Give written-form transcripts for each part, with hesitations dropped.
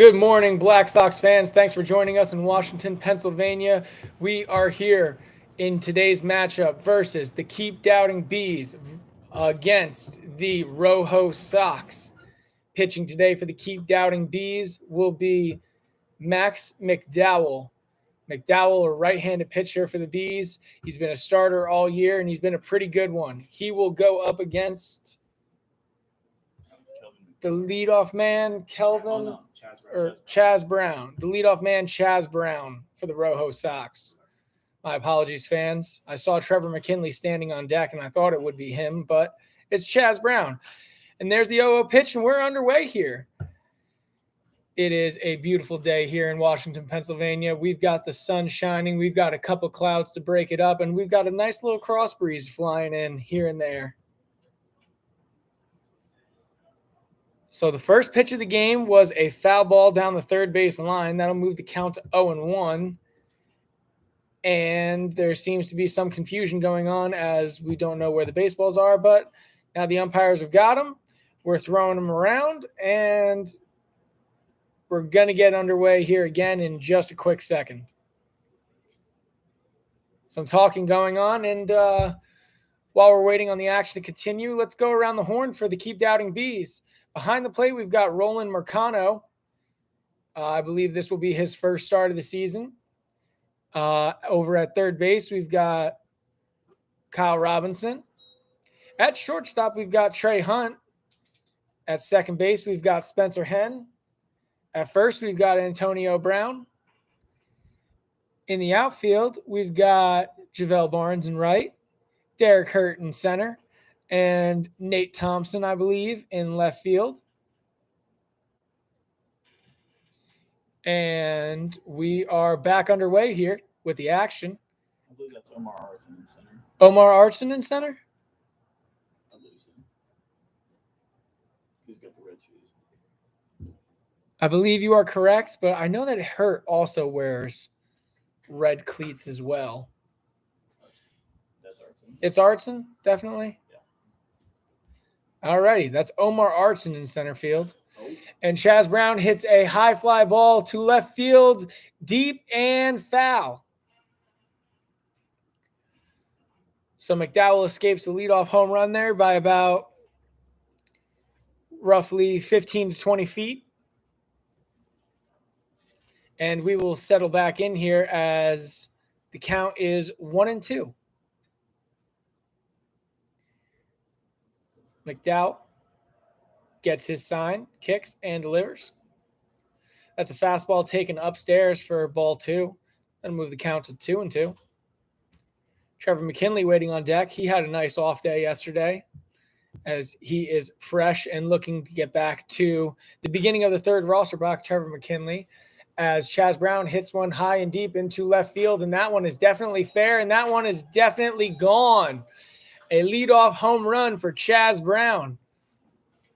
Good morning, Black Sox fans. Thanks for joining us in Washington, Pennsylvania. We are here in today's matchup versus the Keep Doubting Bees against the ROJO Sox. Pitching today for the Keep Doubting Bees will be Max McDowell. McDowell, a right-handed pitcher for the Bees. He's been a starter all year, and he's been a pretty good one. He will go up against the leadoff man, Chaz Brown. The leadoff man, Chaz Brown, for the ROJO Sox. My apologies, fans. I saw Trevor McKinley standing on deck, and I thought it would be him, but it's Chaz Brown. And there's the 0-0 pitch, and we're underway here. It is a beautiful day here in Washington, Pennsylvania. We've got the sun shining. We've got a couple clouds to break it up, and we've got a nice little cross breeze flying in here and there. So the first pitch of the game was a foul ball down the third base line. That'll move the count to 0-1. And there seems to be some confusion going on as we don't know where the baseballs are. But now the umpires have got them. We're throwing them around. And we're going to get underway here again in just a quick second. Some talking going on. And while we're waiting on the action to continue, let's go around the horn for the Keep Doubting Bees. Behind the plate, we've got Roland Marcano. I believe this will be his first start of the season. Over at third base, we've got Kyle Robinson. At shortstop, we've got Trey Hunt. At second base, we've got Spencer Henn. At first, we've got Antonio Brown. In the outfield, we've got JaVale Barnes in right, Derek Hurt in center, and Nate Thompson, I believe, in left field. And we are back underway here with the action. I believe that's Omar Artson in center. Omar Artson in center? I believe so. He's got the red shoes. I believe you are correct, but I know that Hurt also wears red cleats as well. That's Artson. It's Artson, definitely? All righty, that's Omar Artson in center field. Oh. And Chaz Brown hits a high fly ball to left field, deep and foul. So McDowell escapes the leadoff home run there by about roughly 15 to 20 feet. And we will settle back in here as the count is 1-2. McDowell gets his sign, kicks, and delivers. That's a fastball taken upstairs for ball two. That'll move the count to 2-2. Trevor McKinley waiting on deck. He had a nice off day yesterday as he is fresh and looking to get back to the beginning of the third roster block, Trevor McKinley, as Chaz Brown hits one high and deep into left field, and that one is definitely fair, and that one is definitely gone. A leadoff home run for Chaz Brown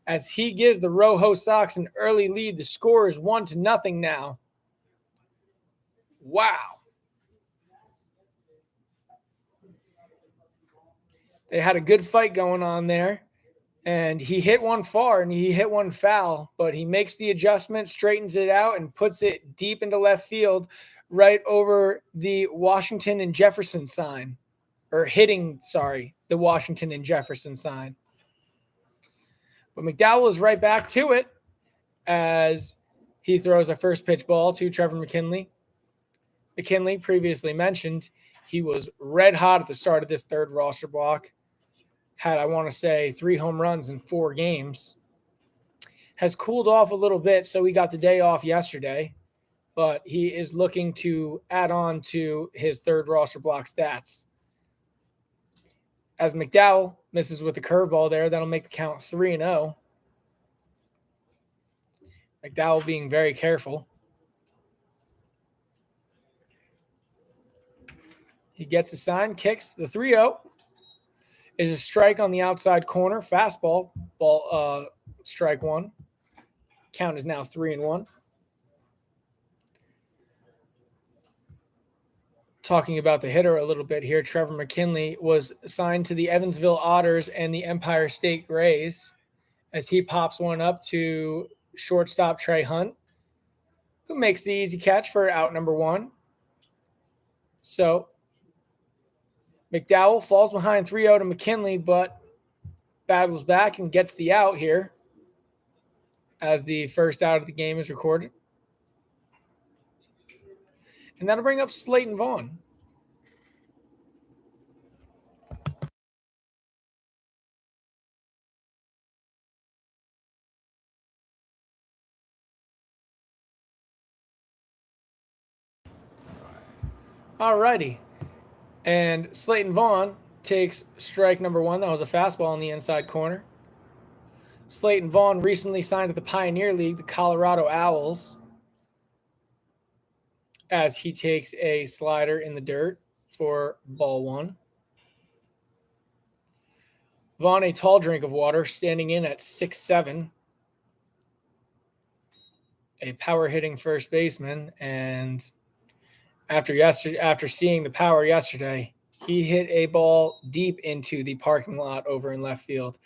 as he gives the ROJO Sox an early lead. The score is 1-0 now. Wow. They had a good fight going on there, and he hit one far and he hit one foul, but he makes the adjustment, straightens it out, and puts it deep into left field right over the Washington and Jefferson sign. Or hitting, the Washington and Jefferson sign. But McDowell is right back to it as he throws a first pitch ball to Trevor McKinley. McKinley, previously mentioned, he was red hot at the start of this third roster block. Had, I want to say, 3 home runs in 4 games. Has cooled off a little bit, so he got the day off yesterday. But he is looking to add on to his third roster block stats. As McDowell misses with the curveball there, that'll make the count 3-0. McDowell being very careful. He gets a sign, kicks. The 3-0 is a strike on the outside corner. Fastball, strike one. Count is now 3-1. Talking about the hitter a little bit here, Trevor McKinley was signed to the Evansville Otters and the Empire State Grays as he pops one up to shortstop Trey Hunt. who makes the easy catch for out number 1. So McDowell falls behind 3-0 to McKinley, but battles back and gets the out here as the first out of the game is recorded. And that'll bring up Slayton Vaughn. Alrighty. And Slayton Vaughn takes strike number 1. That was a fastball in the inside corner. Slayton Vaughn recently signed to the Pioneer League, the Colorado Owls, as he takes a slider in the dirt for ball 1. Vaughn, a tall drink of water, standing in at 6'7", a power hitting first baseman. And after seeing the power yesterday, he hit a ball deep into the parking lot over in left field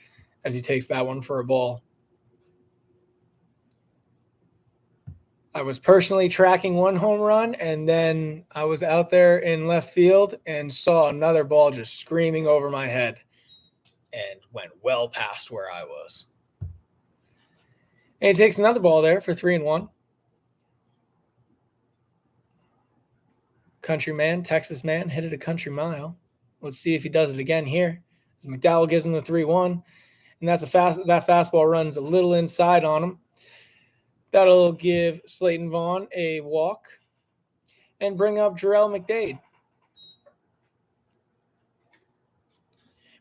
as he takes that one for a ball. I was personally tracking one home run, and then I was out there in left field and saw another ball just screaming over my head and went well past where I was. And he takes another ball there for 3-1. Country man, Texas man, hit it a country mile. Let's see if he does it again here. As McDowell gives him the 3-1, and that fastball runs a little inside on him. That'll give Slayton Vaughn a walk and bring up Jarrell McDade.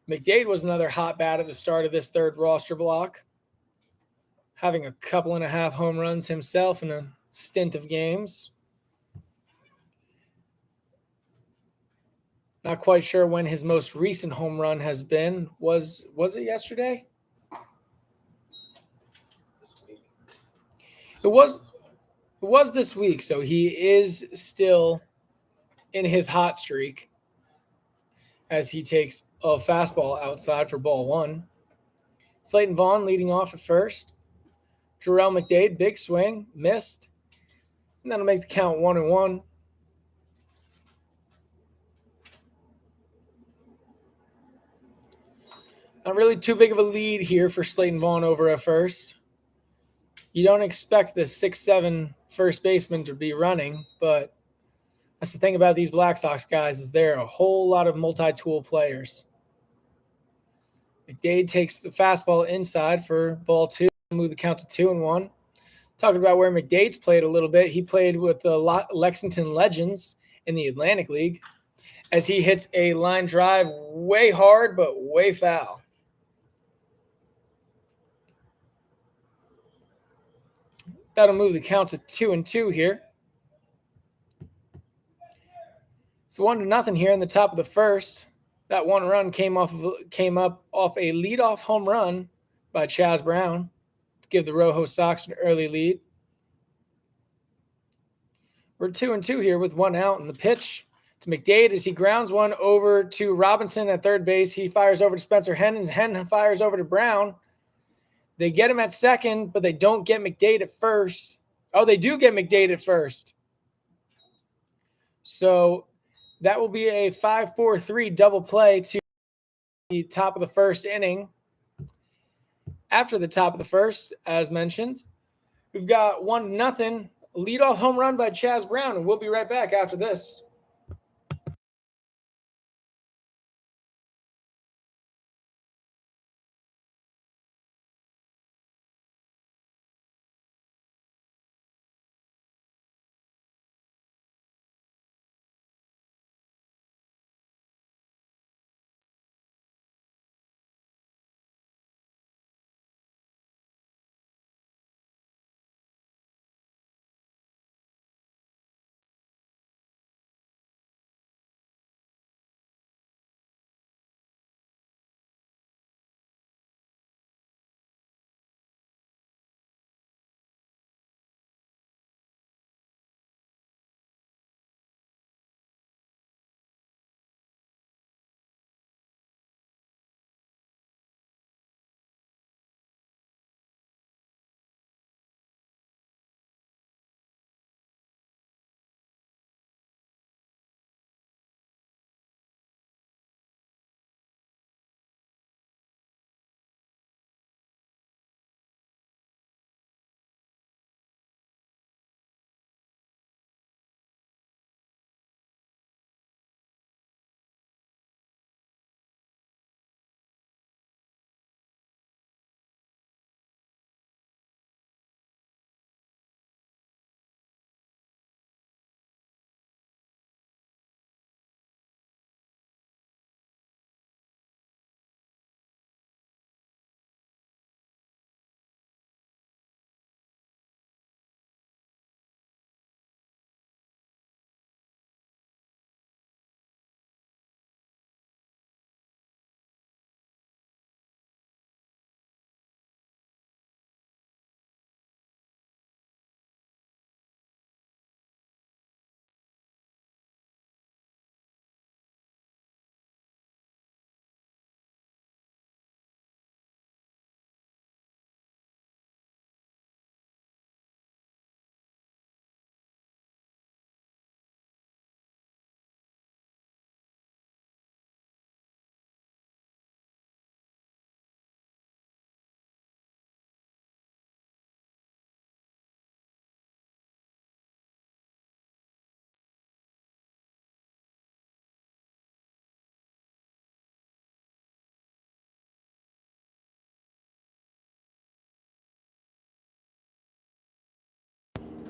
McDade was another hot bat at the start of this third roster block, having a couple and a half home runs himself in a stint of games. Not quite sure when his most recent home run has been. Was it yesterday? It was this week, so he is still in his hot streak as he takes a fastball outside for ball 1. Slayton Vaughn leading off at first. Jarrell McDade, big swing, missed. And that'll make the count 1-1. Not really too big of a lead here for Slayton Vaughn over at first. You don't expect the 6'7" first baseman to be running, but that's the thing about these Black Sox guys is they're a whole lot of multi-tool players. McDade takes the fastball inside for ball 2, move the count to 2-1. Talking about where McDade's played a little bit, he played with the Lexington Legends in the Atlantic League as he hits a line drive way hard but way foul. That'll move the count to 2-2 here. It's 1-0 here in the top of the first. That one run came up off a leadoff home run by Chaz Brown to give the ROJO Sox an early lead. We're 2-2 here with one out, and the pitch to McDade as he grounds one over to Robinson at third base. He fires over to Spencer Henn, and Henn fires over to Brown. They get him at second, but they don't get McDade at first. Oh, they do get McDade at first. So that will be a 5-4-3 double play to the top of the first inning. After the top of the first, as mentioned, we've got 1-0 leadoff home run by Chaz Brown, and we'll be right back after this.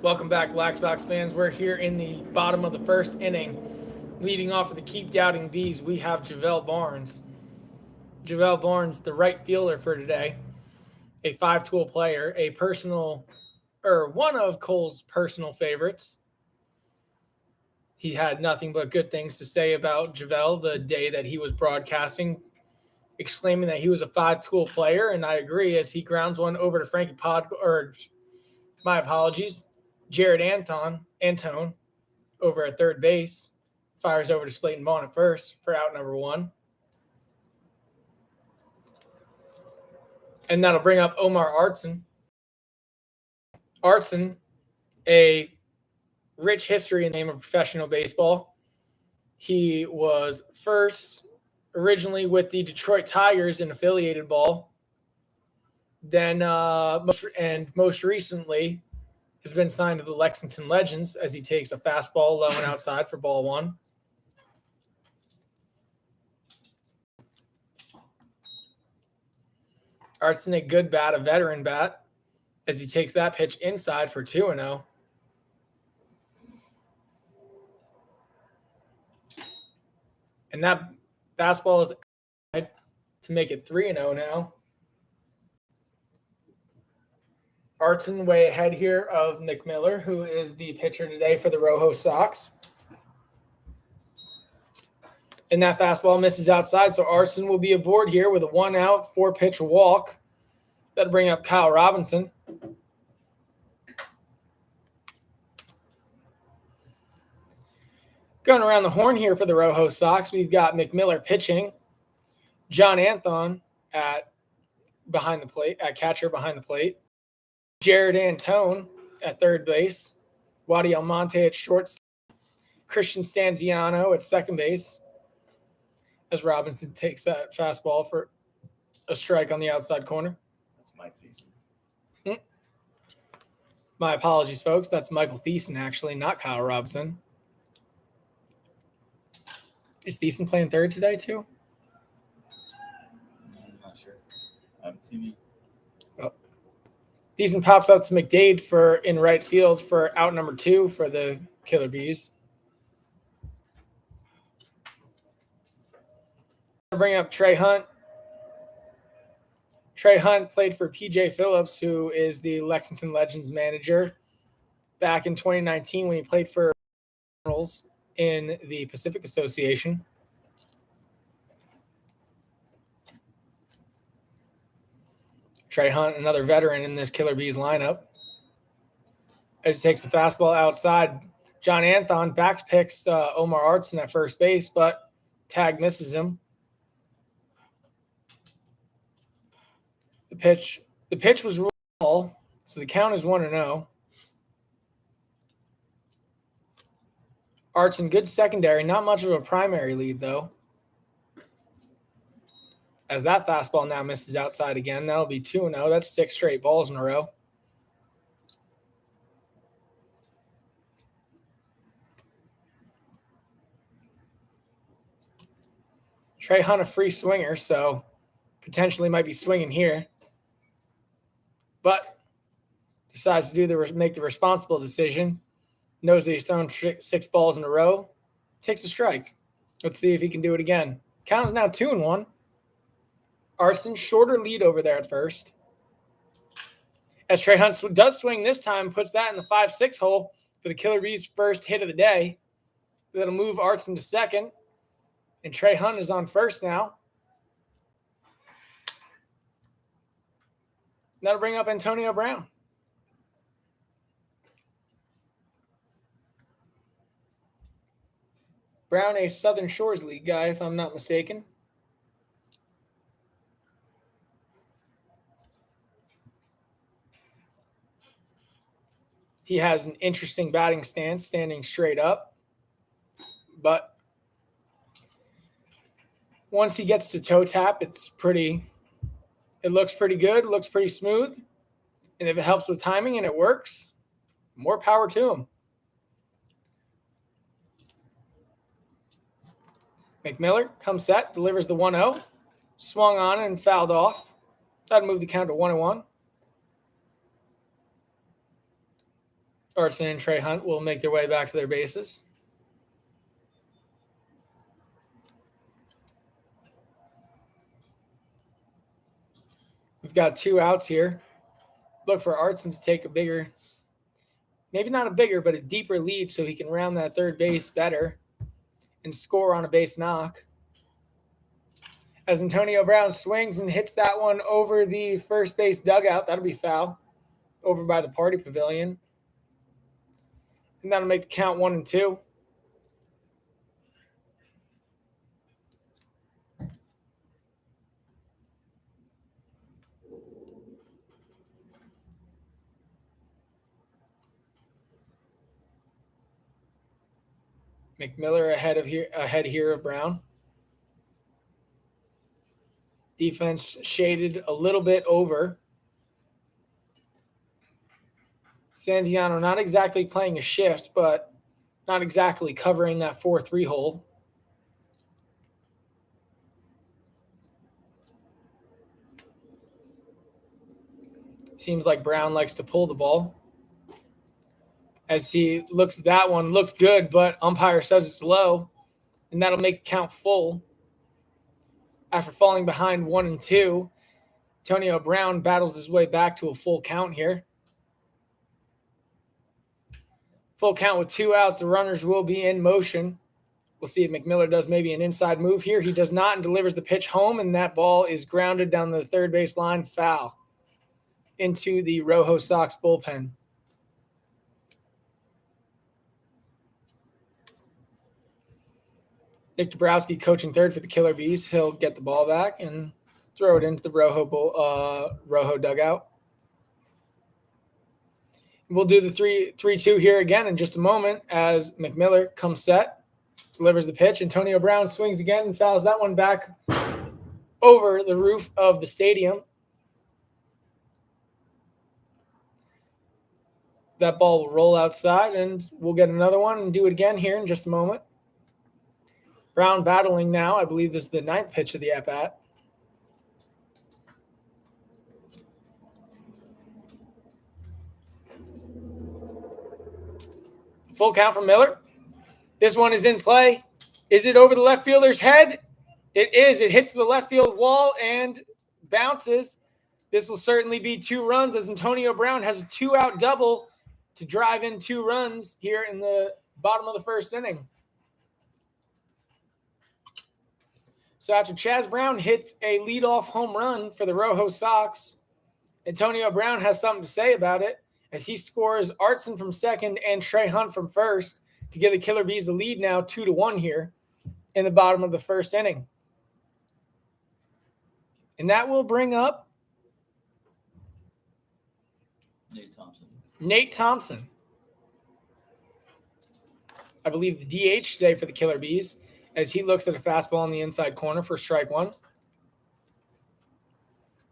Welcome back, Black Sox fans. We're here in the bottom of the first inning. Leading off with the Keep Doubting Bees, we have Javel Barnes. Javel Barnes, the right fielder for today, a five-tool player, one of Cole's personal favorites. He had nothing but good things to say about Javel the day that he was broadcasting, exclaiming that he was a five-tool player, and I agree as he grounds one over to Jared Antone over at third base, fires over to Slayton Vaughn at first for out number one. And that'll bring up Omar Artson. Artson, a rich history in the game of professional baseball. He was first originally with the Detroit Tigers in affiliated ball. Then most recently has been signed to the Lexington Legends as he takes a fastball low and outside for ball one. Artson, a good bat, a veteran bat, as he takes that pitch inside for 2-0. And that fastball is outside to make it 3-0 now. Artson way ahead here of McMiller, who is the pitcher today for the ROJO Sox. And that fastball misses outside, so Artson will be aboard here with a 1-out, 4-pitch walk. That'll bring up Kyle Robinson. Going around the horn here for the ROJO Sox, we've got McMiller pitching, John Anthon at catcher behind the plate, Jared Antone at third base, Wadi Almonte at shortstop, Christian Stanziano at second base, as Robinson takes that fastball for a strike on the outside corner. That's Mike Thiessen. My apologies, folks. That's Michael Thiessen, actually, not Kyle Robinson. Is Thiessen playing third today, too? I'm not sure. I haven't seen him. Well, Thiessen pops up to McDade in right field for out number 2 for the Killer Bees. I'll bring up Trey Hunt. Trey Hunt played for P.J. Phillips, who is the Lexington Legends manager, back in 2019 when he played for Generals in the Pacific Association. Trey Hunt, another veteran in this Killer Bees lineup. As he takes the fastball outside, John Anthon back picks Omar Artson at first base, but tag misses him. The pitch was ruled ball, so the count is 1-0. Artson, good secondary, not much of a primary lead, though. As that fastball now misses outside again, that'll be 2-0. That's 6 straight balls in a row. Trey Hunt, a free swinger, so potentially might be swinging here. But decides to make the responsible decision. Knows that he's thrown 6 balls in a row. Takes a strike. Let's see if he can do it again. Count is now 2-1. Artson, shorter lead over there at first. As Trey Hunt does swing this time, puts that in the 5-6 hole for the Killer Bees' first hit of the day. That'll move Artson to second. And Trey Hunt is on first now. That'll bring up Antonio Brown. Brown, a Southern Shores League guy, if I'm not mistaken. He has an interesting batting stance, standing straight up. But once he gets to toe tap, it looks pretty good, looks pretty smooth. And if it helps with timing and it works, more power to him. McMiller comes set, delivers the 1-0, swung on and fouled off. That'd move the count to 1-1. Artson and Trey Hunt will make their way back to their bases. We've got 2 outs here. Look for Artson to take a bigger, maybe not a bigger, but a deeper lead so he can round that third base better and score on a base knock. As Antonio Brown swings and hits that one over the first base dugout, that'll be foul, over by the party pavilion. And that'll make the count 1-2. McMiller ahead here of Brown. Defense shaded a little bit over. Santiano not exactly playing a shift, but not exactly covering that 4-3 hole. Seems like Brown likes to pull the ball. As he looks at that one, looked good, but umpire says it's low, and that'll make the count full. After falling behind 1-2, Antonio Brown battles his way back to a full count here. Full count with 2 outs. The runners will be in motion. We'll see if McMiller does maybe an inside move here. He does not and delivers the pitch home, and that ball is grounded down the third base line, foul, into the ROJO Sox bullpen. Nick Dabrowski coaching third for the Killer Bees. He'll get the ball back and throw it into the ROJO dugout. We'll do the 3-2 here again in just a moment as McMiller comes set, delivers the pitch. Antonio Brown swings again and fouls that one back over the roof of the stadium. That ball will roll outside, and we'll get another one and do it again here in just a moment. Brown battling now. I believe this is the 9th pitch of the at-bat. Full count from Miller. This one is in play. Is it over the left fielder's head? It is. It hits the left field wall and bounces. This will certainly be 2 runs as Antonio Brown has a 2-out double to drive in 2 runs here in the bottom of the first inning. So after Chaz Brown hits a leadoff home run for the ROJO Sox, Antonio Brown has something to say about it as he scores Artson from second and Trey Hunt from first to give the Killer Bees the lead now 2-1 here in the bottom of the first inning. And that will bring up Nate Thompson. I believe the DH today for the Killer Bees as he looks at a fastball in the inside corner for strike 1.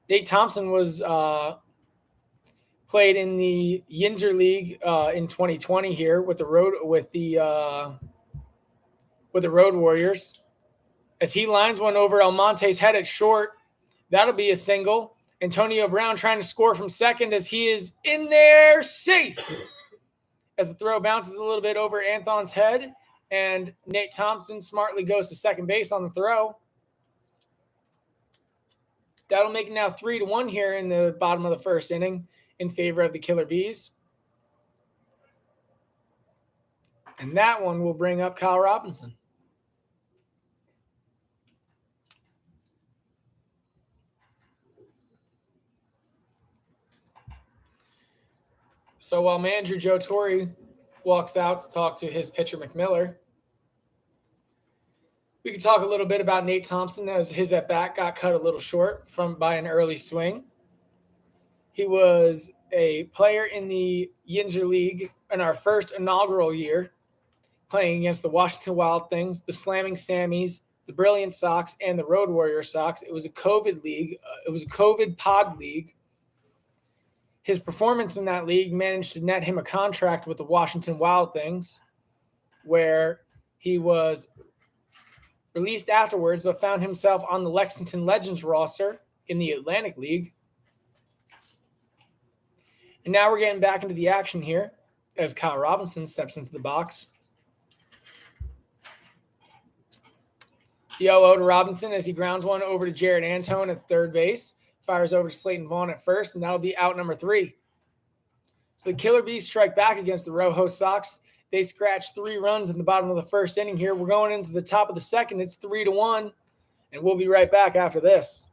Nate Thompson was played in the Yinzer League in 2020 here with the Road Warriors. As he lines one over Almonte's head at short, that'll be a single. Antonio Brown trying to score from second as he is in there safe. As the throw bounces a little bit over Anthon's head, and Nate Thompson smartly goes to second base on the throw. That'll make it now 3-1 here in the bottom of the first inning in favor of the Killer Bees. And that one will bring up Kyle Robinson. So while manager Joe Torre walks out to talk to his pitcher McMiller, we could talk a little bit about Nate Thompson as his at-bat got cut a little short by an early swing. He was a player in the Yinzer League in our first inaugural year, playing against the Washington Wild Things, the Slamming Sammies, the Brilliant Sox, and the Road Warrior Sox. It was a COVID league. It was a COVID pod league. His performance in that league managed to net him a contract with the Washington Wild Things, where he was released afterwards, but found himself on the Lexington Legends roster in the Atlantic League. And now we're getting back into the action here as Kyle Robinson steps into the box. The 0-0 to Robinson as he grounds one over to Jared Antone at third base. Fires over to Slayton Vaughn at first, and that'll be out number 3. So the Killer Bees strike back against the ROJO Sox. They scratch 3 runs in the bottom of the first inning here. We're going into the top of the second. It's 3-1, and we'll be right back after this.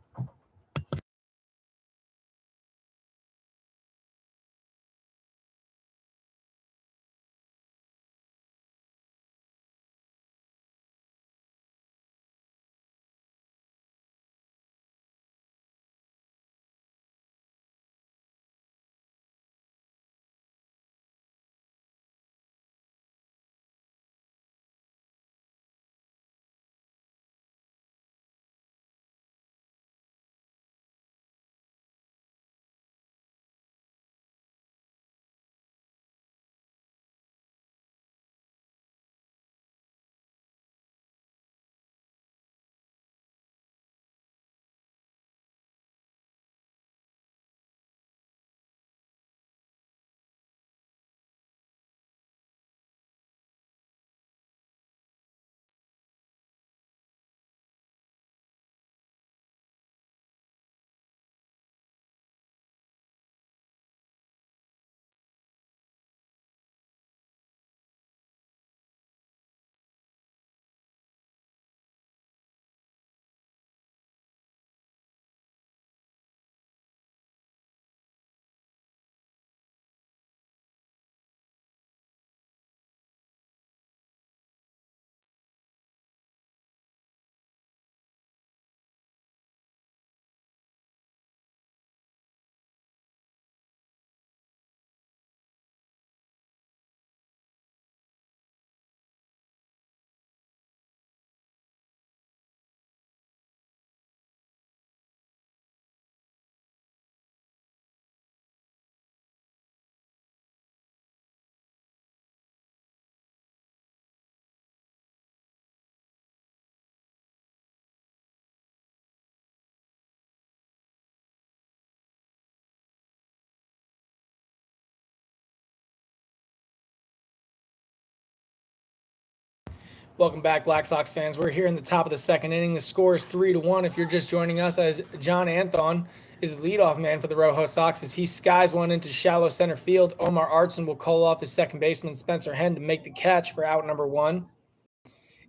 Welcome back, Black Sox fans. We're here in the top of the second inning. The score is 3-1. If you're just joining us, as John Anthon is the leadoff man for the ROJO Sox as he skies one into shallow center field. Omar Artson will call off his second baseman, Spencer Henn, to make the catch for out number 1.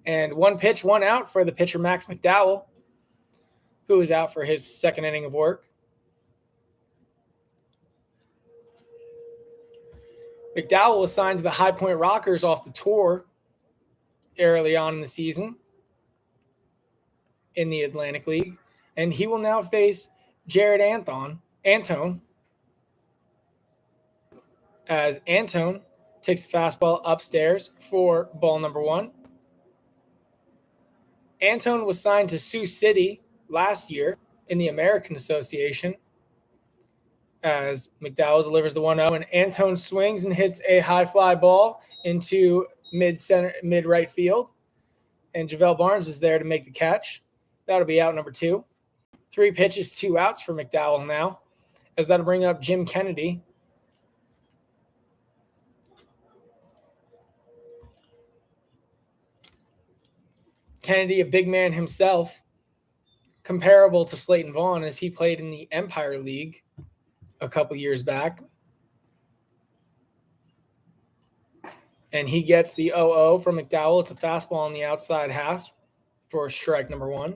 And 1 pitch, 1 out for the pitcher, Max McDowell, who is out for his second inning of work. McDowell was signed to the High Point Rockers off the tour early on in the season in the Atlantic League, and he will now face Jared Antone as Antone takes a fastball upstairs for ball number 1. Antone was signed to Sioux City last year in the American Association as McDowell delivers the 1-0, and Antone swings and hits a high fly ball into mid right field, and JaVale Barnes is there to make the catch. That'll be out number 2. 3 pitches, 2 outs for McDowell now, as that'll bring up Jim Kennedy. Kennedy, a big man himself, comparable to Slayton Vaughn as he played in the Empire League a couple years back. And he gets the 0-0 from McDowell. It's a fastball on the outside half for strike number 1.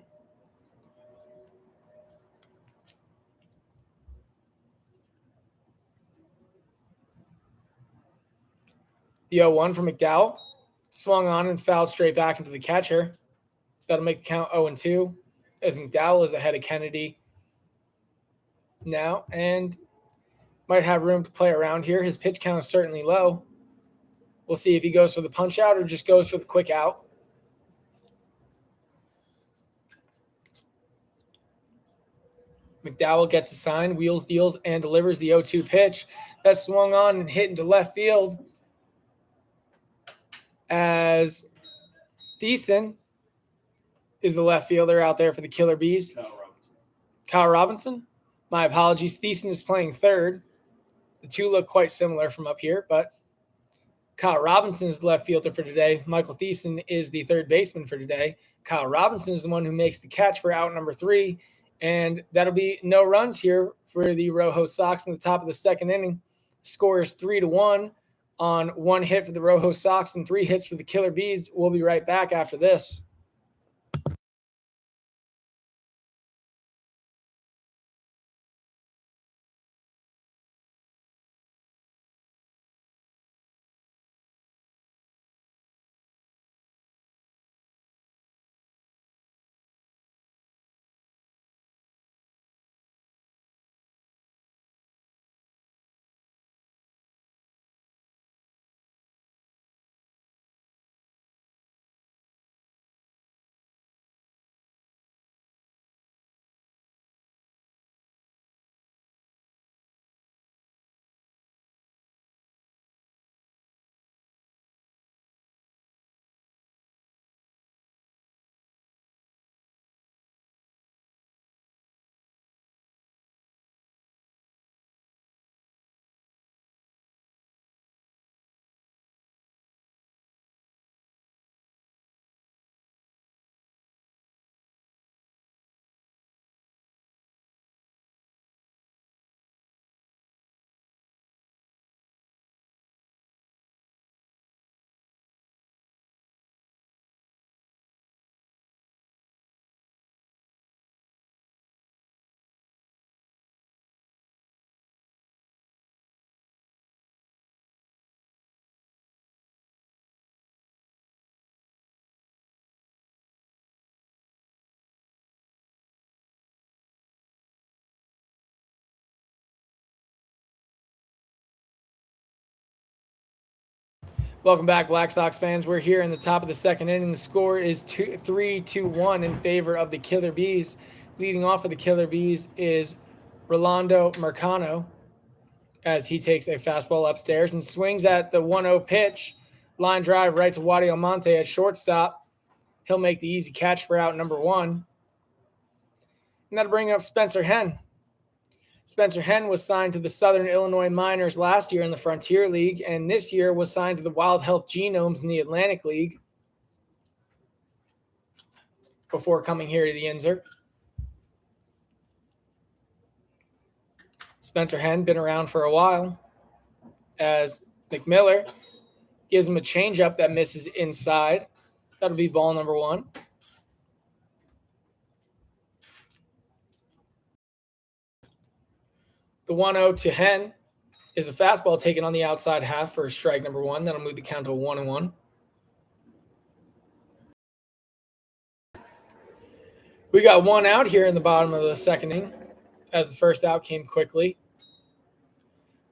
The 0-1 from McDowell. Swung on and fouled straight back into the catcher. That'll make the count 0-2 as McDowell is ahead of Kennedy now and might have room to play around here. His pitch count is certainly low. We'll see if he goes for the punch out or just goes for the quick out. McDowell gets a sign, wheels, deals, and delivers the 0-2 pitch. That swung on and hit into left field as Thiessen is the left fielder out there for the Killer Bees. Kyle Robinson? My apologies. Thiessen is playing third. The two look quite similar from up here, but Kyle Robinson is the left fielder for today. Michael Thiessen is the third baseman for today. Kyle Robinson is the one who makes the catch for out number 3. And that'll be no runs here for the ROJO Sox in the top of the second inning. Score is 3-1 on 1 hit for the ROJO Sox and 3 hits for the Killer Bees. We'll be right back after this. Welcome back, Black Sox fans. We're here in the top of the second inning. The score is 3-1 in favor of the Killer Bees. Leading off of the Killer Bees is Rolando Marcano as he takes a fastball upstairs and swings at the 1-0 pitch. Line drive right to Wadi Almonte at shortstop. He'll make the easy catch for out number 1. And that'll bring up Spencer Henn. Spencer Henn was signed to the Southern Illinois Miners last year in the Frontier League, and this year was signed to the Wild Health Genomes in the Atlantic League before coming here to the Yinzer. Spencer Henn been around for a while as McMiller gives him a changeup that misses inside. That'll be ball number 1. The 1-0 to Henn is a fastball taken on the outside half for strike number 1. That'll move the count to 1-1. We got 1 out here in the bottom of the second inning as the first out came quickly.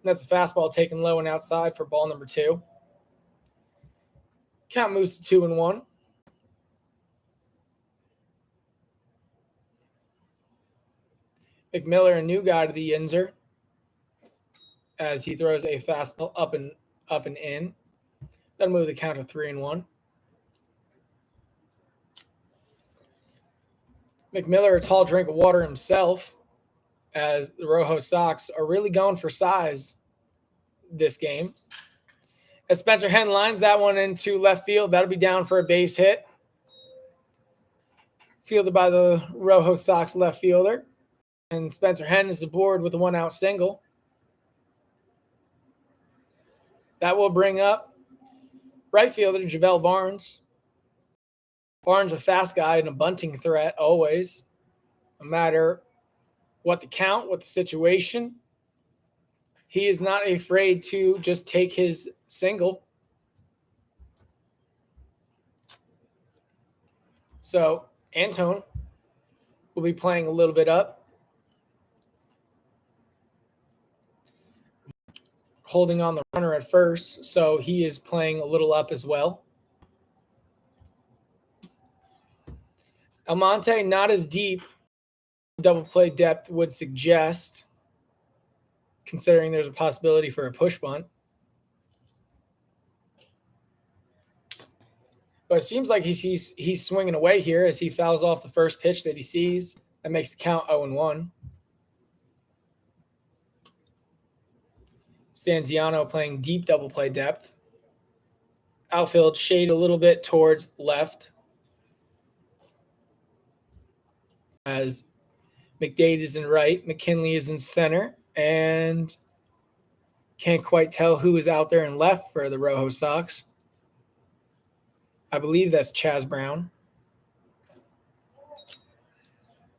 And that's a fastball taken low and outside for ball number 2. Count moves to 2-1. McMiller, a new guy to the Yinzer, as he throws a fastball up and in. That'll move the count to 3-1. McMiller, a tall drink of water himself, as the ROJO Sox are really going for size this game. As Spencer Henn lines that one into left field, that'll be down for a base hit. Fielded by the ROJO Sox left fielder. And Spencer Henn is aboard with a 1-out single. That will bring up right fielder Javel Barnes. Barnes, a fast guy and a bunting threat always, no matter what the count, what the situation. He is not afraid to just take his single. So Antone will be playing a little bit up. Holding on the runner at first, so he is playing a little up as well. Almonte, not as deep double play depth would suggest, considering there's a possibility for a push bunt. But it seems like he's swinging away here as he fouls off the first pitch that he sees. That makes the count 0-1. Stanziano playing deep double play depth. Outfield shade a little bit towards left as McDade is in right, McKinley is in center, and can't quite tell who is out there in left for the ROJO Sox. I believe that's Chaz Brown.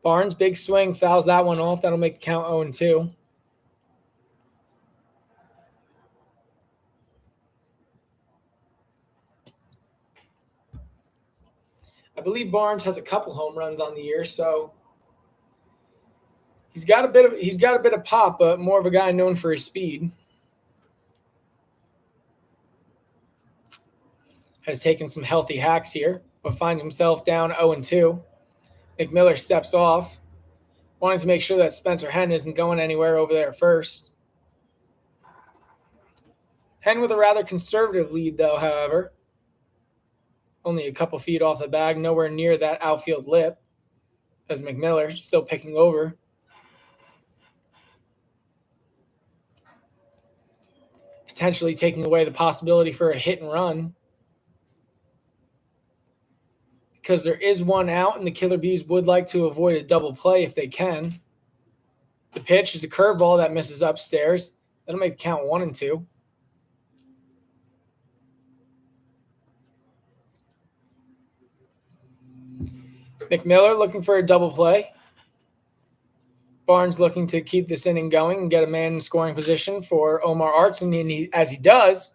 Barnes, big swing, fouls that one off. That'll make the count 0-2. I believe Barnes has a couple home runs on the year, so he's got a bit of pop, but more of a guy known for his speed. Has taken some healthy hacks here, but finds himself down 0-2. McMiller steps off, wanting to make sure that Spencer Henn isn't going anywhere over there first. Henn with a rather conservative lead, though, however. Only a couple feet off the bag, nowhere near that outfield lip, as McMiller still picking over. Potentially taking away the possibility for a hit and run, because there is one out, and the Killer Bees would like to avoid a double play if they can. The pitch is a curveball that misses upstairs. That'll make the count 1-2. McMiller looking for a double play. Barnes looking to keep this inning going and get a man in scoring position for Omar Artson, and as he does,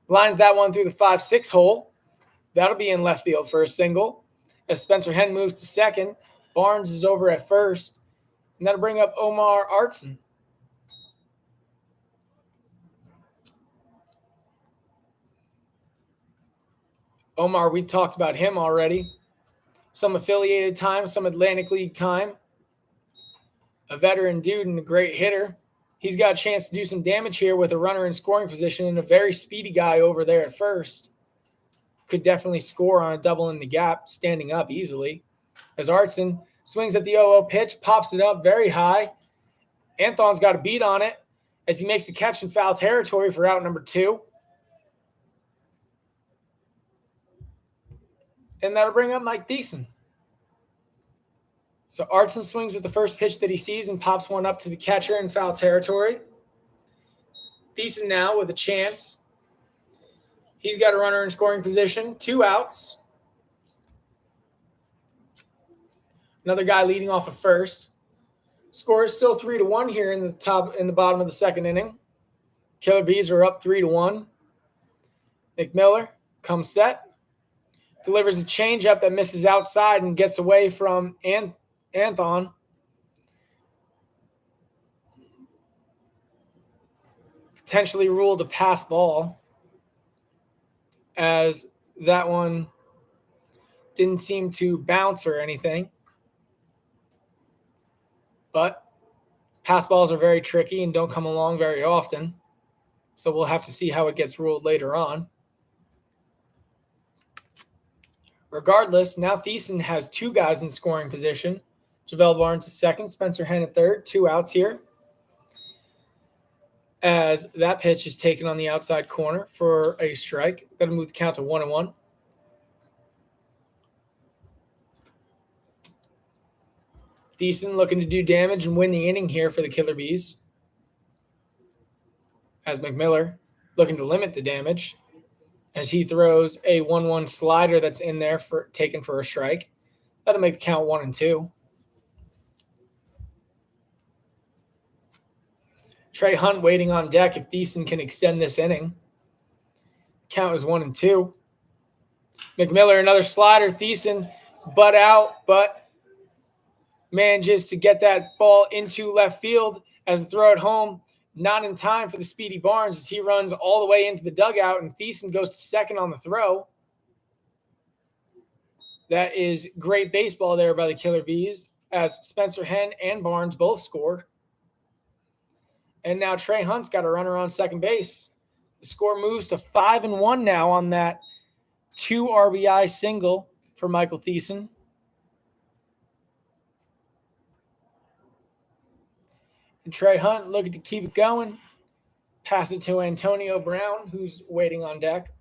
lines that one through the 5-6 hole. That'll be in left field for a single. As Spencer Henn moves to second, Barnes is over at first, and that'll bring up Omar Artson. Omar, we talked about him already. Some affiliated time, some Atlantic League time. A veteran dude and a great hitter. He's got a chance to do some damage here with a runner in scoring position and a very speedy guy over there at first. Could definitely score on a double in the gap, standing up easily. As Artson swings at the 0-0 pitch, pops it up very high. Anthon's got a beat on it as he makes the catch in foul territory for out number 2. And that'll bring up Mike Thiessen. So Artson swings at the first pitch that he sees and pops one up to the catcher in foul territory. Thiessen now with a chance. He's got a runner in scoring position, 2 outs. Another guy leading off of first. Score is still 3-1 here in the bottom of the second inning. Killer Bees are up 3-1. McMiller comes set. Delivers a changeup that misses outside and gets away from Anthon. Potentially ruled a pass ball, as that one didn't seem to bounce or anything. But pass balls are very tricky and don't come along very often. So we'll have to see how it gets ruled later on. Regardless, now Thiessen has 2 guys in scoring position. JaVale Barnes at second, Spencer Henn at third, 2 outs here. As that pitch is taken on the outside corner for a strike. That'll move the count to 1-1. Thiessen looking to do damage and win the inning here for the Killer Bees. As McMiller looking to limit the damage, as he throws a 1-1 slider that's in there taken for a strike. That'll make the count 1-2. Trey Hunt waiting on deck if Thiessen can extend this inning. Count is 1-2. McMiller, another slider. Thiessen butt out, but manages to get that ball into left field as a throw at home. Not in time for the speedy Barnes as he runs all the way into the dugout, and Thiessen goes to second on the throw. That is great baseball there by the Killer Bees as Spencer Henn and Barnes both score. And now Trey Hunt's got a runner on second base. The score moves to 5-1 now on that 2 RBI single for Michael Thiessen. And Trey Hunt looking to keep it going. Pass it to Antonio Brown, who's waiting on deck.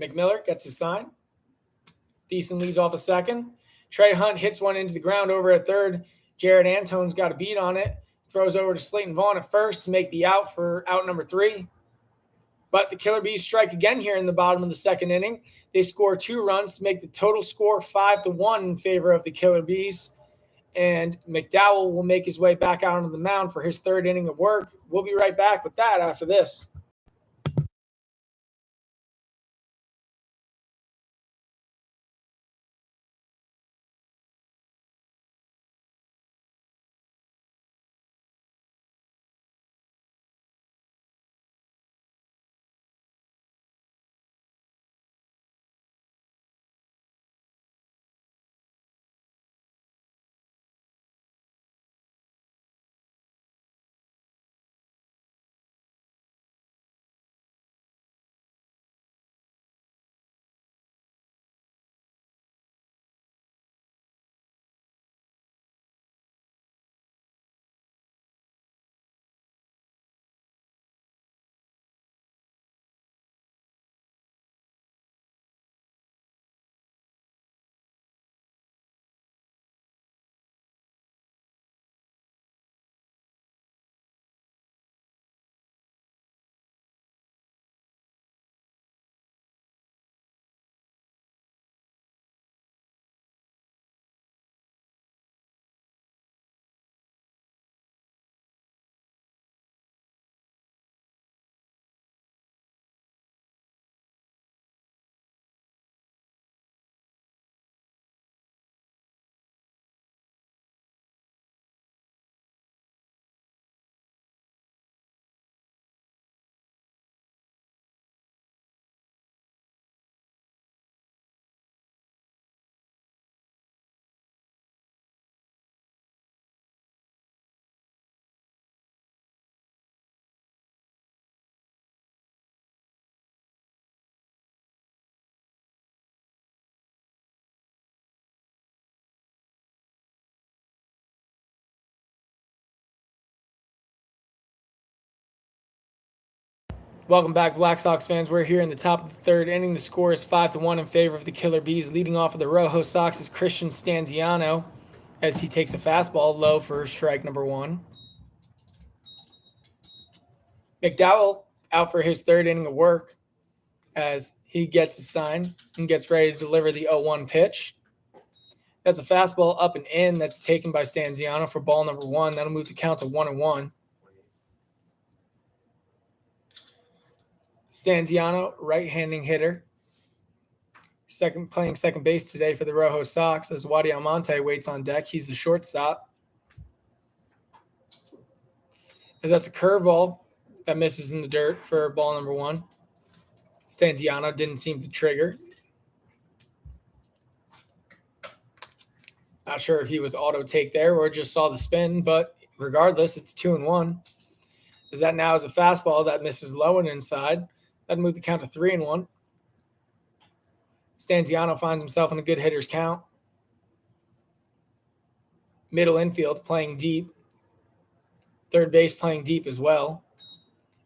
McMiller gets his sign. Thiessen leads off a second. Trey Hunt hits one into the ground over at third. Jared Antone's got a beat on it. Throws over to Slayton Vaughn at first to make the out for out number 3. But the Killer Bees strike again here in the bottom of the second inning. They score 2 runs to make the total score 5-1 in favor of the Killer Bees. And McDowell will make his way back out onto the mound for his 3rd inning of work. We'll be right back with that after this. Welcome back, Black Sox fans. We're here in the top of the 3rd inning. The score is 5-1 in favor of the Killer Bees. Leading off of the ROJO Sox is Christian Stanziano as he takes a fastball low for strike number 1. McDowell out for his 3rd inning of work as he gets his sign and gets ready to deliver the 0-1 pitch. That's a fastball up and in that's taken by Stanziano for ball number 1. That'll move the count to 1-1. Stanziano, right-handing hitter. Playing second base today for the ROJO Sox as Wadi Almonte waits on deck. He's the shortstop. As that's a curveball that misses in the dirt for ball number 1. Stanziano didn't seem to trigger. Not sure if he was auto take there or just saw the spin, but regardless, it's 2-1. As that now is a fastball that misses low and inside. That'd move the count to 3-1. Stanziano finds himself in a good hitter's count. Middle infield playing deep. Third base playing deep as well.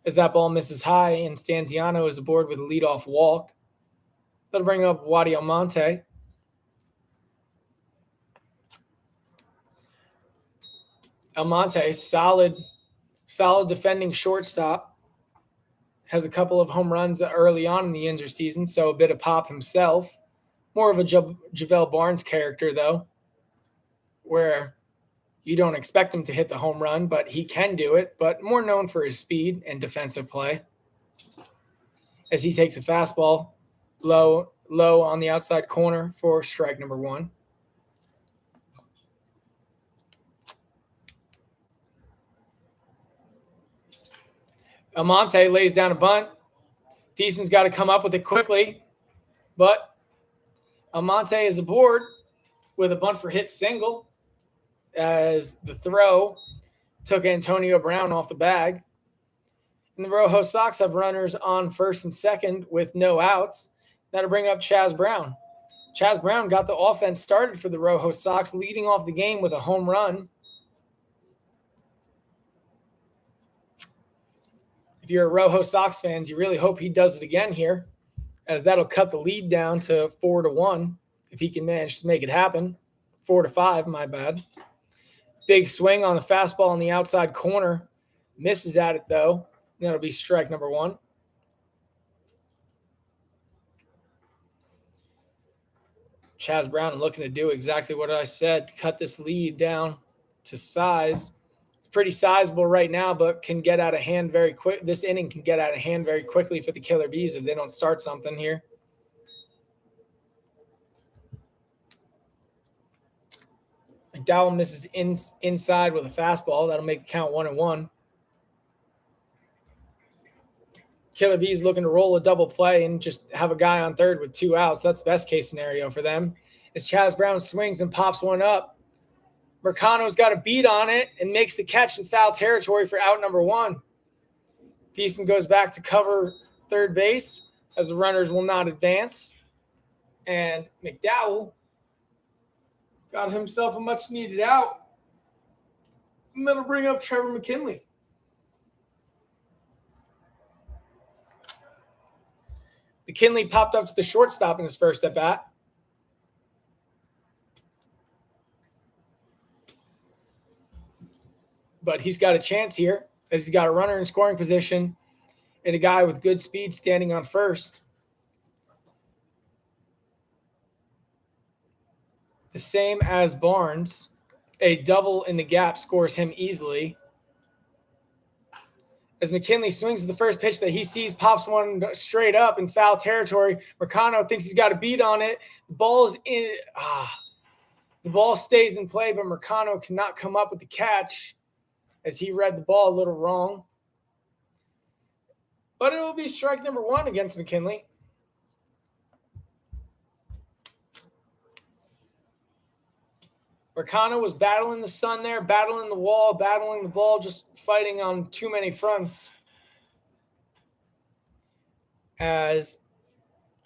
As that ball misses high and Stanziano is aboard with a leadoff walk. That'll bring up Wadi Almonte. Almonte, solid defending shortstop. Has a couple of home runs early on in the Yinzer season, so a bit of pop himself. More of a Javale Barnes character, though, where you don't expect him to hit the home run, but he can do it, but more known for his speed and defensive play. As he takes a fastball low on the outside corner for strike number 1. Almonte lays down a bunt. Thiessen's got to come up with it quickly, but Almonte is aboard with a bunt for hit single as the throw took Antonio Brown off the bag. And the ROJO Sox have runners on first and second with no outs. That'll bring up Chaz Brown. Chaz Brown got the offense started for the ROJO Sox, leading off the game with a home run. If you're a ROJO Sox fans, you really hope he does it again here, as that'll cut the lead down to 4-1 if he can manage to make it happen. 4-5, my bad. Big swing on the fastball on the outside corner. Misses at it, though. That'll be strike number 1. Chaz Brown looking to do exactly what I said, cut this lead down to size. It's pretty sizable right now, but can get out of hand very quick. This inning can get out of hand very quickly for the Killer Bees if they don't start something here. McDowell misses inside with a fastball. That'll make the count 1-1. Killer Bees looking to roll a double play and just have a guy on third with 2 outs. That's the best case scenario for them. As Chaz Brown swings and pops one up, Mercano's got a beat on it and makes the catch in foul territory for out number 1. Thiessen goes back to cover third base as the runners will not advance. And McDowell got himself a much-needed out. And that'll bring up Trevor McKinley. McKinley popped up to the shortstop in his first at-bat. But he's got a chance here as he's got a runner in scoring position and a guy with good speed standing on first. The same as Barnes. A double in the gap scores him easily. As McKinley swings at the first pitch that he sees, pops one straight up in foul territory. Mercano thinks he's got a beat on it. The ball is in. The ball stays in play, but Mercano cannot come up with the catch as he read the ball a little wrong. But it will be strike number 1 against McKinley. Mercano was battling the sun there, battling the wall, battling the ball, just fighting on too many fronts. As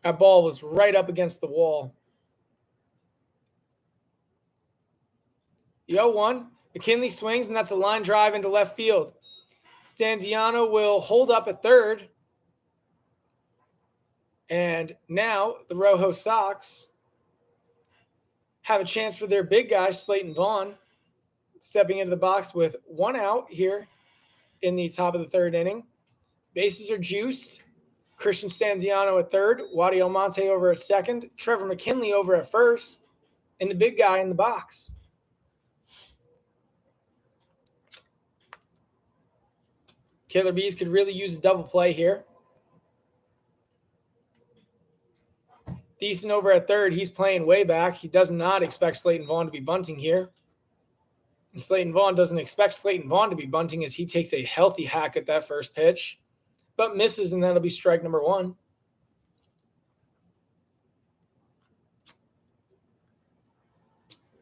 that ball was right up against the wall. The 0-1. McKinley swings, and that's a line drive into left field. Stanziano will hold up at third. And now the ROJO Sox have a chance for their big guy, Slayton Vaughn, stepping into the box with 1 out here in the top of the third inning. Bases are juiced. Christian Stanziano at third, Wadi Almonte over at second, Trevor McKinley over at first, and the big guy in the box. Killer Bees could really use a double play here. Thiessen over at third. He's playing way back. He does not expect Slayton Vaughn to be bunting here. And Slayton Vaughn doesn't expect Slayton Vaughn to be bunting as he takes a healthy hack at that first pitch, but misses, and that'll be strike number 1.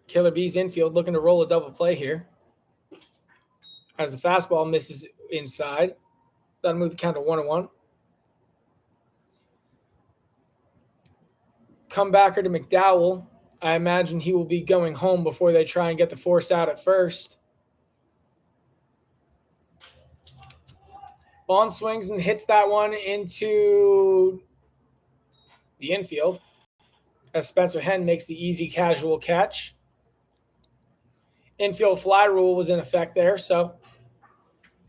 Killer Bees infield looking to roll a double play here. As the fastball misses inside, that'll move the count to 1-1. Comebacker to McDowell. I imagine he will be going home before they try and get the force out at first. Vaughn swings and hits that one into the infield as Spencer Henn makes the easy casual catch. Infield fly rule was in effect there, so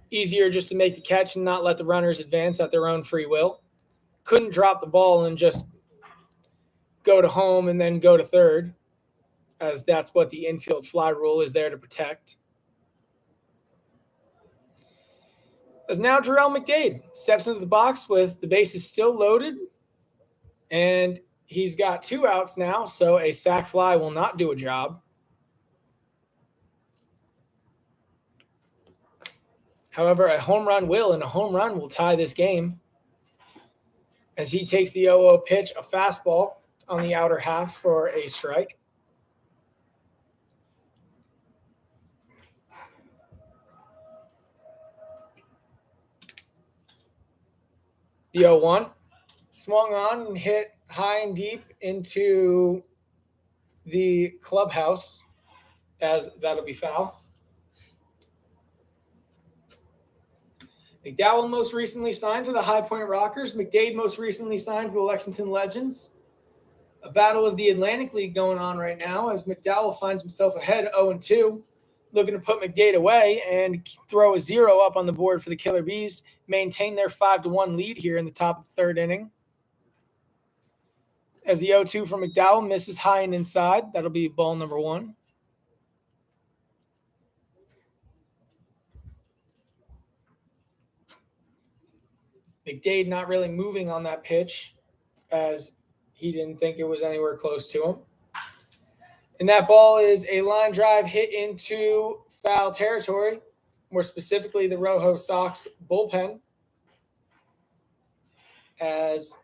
easier just to make the catch and not let the runners advance at their own free will. Couldn't drop the ball and just go to home and then go to third, as that's what the infield fly rule is there to protect. As now Jarrell McDade steps into the box with the bases still loaded, and he's got 2 outs now, so a sac fly will not do a job. However, a home run will, and a home run will tie this game as he takes the 0-0 pitch, a fastball on the outer half for a strike. The 0-1 swung on and hit high and deep into the clubhouse, as that'll be foul. McDowell most recently signed to the High Point Rockers. McDade most recently signed to the Lexington Legends. A battle of the Atlantic League going on right now as McDowell finds himself ahead 0-2, looking to put McDade away and throw a 0 up on the board for the Killer Bees, maintain their 5-1 lead here in the top of the third inning. As the 0-2 from McDowell misses high and inside, that'll be ball number 1. McDade not really moving on that pitch as he didn't think it was anywhere close to him. And that ball is a line drive hit into foul territory, more specifically the ROJO Sox bullpen, as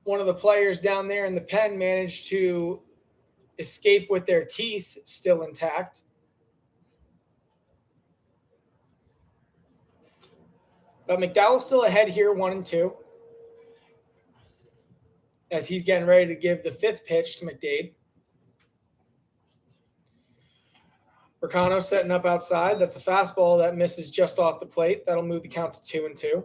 one of the players down there in the pen managed to escape with their teeth still intact. But McDowell's still ahead here, 1-2, as he's getting ready to give the 5th pitch to McDade. Ricano setting up outside. That's a fastball that misses just off the plate. That'll move the count to 2-2.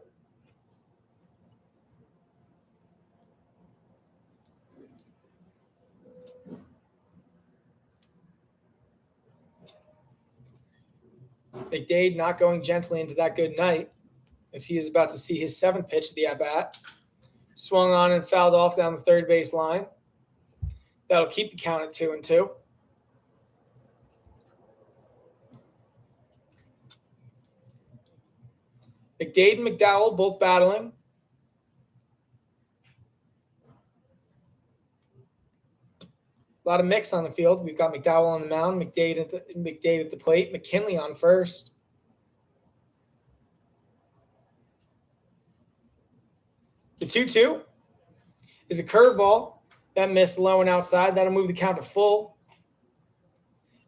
McDade not going gently into that good night as he is about to see his 7th pitch of the at-bat. Swung on and fouled off down the third base line. That'll keep the count at 2-2. McDade and McDowell both battling. A lot of mix on the field. We've got McDowell on the mound, McDade at the plate, McKinley on first. The 2-2 is a curveball that missed low and outside. That'll move the count to full.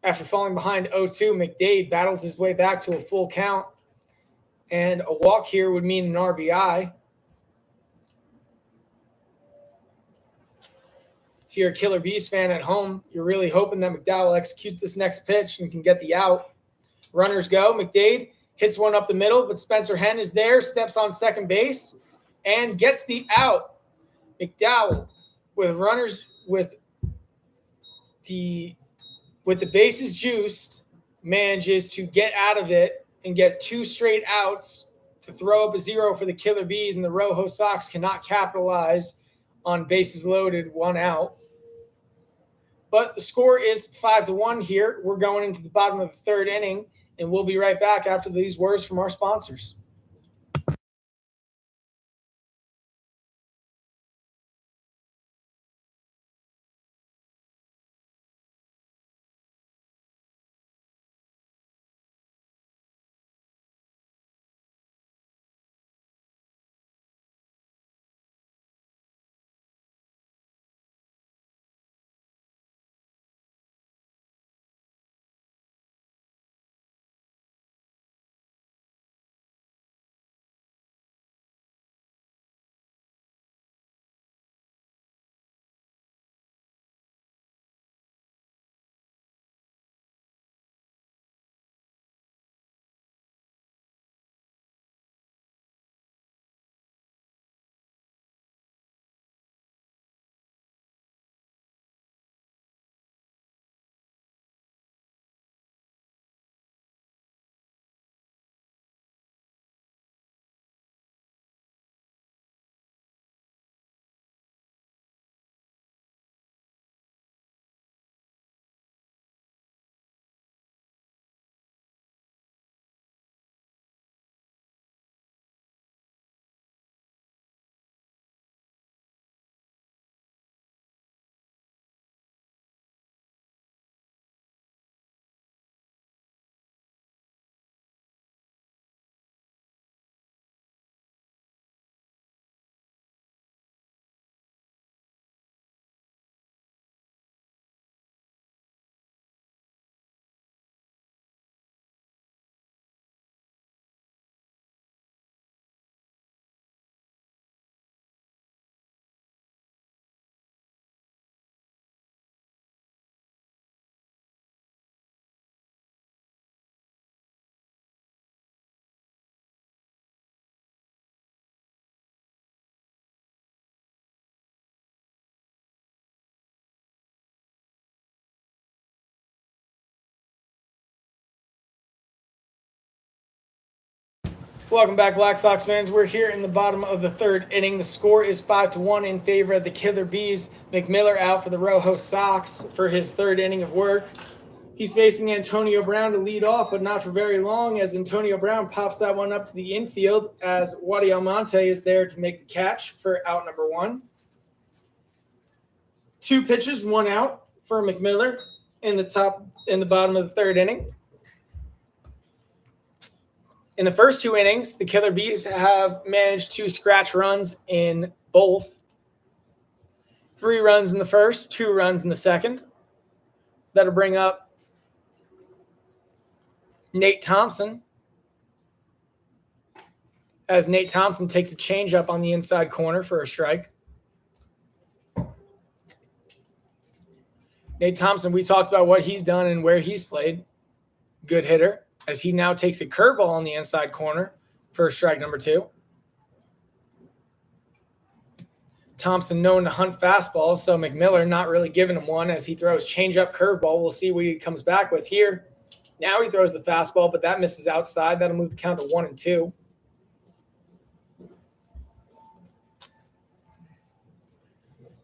After falling behind 0-2, McDade battles his way back to a full count. And a walk here would mean an RBI. If you're a Killer Bees fan at home, you're really hoping that McDowell executes this next pitch and can get the out. Runners go. McDade hits one up the middle, but Spencer Henn is there, steps on second base, and gets the out. McDowell, with runners with the bases juiced, manages to get out of it and get 2 straight outs to throw up a 0 for the Killer Bees, and the ROJO Sox cannot capitalize on bases loaded, 1 out. But the score is 5-1 here. We're going into the bottom of the 3rd inning, and we'll be right back after these words from our sponsors. Welcome back, Black Sox fans. We're here in the bottom of the third inning. The score is 5-1 in favor of the Killer Bees. McMiller out for the ROJO Sox for his third inning of work. He's facing Antonio Brown to lead off, but not for very long, as Antonio Brown pops that one up to the infield as Wadi Almonte is there to make the catch for out number one. 2 pitches, 1 out for McMiller in the bottom of the third inning. In the first 2 innings, the Killer Bees have managed to scratch runs in both. 3 runs in the first, 2 runs in the second. That'll bring up Nate Thompson, as Nate Thompson takes a changeup on the inside corner for a strike. Nate Thompson, we talked about what he's done and where he's played. Good hitter, as he now takes a curveball on the inside corner for strike number 2. Thompson known to hunt fastballs, so McMiller not really giving him one as he throws changeup curveball. We'll see what he comes back with here. Now he throws the fastball, but that misses outside. That'll move the count to 1-2.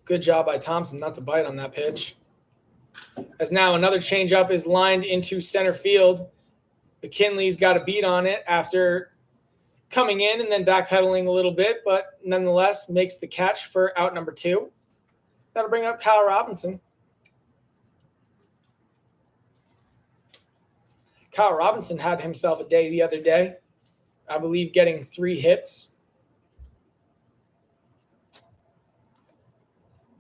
Good job by Thompson not to bite on that pitch. As now another changeup is lined into center field. McKinley's got a beat on it after coming in and then backpedaling a little bit, but nonetheless makes the catch for out number 2. That'll bring up Kyle Robinson. Kyle Robinson had himself a day the other day, I believe getting 3 hits.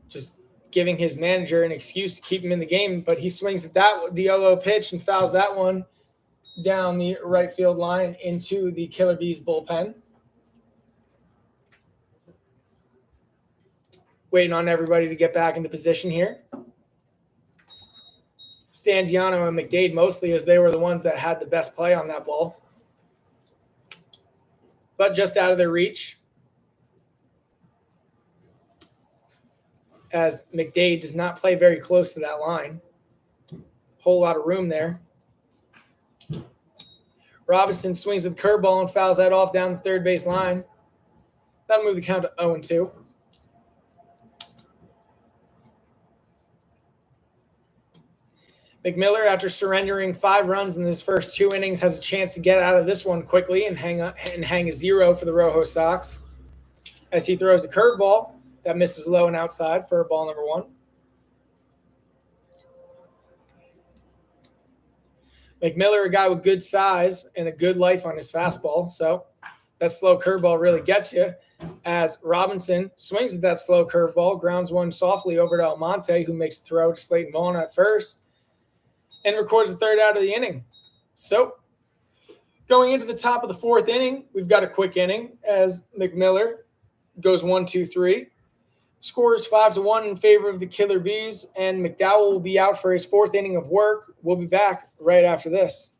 Just giving his manager an excuse to keep him in the game, but he swings at the 0-0 pitch and fouls that one down the right field line into the Killer Bees bullpen. Waiting on everybody to get back into position here. Stanziano and McDade mostly, as they were the ones that had the best play on that ball. But just out of their reach, as McDade does not play very close to that line. Whole lot of room there. Robinson swings at the curveball and fouls that off down the third base line. That'll move the count to 0-2. McMiller, after surrendering 5 runs in his first 2 innings, has a chance to get out of this one quickly and hang a 0 for the ROJO Sox as he throws a curveball that misses low and outside for ball number 1. McMiller, a guy with good size and a good life on his fastball, so that slow curveball really gets you. As Robinson swings at that slow curveball, grounds one softly over to Almonte, who makes a throw to Slayton Vaughn at first, and records the 3rd out of the inning. So going into the top of the 4th inning, we've got a quick inning as McMiller goes 1-2-3. Score is 5-1 in favor of the Killer Bees, and McDowell will be out for his 4th inning of work. We'll be back right after this.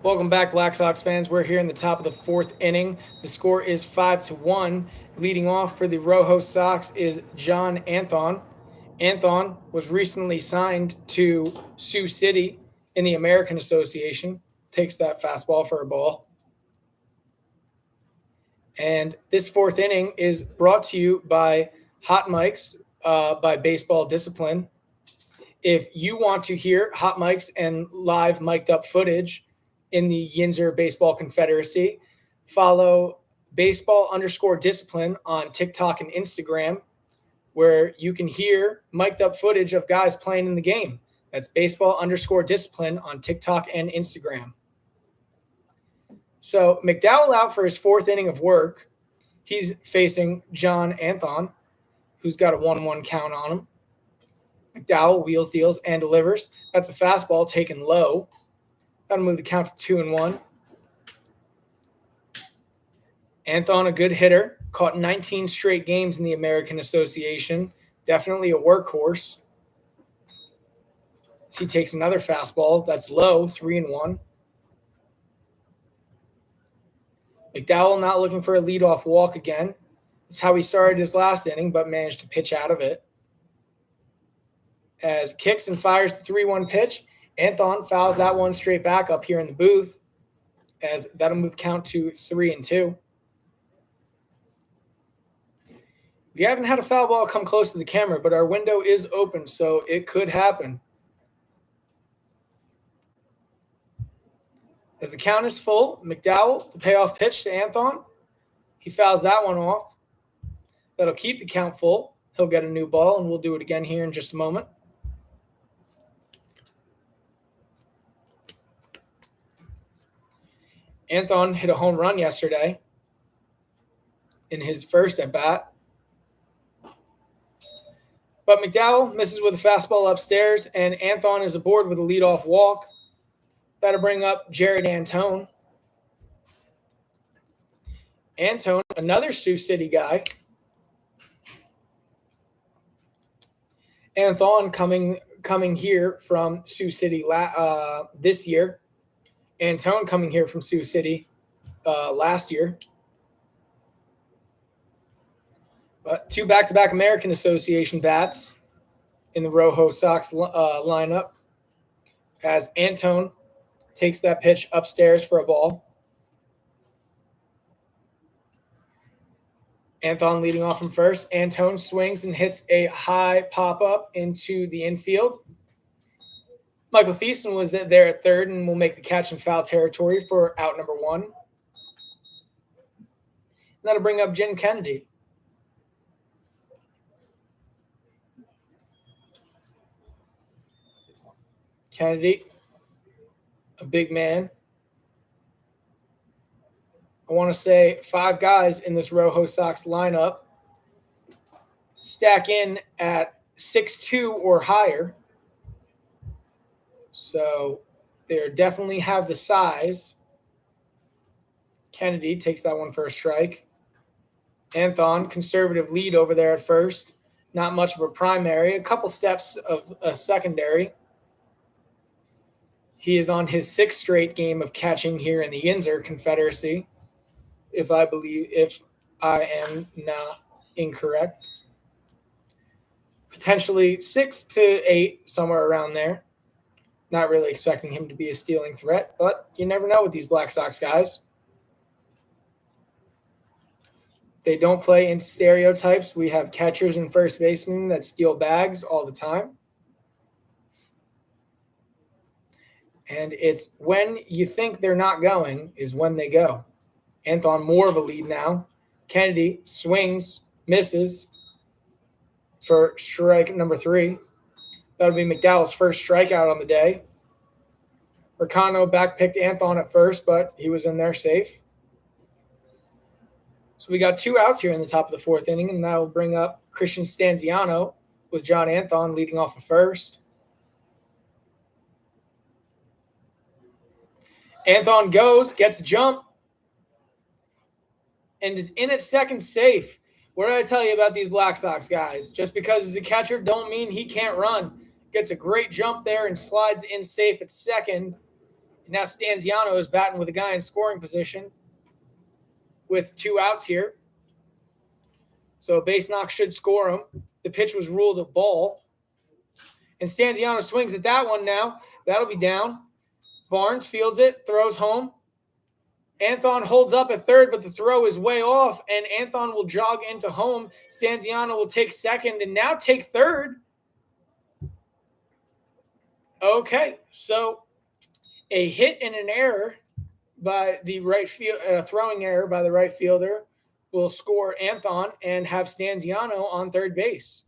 Welcome back, Black Sox fans. We're here in the top of the fourth inning. The score is 5-1. Leading off for the ROJO Sox is John Anthon. Anthon was recently signed to Sioux City in the American Association. Takes that fastball for a ball. And this fourth inning is brought to you by Hot Mics by Baseball Discipline. If you want to hear hot mics and live mic'd up footage in the Yinzer Baseball Confederacy, follow baseball_discipline on TikTok and Instagram, where you can hear mic'd up footage of guys playing in the game. That's baseball_discipline on TikTok and Instagram. So McDowell out for his fourth inning of work. He's facing John Anthon, who's got a 1-1 count on him. McDowell wheels, deals, and delivers. That's a fastball taken low. That'll move the count to 2-1. Anthon, a good hitter, caught 19 straight games in the American Association. Definitely a workhorse. As he takes another fastball. That's low, 3-1. McDowell not looking for a leadoff walk again. That's how he started his last inning, but managed to pitch out of it. As kicks and fires the 3-1 pitch, Anthon fouls that one straight back up here in the booth, as that'll move the count to 3-2. We haven't had a foul ball come close to the camera, but our window is open, so it could happen. As the count is full, McDowell, the payoff pitch to Anthon. He fouls that one off. That'll keep the count full. He'll get a new ball, and we'll do it again here in just a moment. Anthon hit a home run yesterday in his first at-bat. But McDowell misses with a fastball upstairs, and Anthon is aboard with a leadoff walk. That'll bring up Jared Antone. Antone, another Sioux City guy. Anthon coming here from Sioux City this year. Antone coming here from Sioux City last year. But two back-to-back American Association bats in the ROJO Sox lineup, as Antone takes that pitch upstairs for a ball. Anthon leading off from first. Antone swings and hits a high pop-up into the infield. Michael Thiessen was there at third and will make the catch in foul territory for out number 1. And that'll bring up Jen Kennedy. Kennedy, a big man. I want to say 5 guys in this ROJO Sox lineup stack in at 6'2" or higher. So they definitely have the size. Kennedy takes that one for a strike. Anthon, conservative lead over there at first. Not much of a primary. A couple steps of a secondary. He is on his 6th straight game of catching here in the Yinzer Confederacy, if I am not incorrect. Potentially 6 to 8, somewhere around there. Not really expecting him to be a stealing threat, but you never know with these Black Sox guys. They don't play into stereotypes. We have catchers and first basemen that steal bags all the time. And it's when you think they're not going is when they go. Anthon more of a lead now. Kennedy swings, misses for strike number 3. That'll be McDowell's first strikeout on the day. Ricano backpicked Anthon at first, but he was in there safe. So we got 2 outs here in the top of the 4th inning, and that will bring up Christian Stanziano with John Anthon leading off of first. Anthon goes, gets a jump, and is in at second safe. What did I tell you about these Black Sox guys? Just because he's a catcher don't mean he can't run. Gets a great jump there and slides in safe at second. Now Stanziano is batting with a guy in scoring position with 2 outs here. So a base knock should score him. The pitch was ruled a ball. And Stanziano swings at that one now. That'll be down. Barnes fields it, throws home. Anthon holds up at third, but the throw is way off, and Anthon will jog into home. Stanziano will take second and now take third. Okay, so a hit and an error by the right field, throwing error by the right fielder will score Anthon and have Stanziano on third base.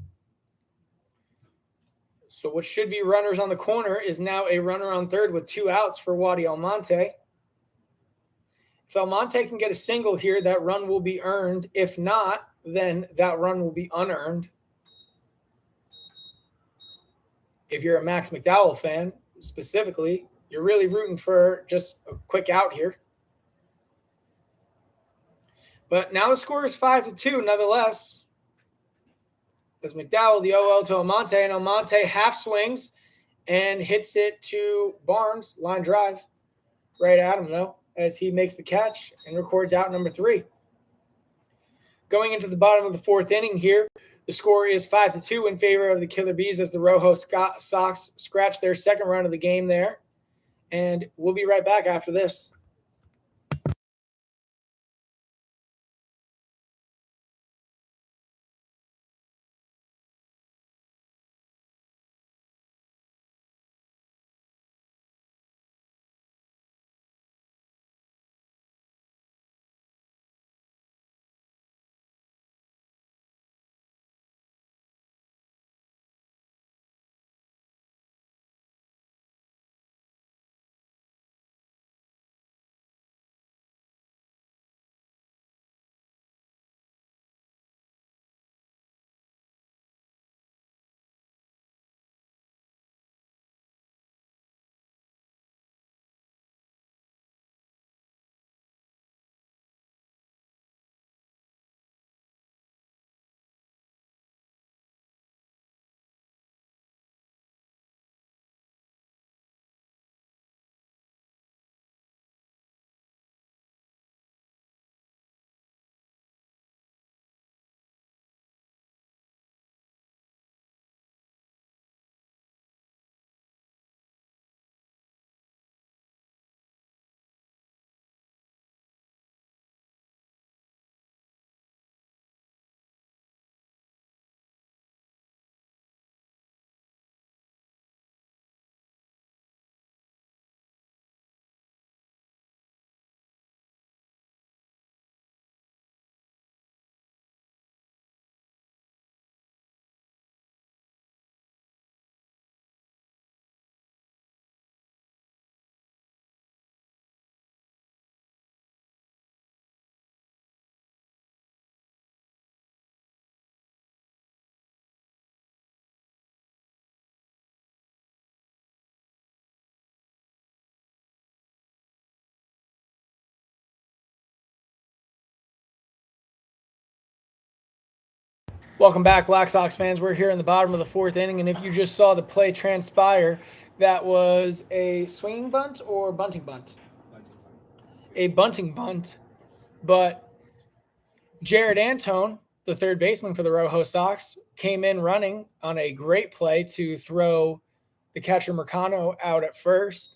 So what should be runners on the corner is now a runner on third with 2 outs for Wadi Almonte. If Almonte can get a single here, that run will be earned. If not, then that run will be unearned. If you're a Max McDowell fan, specifically, you're really rooting for just a quick out here. But now the score is 5-2, nonetheless. As McDowell, the 0-0 to Almonte, and Almonte half swings and hits it to Barnes, line drive. Right at him, though, as he makes the catch and records out number 3. Going into the bottom of the 4th inning here, the score is 5-2 in favor of the Killer Bees as the ROJO Sox scratch their second run of the game there. And we'll be right back after this. Welcome back, Black Sox fans. We're here in the bottom of the 4th inning, and if you just saw the play transpire, that was a swinging bunt or bunting bunt? A bunting bunt, but Jared Antone, the third baseman for the ROJO Sox, came in running on a great play to throw the catcher Mercano out at first,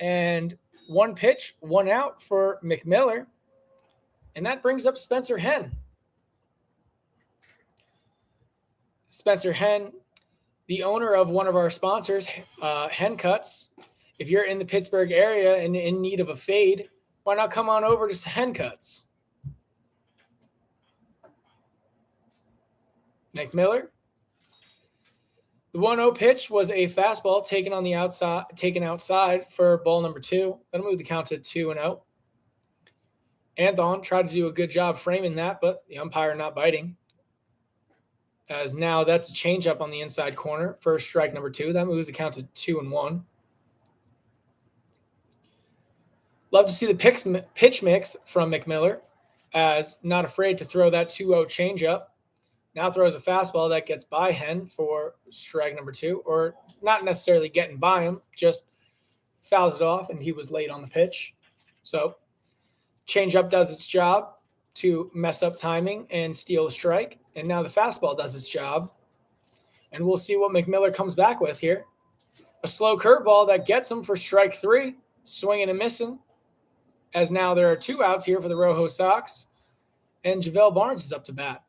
and 1 pitch, 1 out for McMiller, and that brings up Spencer Henn. Spencer Henn, the owner of one of our sponsors, Hen Cuts. If you're in the Pittsburgh area and in need of a fade, why not come on over to Hen Cuts? McMiller. The 1-0 pitch was a fastball taken outside for ball number 2. That'll move the count to 2-0. Anthon tried to do a good job framing that, but the umpire not biting. As now that's a changeup on the inside corner for strike number 2. That moves the count to 2-1. Love to see the pitch mix from McMiller, as not afraid to throw that 2-0 changeup. Now throws a fastball that gets by Henn for strike number 2, or not necessarily getting by him, just fouls it off, and he was late on the pitch. So changeup does its job to mess up timing and steal a strike. And now the fastball does its job. And we'll see what McMiller comes back with here. A slow curveball that gets him for strike 3, swinging and missing. As now there are 2 outs here for the ROJO Sox. And JaVale Barnes is up to bat.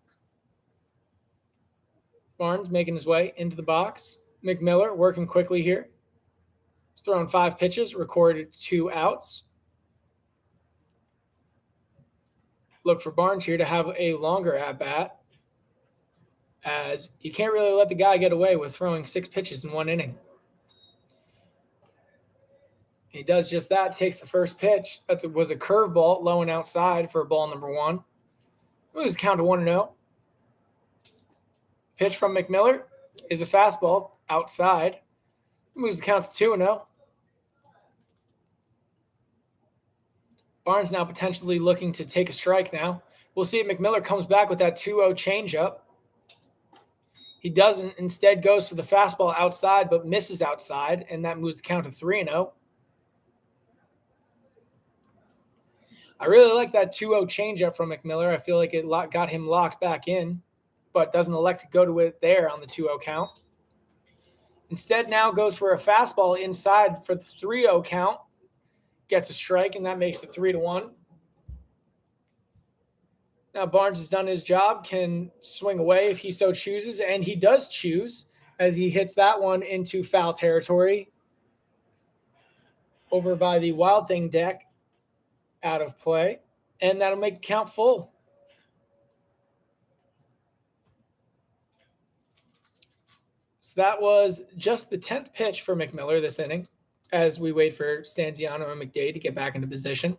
Barnes making his way into the box. McMiller working quickly here. He's thrown 5 pitches, recorded 2 outs. Look for Barnes here to have a longer at-bat, as you can't really let the guy get away with throwing 6 pitches in 1 inning. He does just that, takes the first pitch. That was a curveball, low and outside for ball number 1. It was a count to 1-0. Pitch from McMiller is a fastball outside. Moves the count to 2-0. Barnes now potentially looking to take a strike now. We'll see if McMiller comes back with that 2-0 changeup. He doesn't. Instead goes for the fastball outside, but misses outside, and that moves the count to 3-0. I really like that 2-0 changeup from McMiller. I feel like it got him locked back in, but doesn't elect to go to it there on the 2-0 count. Instead now goes for a fastball inside for the 3-0 count. Gets a strike, and that makes it 3-1. Now Barnes has done his job, can swing away if he so chooses, and he does choose as he hits that one into foul territory over by the Wild Thing deck, out of play, and that'll make the count full. So that was just the 10th pitch for McMiller this inning, as we wait for Stanziano and McDade to get back into position.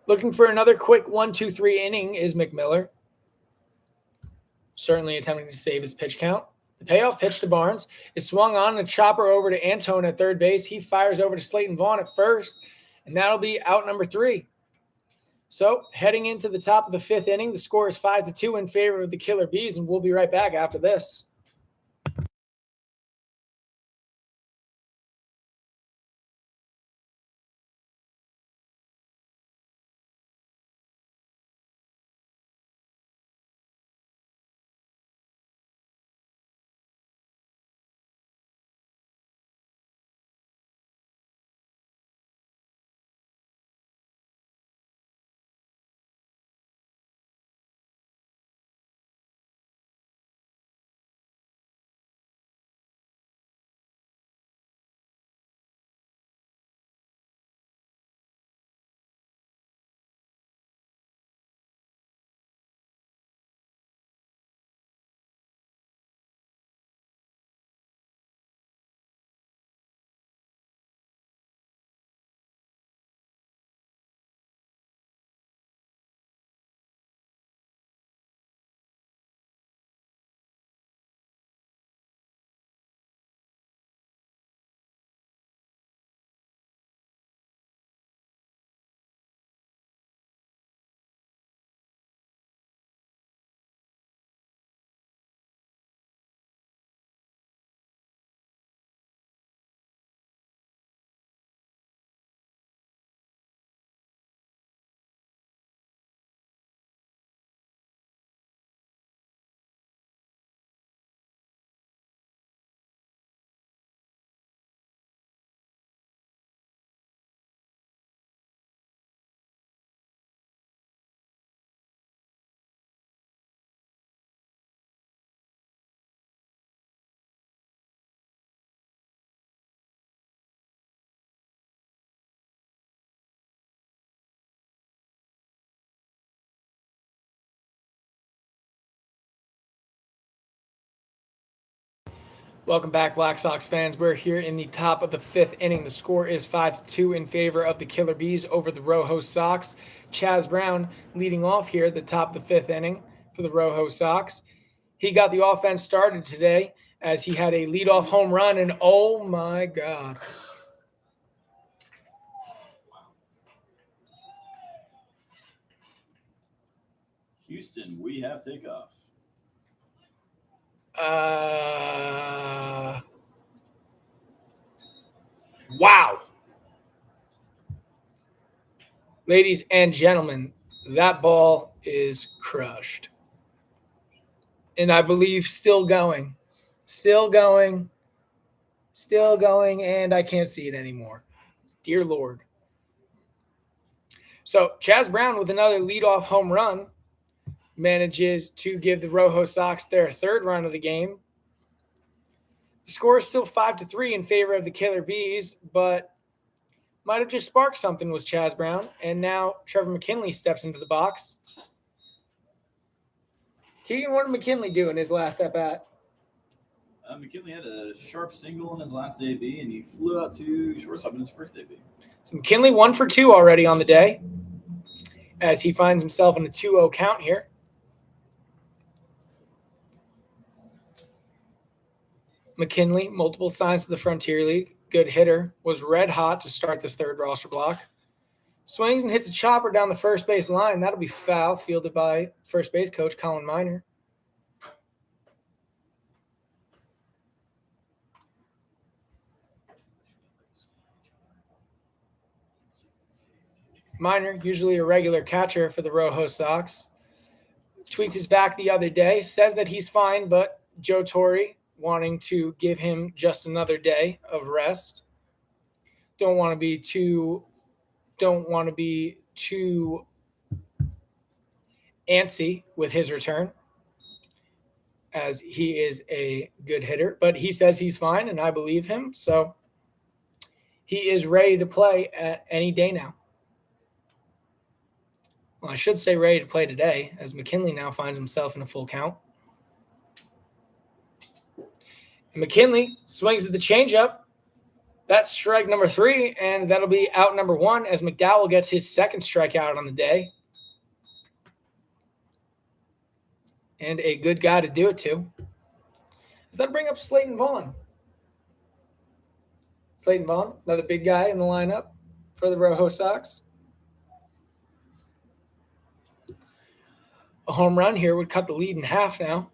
Looking for another quick 1-2-3 inning is McMiller. Certainly attempting to save his pitch count. The payoff pitch to Barnes is swung on, and a chopper over to Antone at third base. He fires over to Slayton Vaughn at first, and that'll be out number 3. So heading into the top of the 5th inning, the score is 5-2 in favor of the Killer Bees, and we'll be right back after this. Welcome back, Black Sox fans. We're here in the top of the 5th inning. The score is 5-2 in favor of the Killer Bees over the ROJO Sox. Chaz Brown leading off here at the top of the 5th inning for the ROJO Sox. He got the offense started today as he had a leadoff home run, and oh my God. Houston, we have takeoff. Wow. Ladies and gentlemen, that ball is crushed. And I believe still going. Still going. Still going, and I can't see it anymore. Dear Lord. So Chaz Brown with another leadoff home run manages to give the ROJO Sox their third run of the game. The score is still 5-3 in favor of the Killer Bees, but might have just sparked something with Chaz Brown. And now Trevor McKinley steps into the box. Keegan, what did McKinley do in his last at-bat? McKinley had a sharp single in his last AB, and he flew out to shortstop in his first AB. So McKinley 1 for 2 already on the day as he finds himself in a 2-0 count here. McKinley, multiple signs to the Frontier League. Good hitter. Was red hot to start this third roster block. Swings and hits a chopper down the first base line. That'll be foul, fielded by first base coach Colin Miner. Miner, usually a regular catcher for the ROJO Sox, tweaked his back the other day. Says that he's fine, but Joe Torre wanting to give him just another day of rest. Don't want to be too antsy with his return, as he is a good hitter. But he says he's fine, and I believe him. So he is ready to play at any day now. Well, I should say ready to play today, as McKinley now finds himself in a full count. And McKinley swings at the changeup. That's strike number 3, and that'll be out number 1 as McDowell gets his second strikeout on the day. And a good guy to do it to. Does that bring up Slayton Vaughn? Slayton Vaughn, another big guy in the lineup for the ROJO Sox. A home run here would cut the lead in half now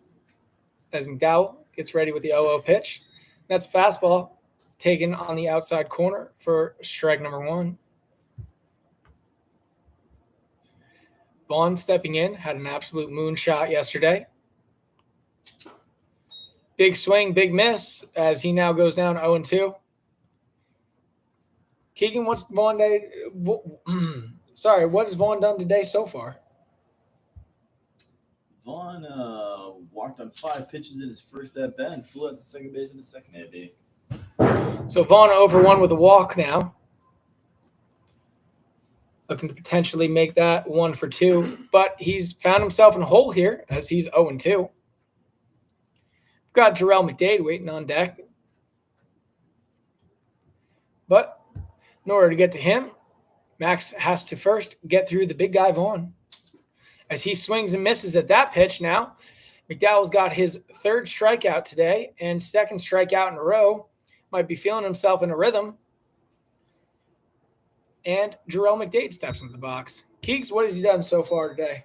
as McDowell gets ready with the 0-0 pitch. That's fastball taken on the outside corner for strike number 1. Vaughn stepping in, had an absolute moonshot yesterday. Big swing, big miss as he now goes down 0-2. Keegan, what's Vaughn day? What has Vaughn done today so far? Vaughn walked on 5 pitches in his first at-bat and flew out to second base in his second AB. So Vaughn over 1 with a walk now. Looking to potentially make that 1 for 2. But he's found himself in a hole here as he's 0-2. We've got Jarrell McDade waiting on deck. But in order to get to him, Max has to first get through the big guy Vaughn. As he swings and misses at that pitch now, McDowell's got his 3rd strikeout today and 2nd strikeout in a row. Might be feeling himself in a rhythm. And Jarrell McDade steps into the box. Keeks, what has he done so far today?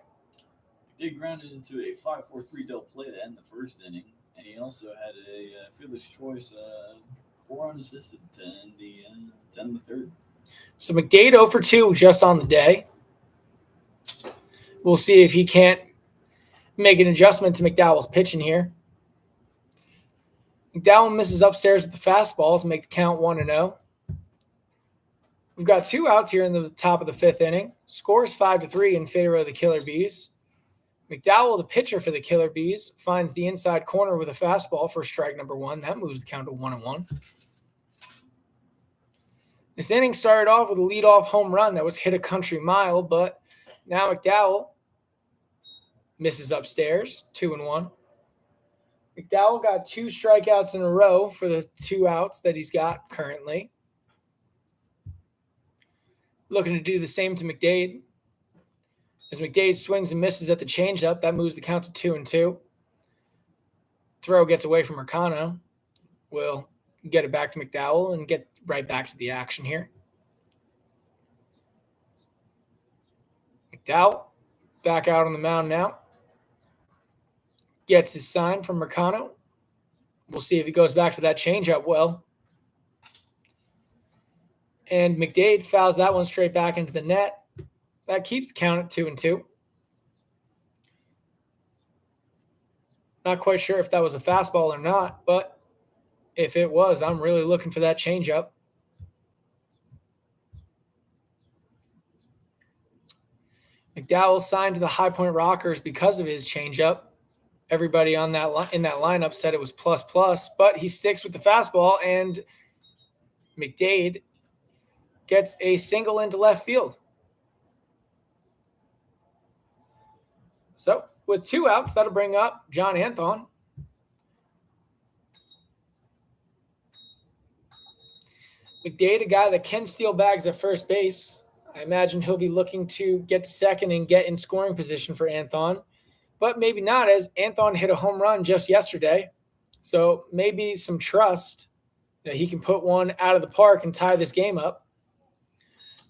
McDade grounded into a 5-4-3 double play to end the first inning, and he also had a fearless choice 4 unassisted to end the third. So McDade 0 for 2 just on the day. We'll see if he can't make an adjustment to McDowell's pitching here. McDowell misses upstairs with the fastball to make the count 1-0. We've got 2 outs here in the top of the 5th inning. Score is 5-3 in favor of the Killer Bees. McDowell, the pitcher for the Killer Bees, finds the inside corner with a fastball for strike number 1. That moves the count to 1-1. This inning started off with a leadoff home run that was hit a country mile, but now McDowell misses upstairs, 2-1. McDowell got 2 strikeouts in a row for the 2 outs that he's got currently. Looking to do the same to McDade. As McDade swings and misses at the changeup, that moves the count to 2-2. Throw gets away from Mercano. We'll get it back to McDowell and get right back to the action here. McDowell back out on the mound now. Gets his sign from Mercano. We'll see if he goes back to that changeup well. And McDade fouls that one straight back into the net. That keeps the count at 2-2. Not quite sure if that was a fastball or not, but if it was, I'm really looking for that changeup. McDowell signed to the High Point Rockers because of his changeup. Everybody on that in that lineup said it was plus, but he sticks with the fastball, and McDade gets a single into left field. So with 2 outs, that'll bring up John Anthon. McDade, a guy that can steal bags at first base. I imagine he'll be looking to get to second and get in scoring position for Anthon, but maybe not, as Anthon hit a home run just yesterday. So maybe some trust that he can put one out of the park and tie this game up.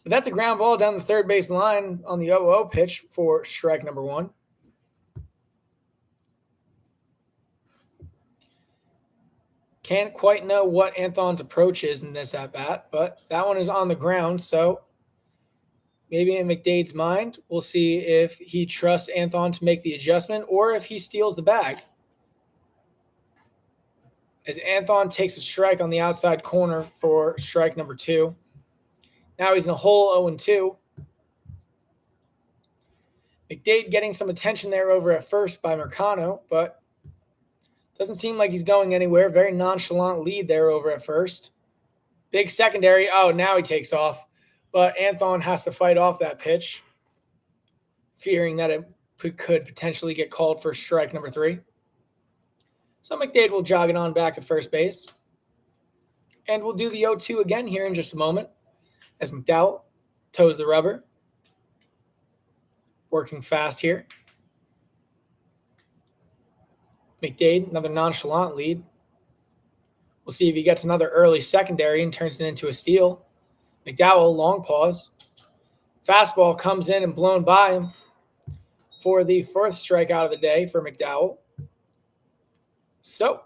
But that's a ground ball down the third base line on the 0-0 pitch for strike number 1. Can't quite know what Anthon's approach is in this at-bat, but that one is on the ground, so maybe in McDade's mind, we'll see if he trusts Anthon to make the adjustment or if he steals the bag. As Anthon takes a strike on the outside corner for strike number 2. Now he's in a hole 0-2. McDade getting some attention there over at first by Mercano, but doesn't seem like he's going anywhere. Very nonchalant lead there over at first. Big secondary. Oh, now he takes off. But Anthon has to fight off that pitch, fearing that it could potentially get called for strike number 3. So McDade will jog it on back to first base. And we'll do the 0-2 again here in just a moment as McDowell toes the rubber. Working fast here. McDade, another nonchalant lead. We'll see if he gets another early secondary and turns it into a steal. McDowell, long pause. Fastball comes in and blown by him for the 4th strikeout of the day for McDowell. So,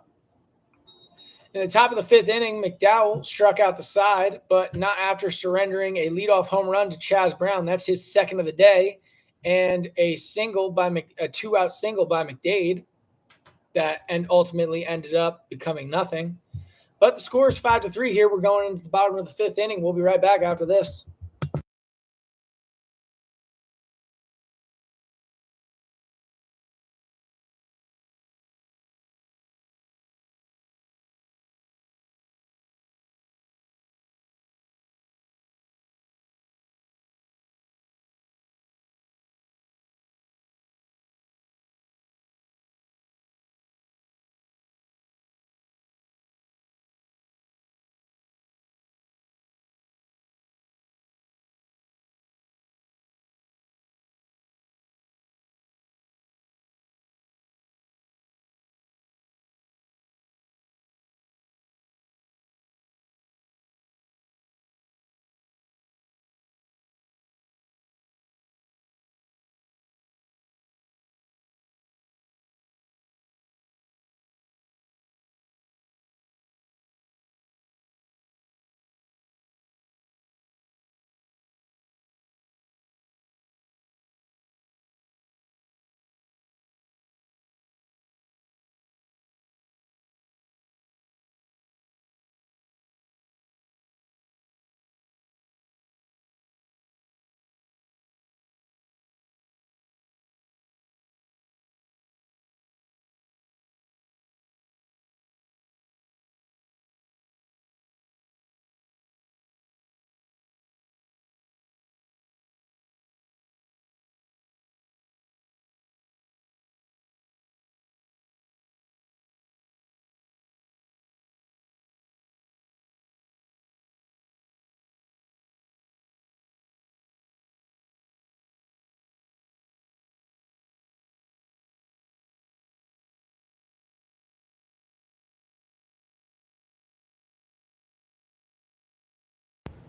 in the top of the 5th inning, McDowell struck out the side, but not after surrendering a leadoff home run to Chaz Brown. That's his 2nd of the day, and a 2-out single by McDade that ultimately ended up becoming nothing. But the score is 5-3 here. We're going into the bottom of the 5th inning. We'll be right back after this.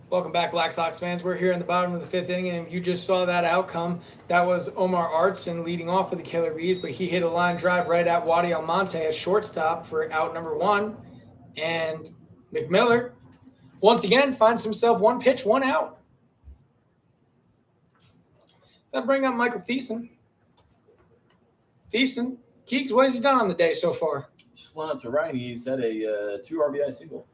Welcome back, Black Sox fans. We're here in the bottom of the 5th inning, and you just saw that outcome. That was Omar Artson leading off with the Killer Bees, but he hit a line drive right at Wadi Almonte at shortstop for out number 1. And McMiller Once again, finds himself 1 pitch, 1 out. That'll bring up Michael Thiessen. Thiessen, Keeks, what has he done on the day so far? He's flown out to right. He's had a 2 RBI single.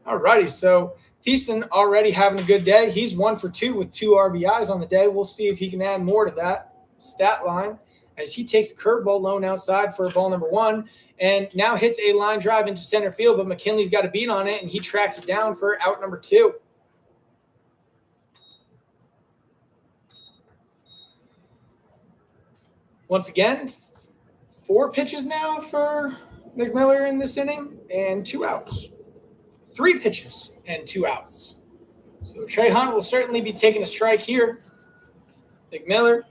All righty, so Thiessen already having a good day. He's 1 for 2 with 2 RBIs on the day. We'll see if he can add more to that stat line as he takes a curveball lone outside for ball number 1 and now hits a line drive into center field, but McKinley's got a beat on it, and he tracks it down for out number 2. Once again, 4 pitches now for McMiller in this inning and 2 outs. 3 pitches and 2 outs. So Trey Hunt will certainly be taking a strike here. McMiller,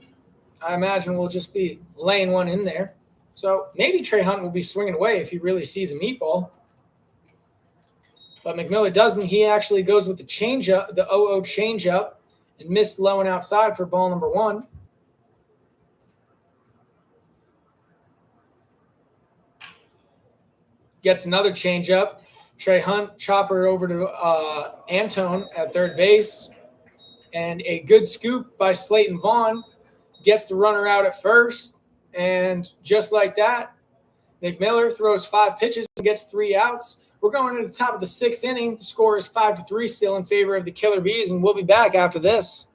I imagine, will just be laying one in there. So maybe Trey Hunt will be swinging away if he really sees a meatball. But McMiller doesn't. He actually goes with the changeup, the 0-0 changeup, and missed low and outside for ball number 1. Gets another changeup. Trey Hunt, chopper over to Antone at third base. And a good scoop by Slayton Vaughn gets the runner out at first. And just like that, McMiller throws 5 pitches and gets 3 outs. We're going to the top of the 6th inning. The score is 5-3 still in favor of the Killer Bees, and we'll be back after this.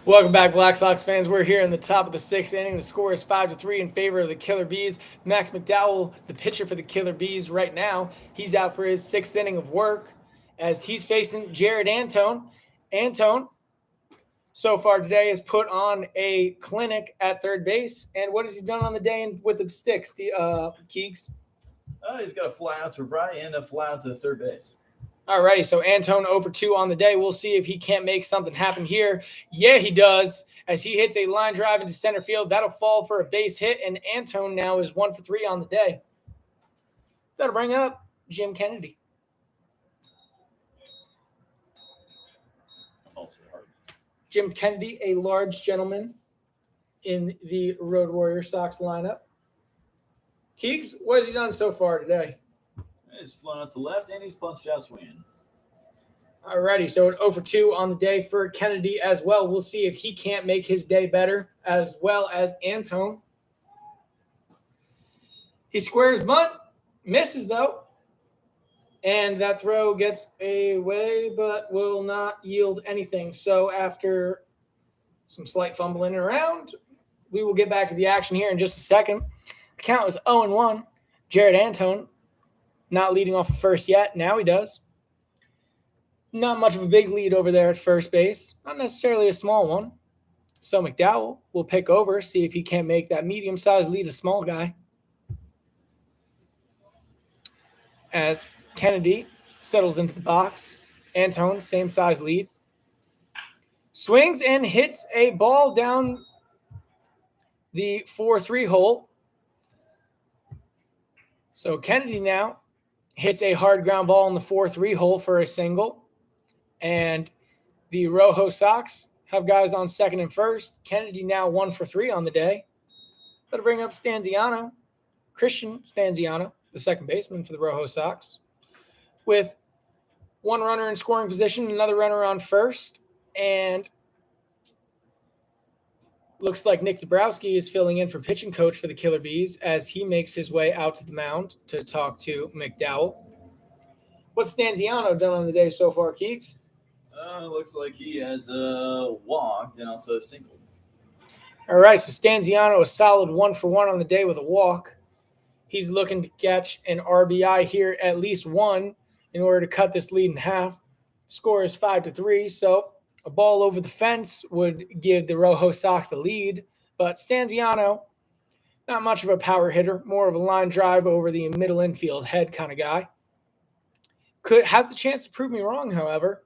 Welcome back, Black Sox fans. We're here in the top of the 6th inning. The score is 5-3 in favor of the Killer Bees. Max McDowell, the pitcher for the Killer Bees right now, he's out for his 6th inning of work as he's facing Jared Antone. Antone, so far today, has put on a clinic at third base. And what has he done on the day with the sticks, Keegs? He's got a fly out to right and a fly out to third base. All righty, so Antone over 2 on the day. We'll see if he can't make something happen here. Yeah, he does, as he hits a line drive into center field. That'll fall for a base hit, and Antone now is 1 for 3 on the day. That'll bring up Jim Kennedy. Also hard. Jim Kennedy, a large gentleman in the Road Warrior Sox lineup. Keeks, what has he done so far today? He's flown out to left, and he's punched out swinging. All righty, so an 0 for 2 on the day for Kennedy as well. We'll see if he can't make his day better, as well as Antone. He squares bunt, misses though. And that throw gets away, but will not yield anything. So after some slight fumbling around, we will get back to the action here in just a second. The count is 0-1. Jared Antone not leading off first yet. Now he does. Not much of a big lead over there at first base. Not necessarily a small one. So McDowell will pick over, see if he can't make that medium-sized lead a small guy. As Kennedy settles into the box. Antone, same size lead. Swings and hits a ball down the 4-3 hole. So Kennedy now hits a hard ground ball in the 4-3 hole for a single. And the ROJO Sox have guys on second and first. Kennedy now 1 for 3 on the day. Better bring up Stanziano, Christian Stanziano, the second baseman for the ROJO Sox, with one runner in scoring position, another runner on first, and looks like Nick Dabrowski is filling in for pitching coach for the Killer Bees as he makes his way out to the mound to talk to McDowell. What's Stanziano done on the day so far, Keeks? Looks like he has walked and also singled. All right, so Stanziano a solid 1 for 1 on the day with a walk. He's looking to catch an RBI here, at least one, in order to cut this lead in half. Score is 5-3, so a ball over the fence would give the ROJO Sox the lead. But Stanziano, not much of a power hitter, more of a line drive over the middle infield head kind of guy. Has the chance to prove me wrong, however,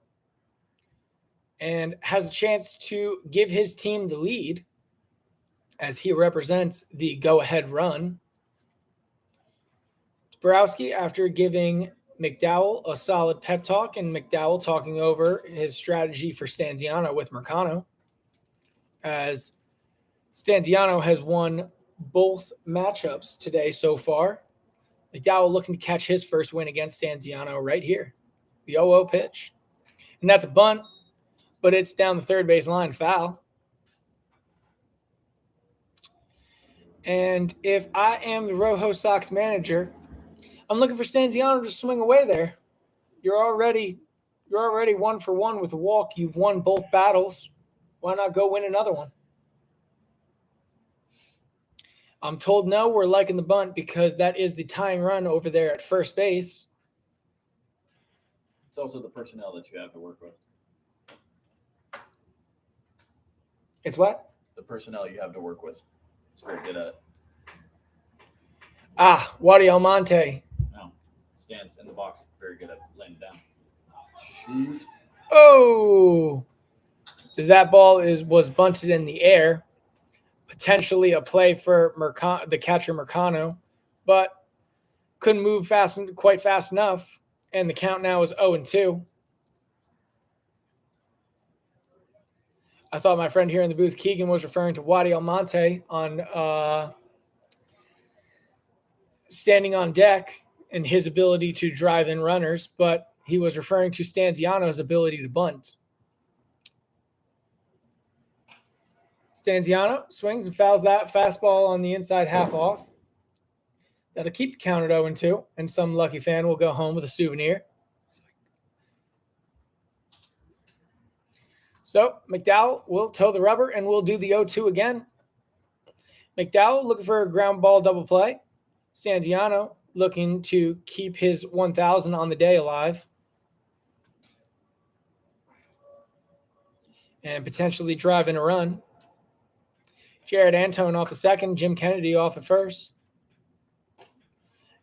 and has a chance to give his team the lead as he represents the go-ahead run. Dabrowski, after giving McDowell a solid pep talk, and McDowell talking over his strategy for Stanziano with Mercano, as Stanziano has won both matchups today so far. McDowell looking to catch his first win against Stanziano right here. The 0-0 pitch. And that's a bunt, but it's down the third base line, foul. And if I am the ROJO Sox manager, I'm looking for Stanziano to swing away there. You're already 1 for 1 with a walk. You've won both battles. Why not go win another one? I'm told no, we're liking the bunt because that is the tying run over there at first base. It's also the personnel that you have to work with. It's what? The personnel you have to work with. It's very good at it. Wadi Almonte. No, stands in the box. Very good at laying it down. Shoot. Oh! As that ball was bunted in the air. Potentially a play for the catcher Mercano, but couldn't move quite fast enough, and the count now is 0-2. I thought my friend here in the booth, Keegan, was referring to Wadi Almonte on standing on deck and his ability to drive in runners, but he was referring to Stanziano's ability to bunt. Stanziano swings and fouls that fastball on the inside half off. That'll keep the count at 0-2, and some lucky fan will go home with a souvenir. So McDowell will toe the rubber, and we'll do the 0-2 again. McDowell looking for a ground ball double play. Stanziano looking to keep his 1,000 on the day alive. And potentially drive in a run. Jared Antone off a second, Jim Kennedy off at first.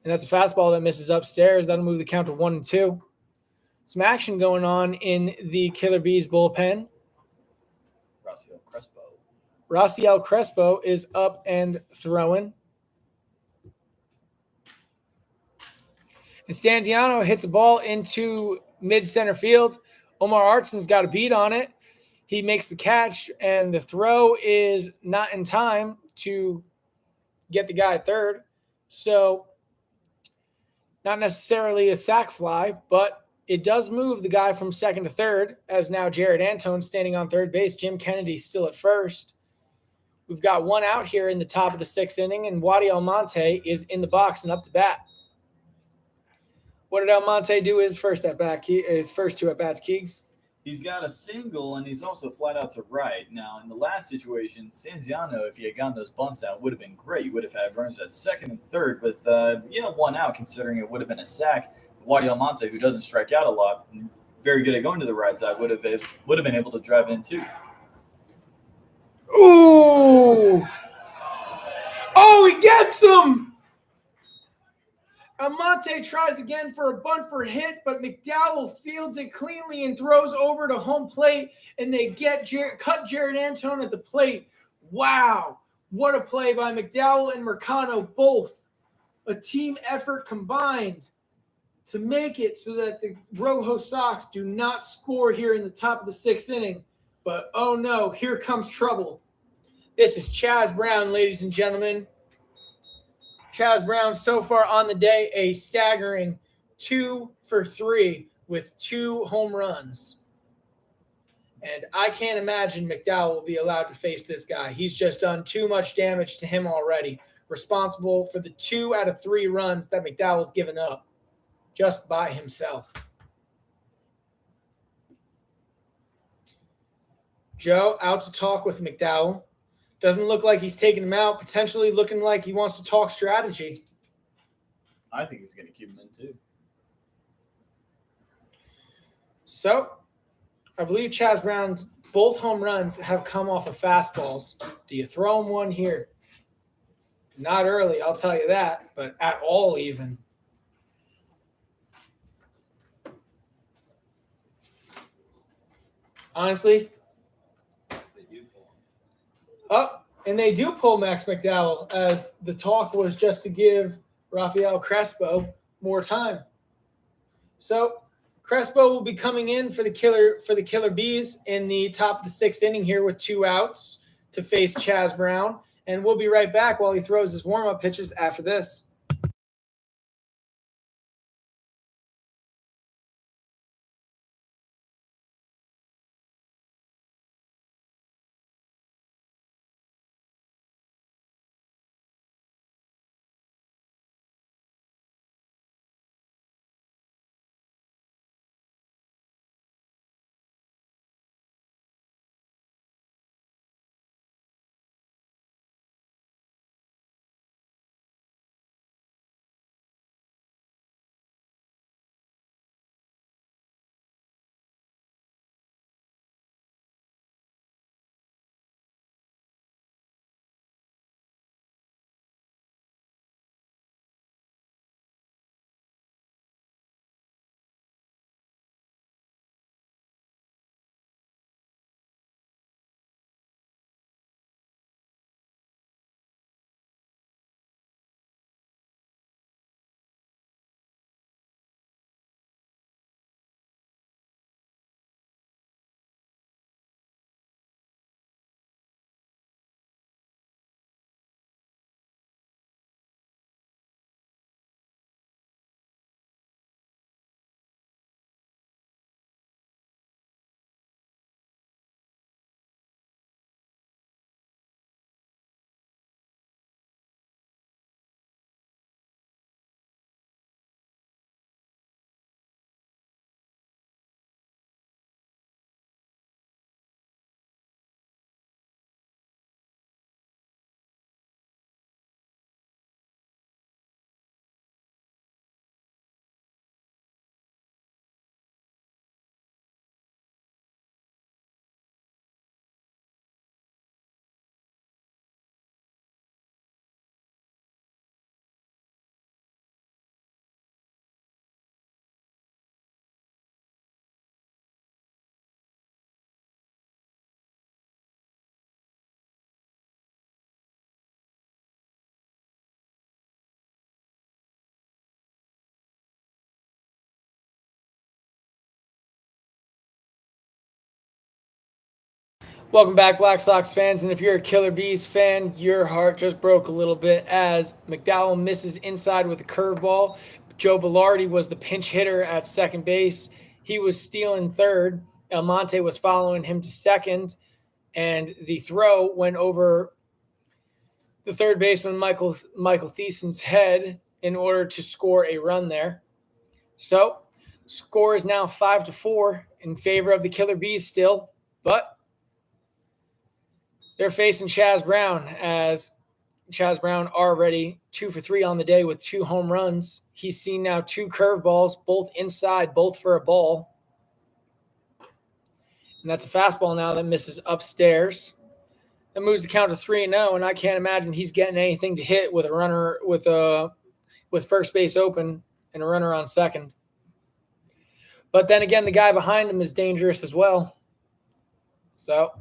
And that's a fastball that misses upstairs. That'll move the count to 1-2. Some action going on in the Killer Bees bullpen. Raciel Crespo is up and throwing. And Stanziano hits a ball into mid-center field. Omar Artson's got a beat on it. He makes the catch, and the throw is not in time to get the guy at third. So not necessarily a sac fly, but it does move the guy from second to third, as now Jared Antone standing on third base. Jim Kennedy still at first. We've got one out here in the top of the 6th inning, and Wadi Almonte is in the box and up to bat. What did Almonte do his first at bat? His first two at bats, Keegs? He's got a single, and he's also flat out to right. Now, in the last situation, Sanziano, if he had gotten those bunts out, would have been great. You would have had runners at second and third with, one out, considering it would have been a sack. Wadi Almonte, who doesn't strike out a lot, and very good at going to the right side, would have been able to drive in too. Ooh! Oh, he gets him! Almonte tries again for a bunt for a hit, but McDowell fields it cleanly and throws over to home plate, and they cut Jared Antone at the plate. Wow, what a play by McDowell and Mercado, both a team effort combined to make it so that the ROJO Sox do not score here in the top of the sixth inning. But oh no, here comes trouble. This is Chaz Brown, ladies and gentlemen. Chaz Brown so far on the day, a staggering 2 for 3 with 2 home runs. And I can't imagine McDowell will be allowed to face this guy. He's just done too much damage to him already, responsible for the 2 out of 3 runs that McDowell's given up just by himself. Joe out to talk with McDowell. Doesn't look like he's taking him out, potentially looking like he wants to talk strategy. I think he's going to keep him in too. So, I believe Chaz Brown's both home runs have come off of fastballs. Do you throw him one here? Not early, I'll tell you that, but at all even. Honestly. Oh, and they do pull Max McDowell, as the talk was just to give Rafael Crespo more time. So Crespo will be coming in for the Killer Bees in the top of the sixth inning here with 2 outs to face Chaz Brown. And we'll be right back while he throws his warm-up pitches after this. Welcome back, Black Sox fans. And if you're a Killer Bees fan, your heart just broke a little bit as McDowell misses inside with a curveball. Joe Bilardi was the pinch hitter at second base. He was stealing third. Almonte was following him to second. And the throw went over the third baseman, Michael Thiessen's head, in order to score a run there. So, score is now 5-4 in favor of the Killer Bees still, but they're facing Chaz Brown, as Chaz Brown already 2 for 3 on the day with 2 home runs. He's seen now 2 curveballs, both inside, both for a ball. And that's a fastball now that misses upstairs. That moves the count to 3-0, and I can't imagine he's getting anything to hit with a runner with first base open and a runner on second. But then again, the guy behind him is dangerous as well. So,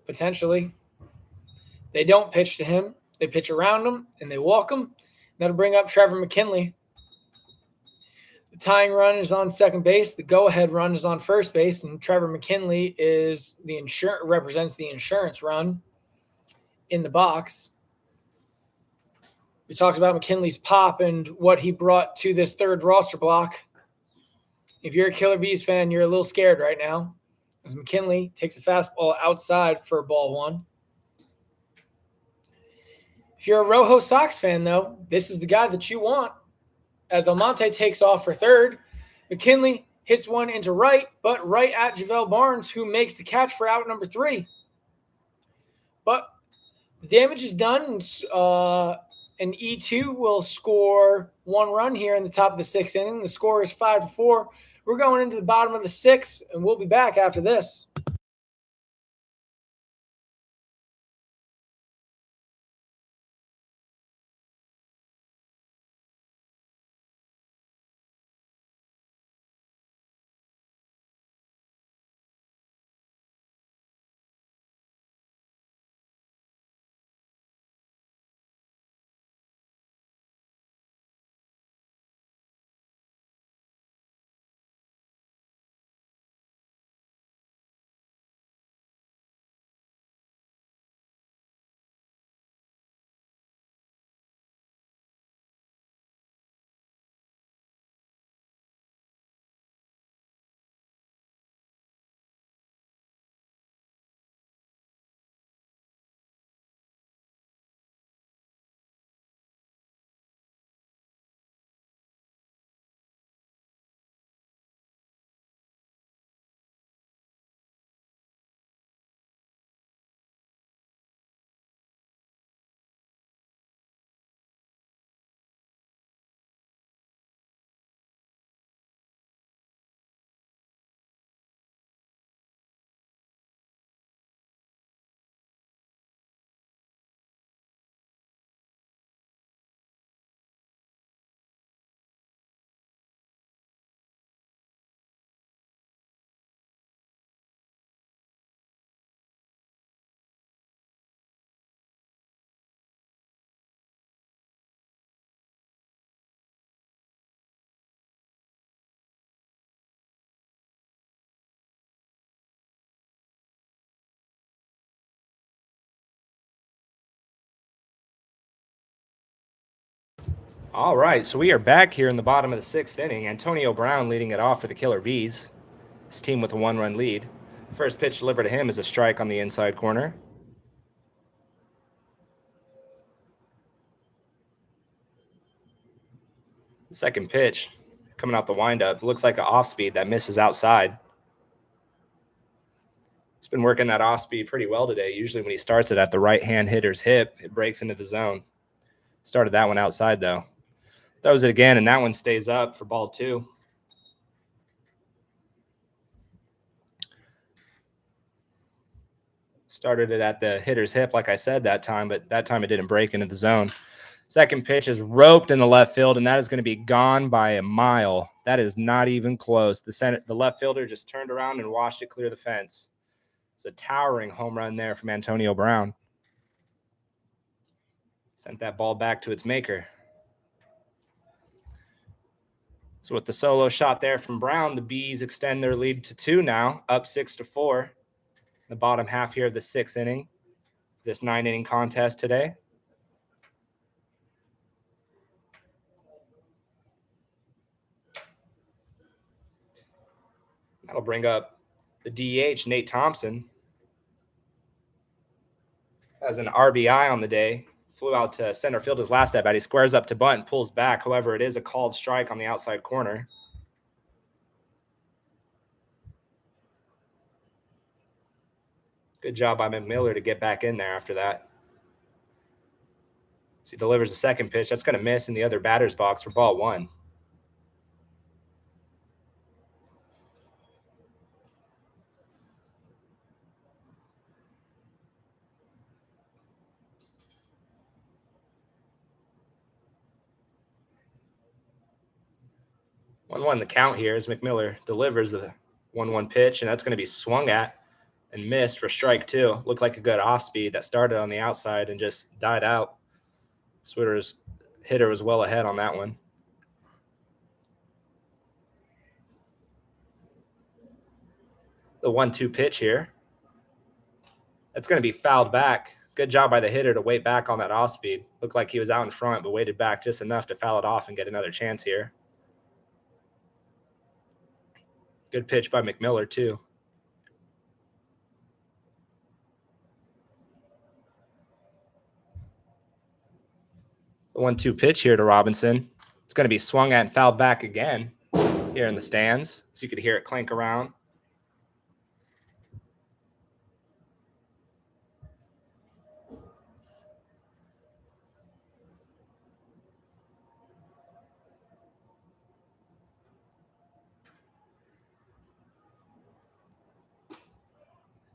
potentially, they don't pitch to him. They pitch around him, and they walk him. That'll bring up Trevor McKinley. The tying run is on second base. The go-ahead run is on first base, and Trevor McKinley is represents the insurance run in the box. We talked about McKinley's pop and what he brought to this third roster block. If you're a Killer Bees fan, you're a little scared right now, as McKinley takes a fastball outside for ball 1. If you're a ROJO Sox fan, though, this is the guy that you want. As Almonte takes off for third, McKinley hits one into right, but right at JaVale Barnes, who makes the catch for out number 3. But the damage is done, and E2 will score 1 run here in the top of the 6th inning. The score is 5-4. We're going into the bottom of the 6th, and we'll be back after this. All right, so we are back here in the bottom of the 6th inning. Antonio Brown leading it off for the Killer Bees. His team with a 1-run lead. First pitch delivered to him is a strike on the inside corner. The second pitch coming out the windup looks like an off speed that misses outside. He's been working that off speed pretty well today. Usually when he starts it at the right-hand hitter's hip, it breaks into the zone. Started that one outside, though. Throws it again, and that one stays up for ball 2. Started it at the hitter's hip, like I said that time, but that time it didn't break into the zone. Second pitch is roped in the left field, and that is going to be gone by a mile. That is not even close. The left fielder just turned around and watched it clear the fence. It's a towering home run there from Antonio Brown. Sent that ball back to its maker. So with the solo shot there from Brown, the Bees extend their lead to 2 now, up 6-4. The bottom half here of the 6th inning, this 9-inning contest today. That'll bring up the DH, Nate Thompson. Has an RBI on the day. Flew out to center field his last at bat. He squares up to bunt and pulls back. However, it is a called strike on the outside corner. Good job by McMiller to get back in there after that. So he delivers the second pitch. That's going to miss in the other batter's box for ball 1. One the count here as McMiller delivers the 1-1 pitch, and that's going to be swung at and missed for strike 2. Looked like a good off speed that started on the outside and just died out. Switter's hitter was well ahead on that one. The 1-2 pitch here. That's going to be fouled back. Good job by the hitter to wait back on that off speed. Looked like he was out in front, but waited back just enough to foul it off and get another chance here. Good pitch by McMiller, too. The 1-2 pitch here to Robinson. It's going to be swung at and fouled back again here in the stands. So you could hear it clank around.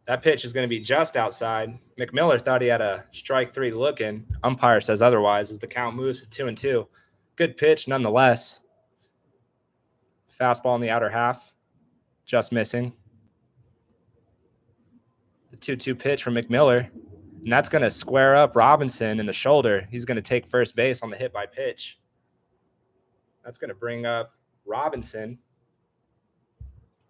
That pitch is going to be just outside. McMiller thought he had a strike 3 looking. Umpire says otherwise as the count moves to 2-2. Good pitch nonetheless. Fastball in the outer half. Just missing. The 2-2 pitch from McMiller. And that's going to square up Robinson in the shoulder. He's going to take first base on the hit by pitch. That's going to bring up Robinson.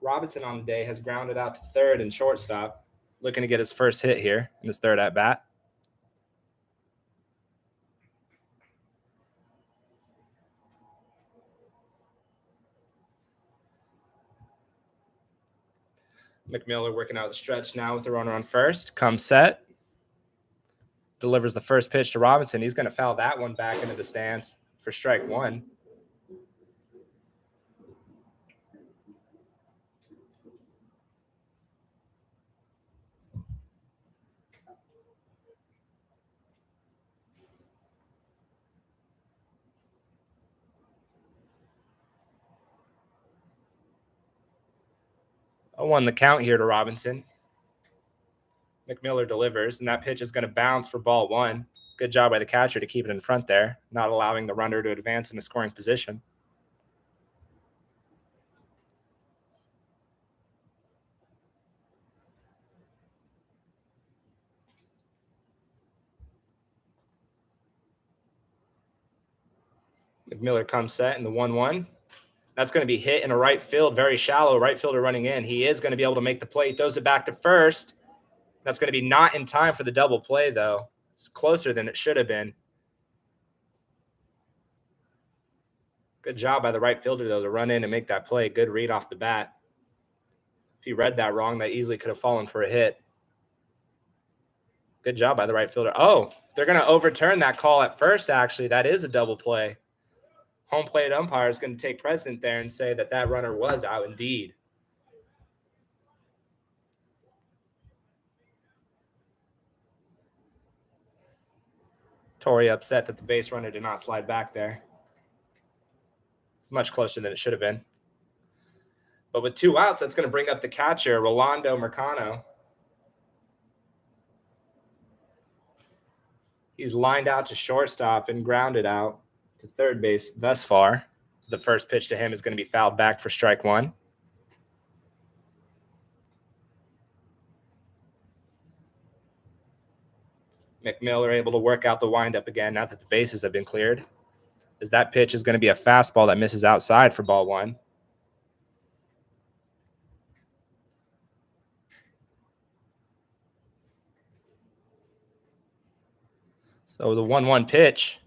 Robinson on the day has grounded out to third and shortstop. Looking to get his first hit here in his third at bat. McMiller working out the stretch now with the runner on first. Comes set. Delivers the first pitch to Robinson. He's going to foul that one back into the stands for strike 1. I won the count here to Robinson. McMiller delivers, and that pitch is going to bounce for ball 1. Good job by the catcher to keep it in front there, not allowing the runner to advance in the scoring position. McMiller comes set in the 1-1. That's going to be hit in a right field, very shallow. Right fielder running in. He is going to be able to make the play. Throws it back to first. That's going to be not in time for the double play, though. It's closer than it should have been. Good job by the right fielder, though, to run in and make that play. Good read off the bat. If he read that wrong, that easily could have fallen for a hit. Good job by the right fielder. Oh, they're going to overturn that call at first, actually. That is a double play. Home plate umpire is going to take precedent there and say that that runner was out indeed. Torrey upset that the base runner did not slide back there. It's much closer than it should have been. But with 2 outs, that's going to bring up the catcher, Rolando Mercano. He's lined out to shortstop and grounded out to third base thus far. So the first pitch to him is going to be fouled back for strike 1. McMiller able to work out the windup again now that the bases have been cleared. As that pitch is going to be a fastball that misses outside for ball 1. So the 1-1 pitch,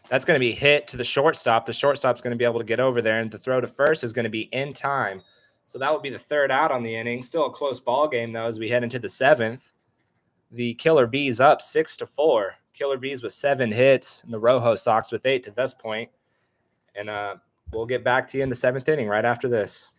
that's going to be hit to the shortstop. The shortstop's going to be able to get over there, and the throw to first is going to be in time. So that will be the third out on the inning. Still a close ball game, though, as we head into the 7th. The Killer Bees up 6-4. Killer Bees with 7 hits, and the ROJO Sox with 8 to this point. And we'll get back to you in the 7th inning right after this.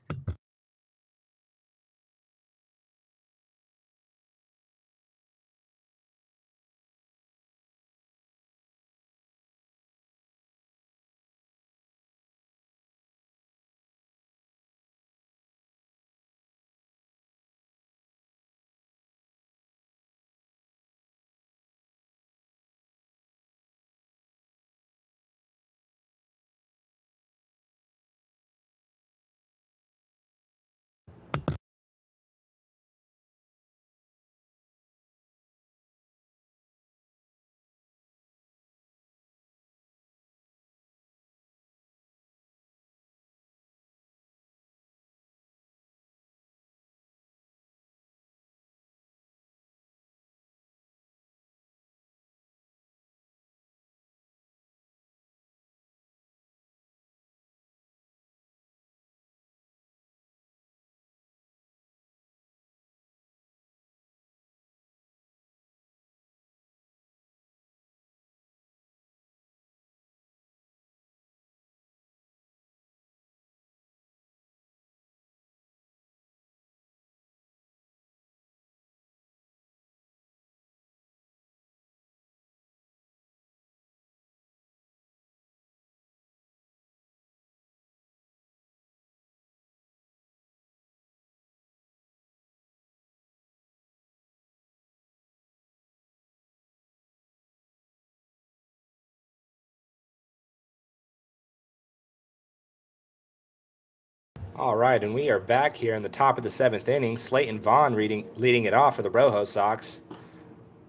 All right, and we are back here in the top of the 7th inning. Slayton Vaughn leading it off for the ROJO Sox.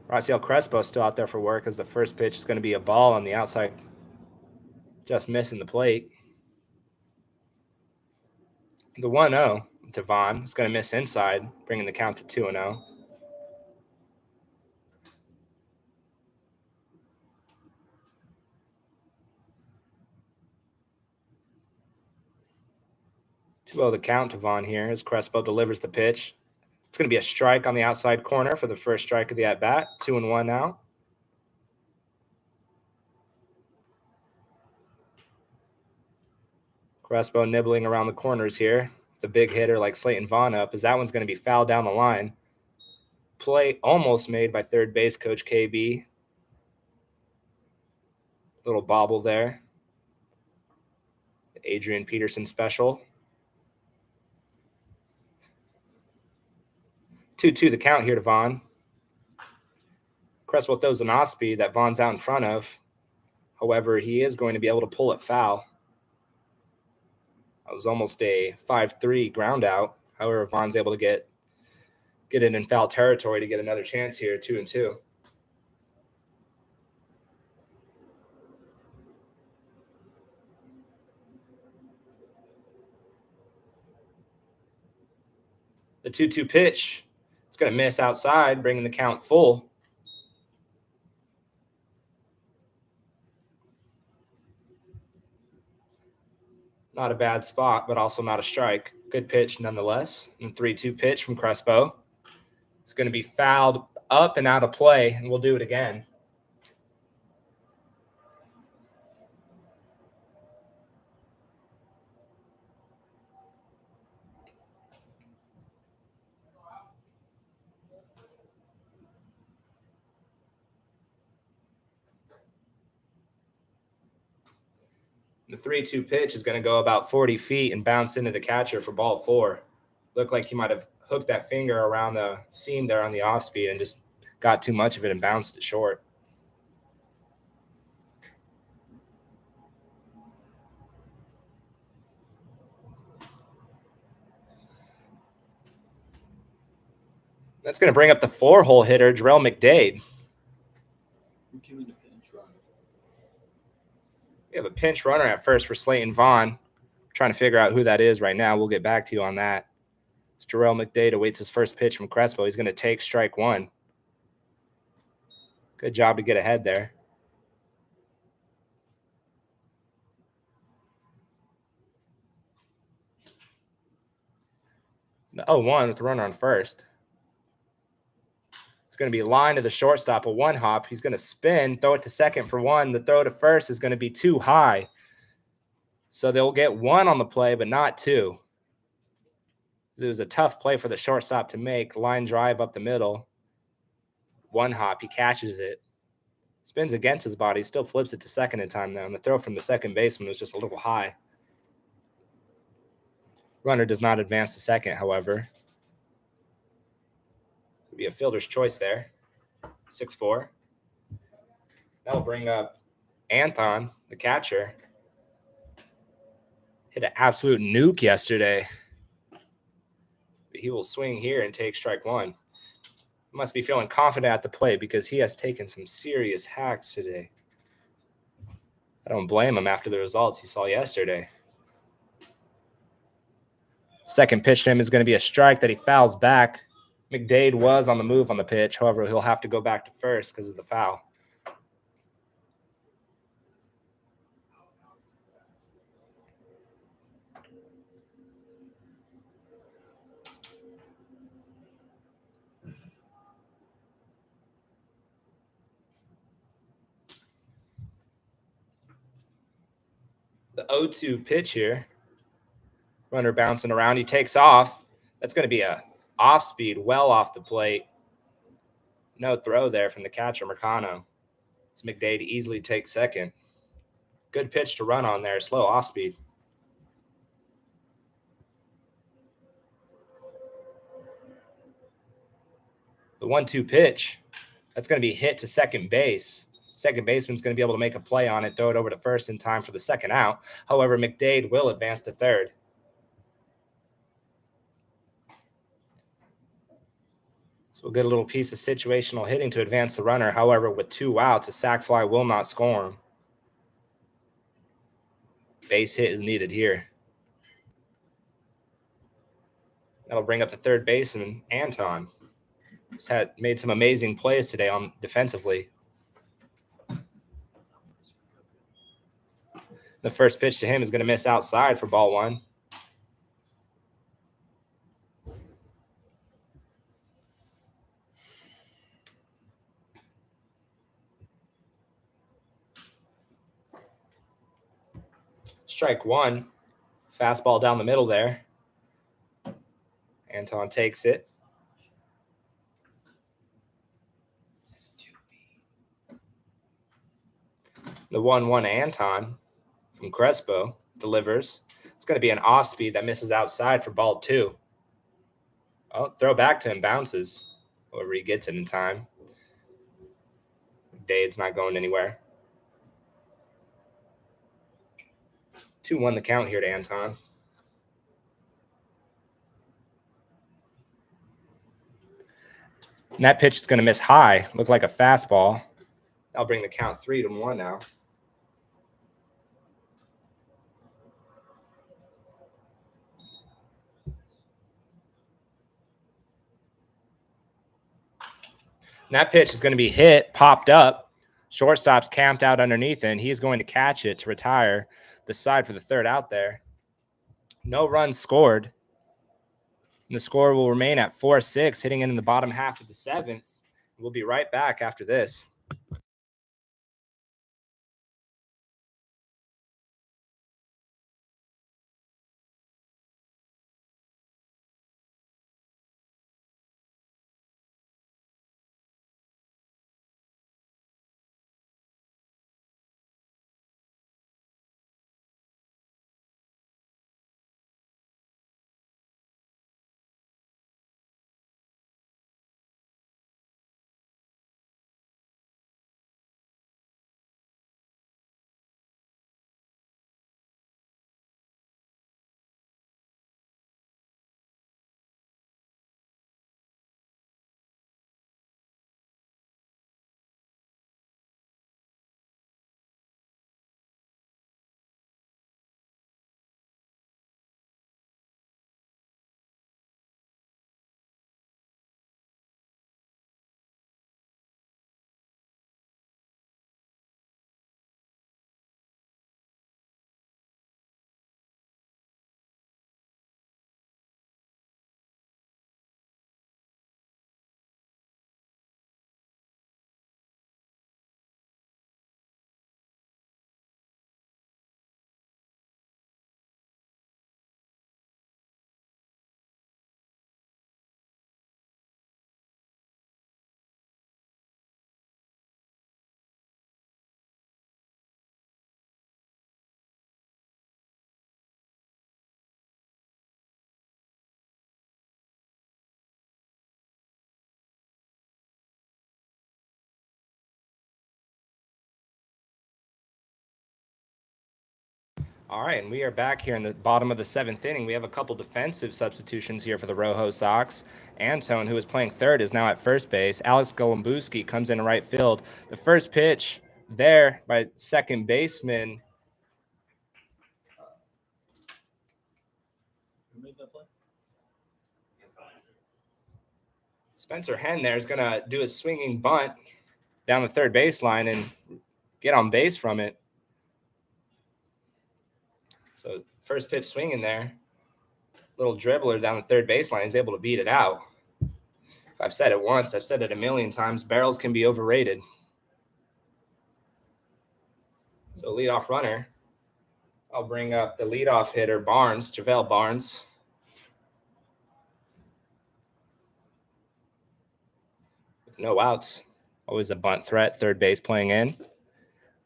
Raciel Crespo still out there for work as the first pitch is going to be a ball on the outside, just missing the plate. The 1-0 to Vaughn is going to miss inside, bringing the count to 2-0. The count to Vaughn here as Crespo delivers the pitch. It's going to be a strike on the outside corner for the first strike of the at-bat. 2-1 now. Crespo nibbling around the corners here. The big hitter like Slayton Vaughn up, as that one's going to be fouled down the line. Play almost made by third base coach KB. Little bobble there. The Adrian Peterson special. 2-2 the count here to Vaughn. Crespo throws an off speed that Vaughn's out in front of. However, he is going to be able to pull it foul. That was almost a 5-3 ground out. However, Vaughn's able to get it in foul territory to get another chance here, 2-2. The 2-2 pitch. It's going to miss outside, bringing the count full. Not a bad spot, but also not a strike. Good pitch nonetheless. And 3-2 pitch from Crespo. It's going to be fouled up and out of play, and we'll do it again. The 3-2 pitch is going to go about 40 feet and bounce into the catcher for ball 4. Looked like he might have hooked that finger around the seam there on the off speed and just got too much of it and bounced it short. That's going to bring up the 4-hole hitter, Jarrell McDade. We have a pinch runner at first for Slayton Vaughn. We're trying to figure out who that is right now. We'll get back to you on that. It's Jarrell McDade awaits his first pitch from Crespo. He's going to take strike 1. Good job to get ahead there. The 0-1 with the runner on first. It's going to be a line to the shortstop, a 1-hop. He's going to spin, throw it to second for 1. The throw to first is going to be too high. So they'll get 1 on the play, but not 2. It was a tough play for the shortstop to make. Line drive up the middle. 1-hop. He catches it. Spins against his body. Still flips it to second in time now. And the throw from the second baseman was just a little high. Runner does not advance to second, however. Would be a fielder's choice there. 6-4. That'll bring up Anton, the catcher. Hit an absolute nuke yesterday. But he will swing here and take strike 1. Must be feeling confident at the plate because he has taken some serious hacks today. I don't blame him after the results he saw yesterday. Second pitch to him is going to be a strike that he fouls back. McDade was on the move on the pitch. However, he'll have to go back to first because of the foul. The 0-2 pitch here. Runner bouncing around. He takes off. That's going to be a off speed, well off the plate. No throw there from the catcher, Mercano. It's McDade easily takes second. Good pitch to run on there. Slow off speed. The 1-2 pitch. That's going to be hit to second base. Second baseman's going to be able to make a play on it, throw it over to first in time for the second out. However, McDade will advance to third. So we'll get a little piece of situational hitting to advance the runner. However, with 2 outs, a sac fly will not score him. Base hit is needed here. That'll bring up the third baseman, Anton. He's made some amazing plays today on defensively. The first pitch to him is going to miss outside for ball 1. Strike 1. Fastball down the middle there. Anton takes it. The 1-1 Anton from Crespo delivers. It's going to be an off speed that misses outside for ball 2. Oh, throw back to him, bounces. However, he gets it in time. Dade's not going anywhere. 2-1 the count here to Anton. And that pitch is going to miss high. Look like a fastball. I'll bring the count 3-1 now. And that pitch is going to be hit, popped up. Shortstop's camped out underneath it, and he's going to catch it to retire the side for the third out there. No runs scored. And the score will remain at 4-6, hitting in the bottom half of the 7th. We'll be right back after this. All right, and we are back here in the bottom of the 7th inning. We have a couple defensive substitutions here for the ROJO Sox. Anton, who is playing third, is now at first base. Alex Golembuski comes in right field. The first pitch there by second baseman. Who made that play? Spencer Henn there is going to do a swinging bunt down the third baseline and get on base from it. So first pitch swinging there, little dribbler down the third baseline is able to beat it out. If I've said it once, I've said it a million times, barrels can be overrated. So leadoff runner, I'll bring up the leadoff hitter, Barnes, JaVale Barnes. With no outs, always a bunt threat, third base playing in,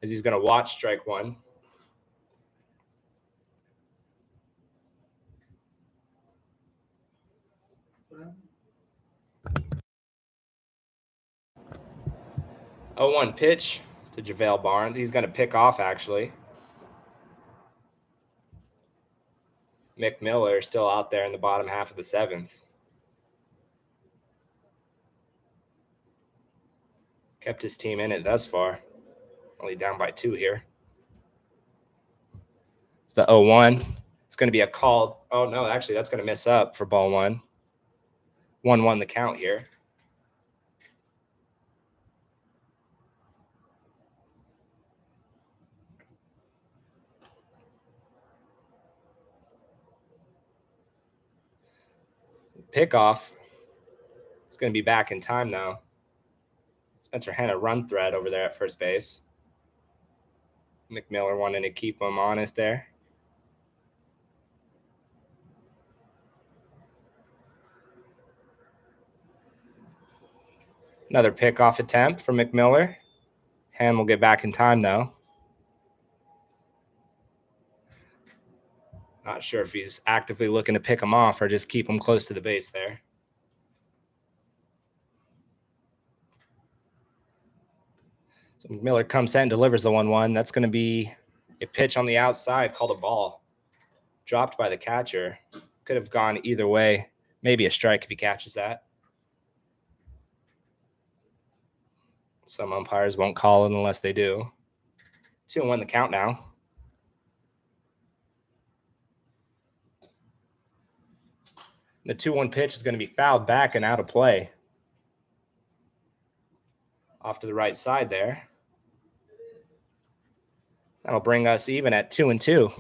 as he's going to watch strike 1. Oh, 1 pitch to JaVale Barnes. He's going to pick off, actually. Mick Miller still out there in the bottom half of the 7th. Kept his team in it thus far. Only down by 2 here. It's the 0-1. It's going to be a call. Oh, no, actually, that's going to miss up for ball 1. 1-1 the count here. Pickoff. It's going to be back in time now. Spencer had a run threat over there at first base. McMiller wanting to keep him honest there. Another pickoff attempt from McMiller. Ham will get back in time, though. Not sure if he's actively looking to pick him off or just keep him close to the base there. So McMiller comes in, delivers the 1-1. That's going to be a pitch on the outside called a ball. Dropped by the catcher. Could have gone either way. Maybe a strike if he catches that. Some umpires won't call it unless they do. 2-1 the count now. The 2-1 pitch is going to be fouled back and out of play. Off to the right side there. That'll bring us even at 2-2.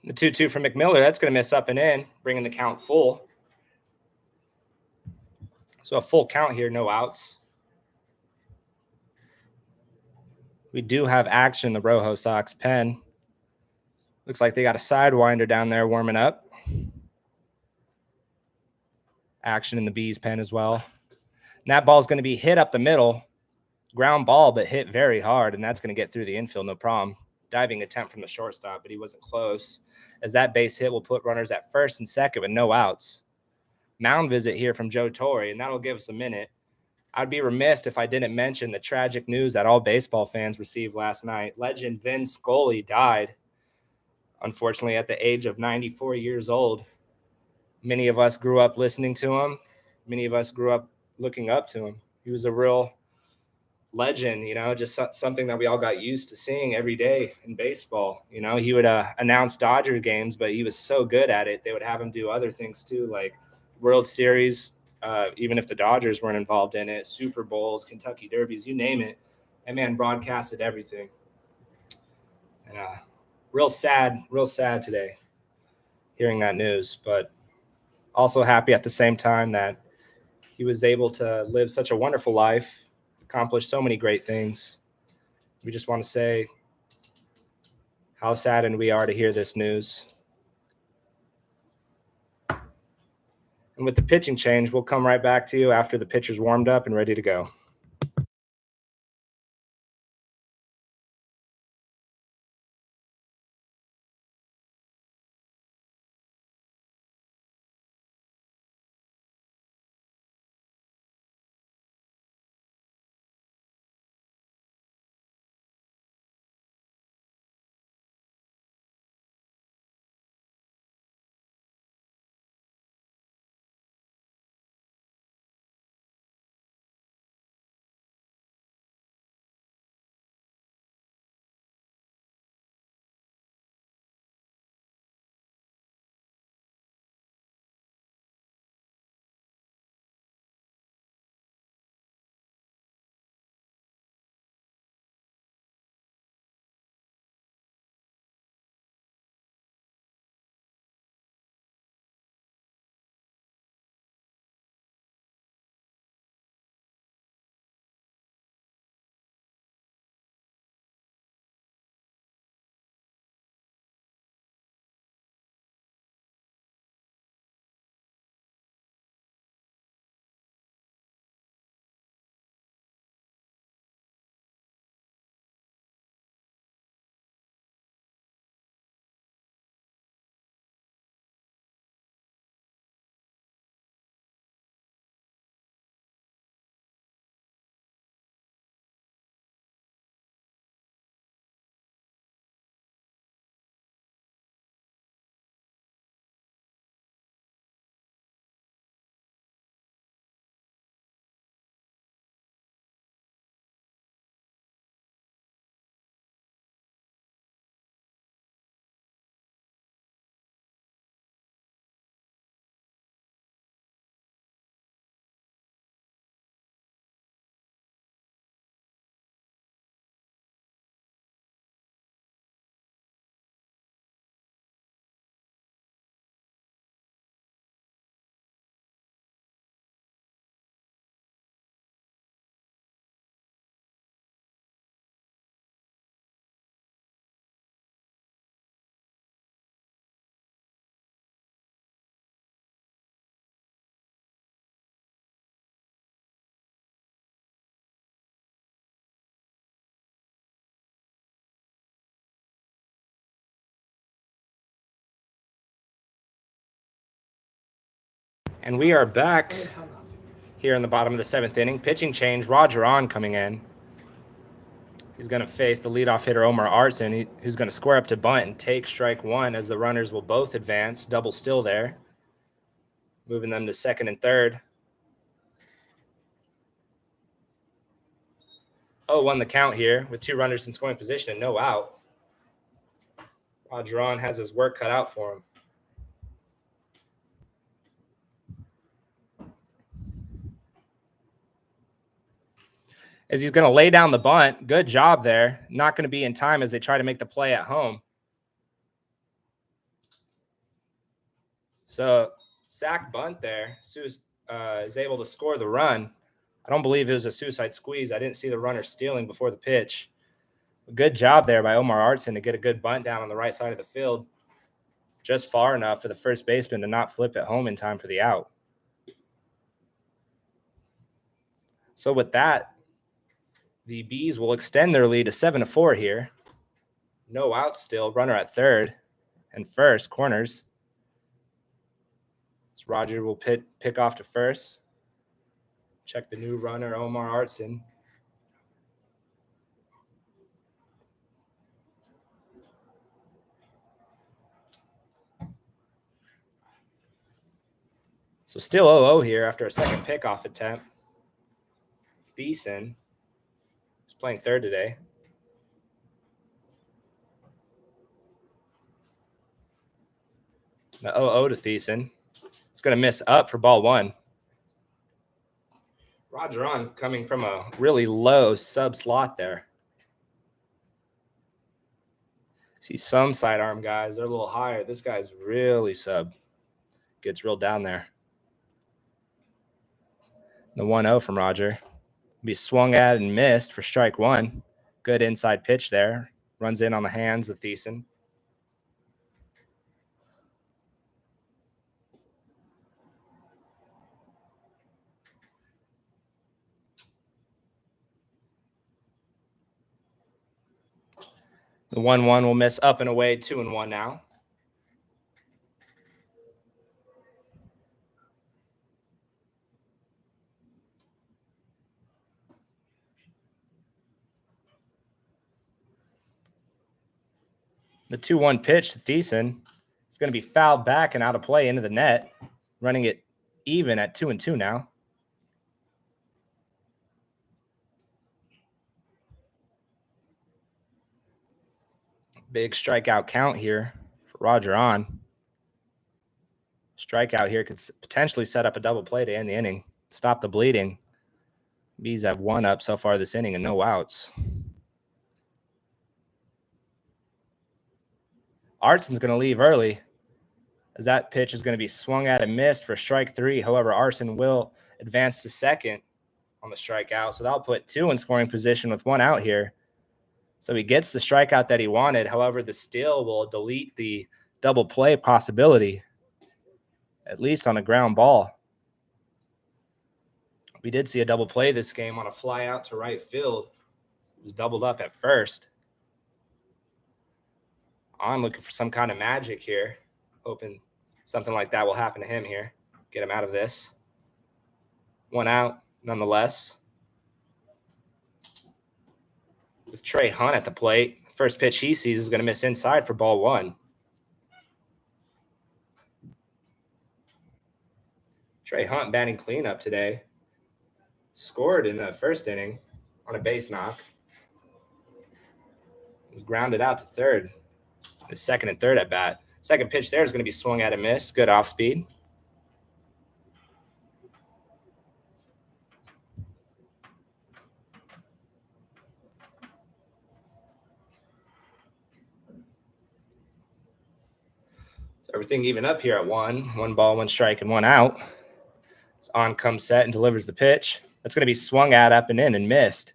The 2-2 from McMiller, that's going to miss up and in, bringing the count full. So a full count here, no outs. We do have action in the ROJO Sox pen. Looks like they got a sidewinder down there warming up. Action in the Bees pen as well. And that ball's going to be hit up the middle. Ground ball, but hit very hard, and that's going to get through the infield, no problem. Diving attempt from the shortstop, but he wasn't close. As that base hit will put runners at first and second with no outs. Mound visit here from Joe Torre, and that'll give us a minute. I'd be remiss if I didn't mention the tragic news that all baseball fans received last night. Legend Vin Scully died, unfortunately, at the age of 94 years old. Many of us grew up listening to him. Many of us grew up looking up to him. He was a real legend, just something that we all got used to seeing every day in baseball. He would announce Dodger games, but he was so good at it. They would have him do other things too, like World Series, even if the Dodgers weren't involved in it, Super Bowls, Kentucky Derbies, you name it. That man broadcasted everything. And real sad today hearing that news, but also happy at the same time that he was able to live such a wonderful life, accomplish so many great things. We just want to say how saddened we are to hear this news. And with the pitching change, we'll come right back to you after the pitcher's warmed up and ready to go. And we are back here in the bottom of the 7th inning. Pitching change, ROJO on coming in. He's going to face the leadoff hitter, Omar Artson, who's going to square up to bunt and take strike one as the runners will both advance. Double still there, moving them to second and third. 0-1 the count here with 2 runners in scoring position and no out. ROJO on has his work cut out for him. As he's going to lay down the bunt. Good job there. Not going to be in time as they try to make the play at home. So sack bunt there. Is able to score the run. I don't believe it was a suicide squeeze. I didn't see the runner stealing before the pitch. Good job there by Omar Artson to get a good bunt down on the right side of the field. Just far enough for the first baseman to not flip it home in time for the out. So with that, the Bees will extend their lead to 7-4 here. No out still. Runner at third and first. Corners. So ROJO will pick off to first. Check the new runner, Omar Artson. So still 0-0 here after a second pickoff attempt. Thiessen is playing third today. The 0-0 to Thiessen. It's going to miss up for ball one. ROJO on coming from a really low sub slot there. See some sidearm guys, they're a little higher. This guy's really sub. Gets real down there. The 1-0 from ROJO. Be swung at and missed for strike one. Good inside pitch there. Runs in on the hands of Thiessen. The 1-1 will miss up and away, 2-1 now. The 2-1 pitch to Thiessen is going to be fouled back and out of play into the net, running it even at 2-2 now. Big strikeout count here for ROJO on. Strikeout here could potentially set up a double play to end the inning. Stop the bleeding. Bees have 1 up so far this inning and no outs. Artson's going to leave early as that pitch is going to be swung at and missed for strike 3. However, Artson will advance to second on the strikeout. So that'll put 2 in scoring position with 1 out here. So he gets the strikeout that he wanted. However, the steal will delete the double play possibility, at least on a ground ball. We did see a double play this game on a fly out to right field. It was doubled up at first. I'm looking for some kind of magic here, hoping something like that will happen to him here. Get him out of this. 1 out, nonetheless. With Trey Hunt at the plate, first pitch he sees is going to miss inside for ball 1. Trey Hunt batting cleanup today. Scored in the first inning on a base knock. Was grounded out to third. The second and third at bat. Second pitch there is going to be swung at and missed. Good off speed. So everything even up here at 1. 1 ball, 1 strike, and 1 out. It's on, comes set, and delivers the pitch. That's going to be swung at, up and in, and missed.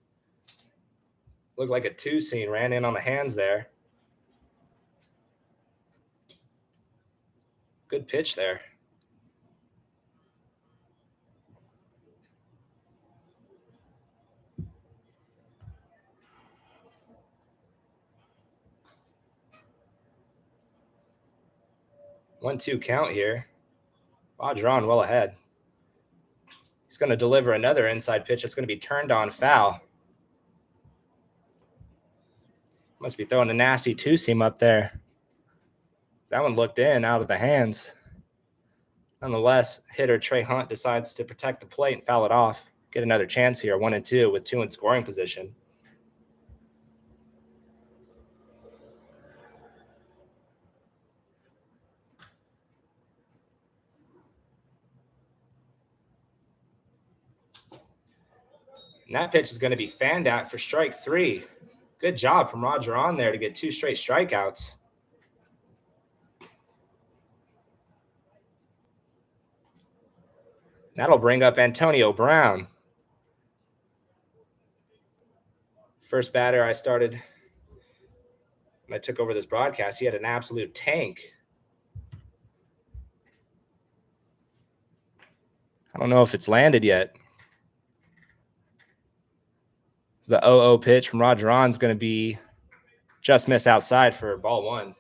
Looked like a 2-seam. Ran in on the hands there. Good pitch there. One-two count here. ROJO on well ahead. He's going to deliver another inside pitch. It's going to be turned on foul. Must be throwing a nasty two-seam up there. That one looked in, out of the hands. Nonetheless, hitter Trey Hunt decides to protect the plate and foul it off. Get another chance here, 1-2 with 2 in scoring position. And that pitch is going to be fanned at for strike 3. Good job from ROJO on there to get 2 straight strikeouts. That'll bring up Antonio Brown. First batter I started when I took over this broadcast, he had an absolute tank. I don't know if it's landed yet. The 0-0 pitch from ROJO on is going to be just miss outside for ball 1.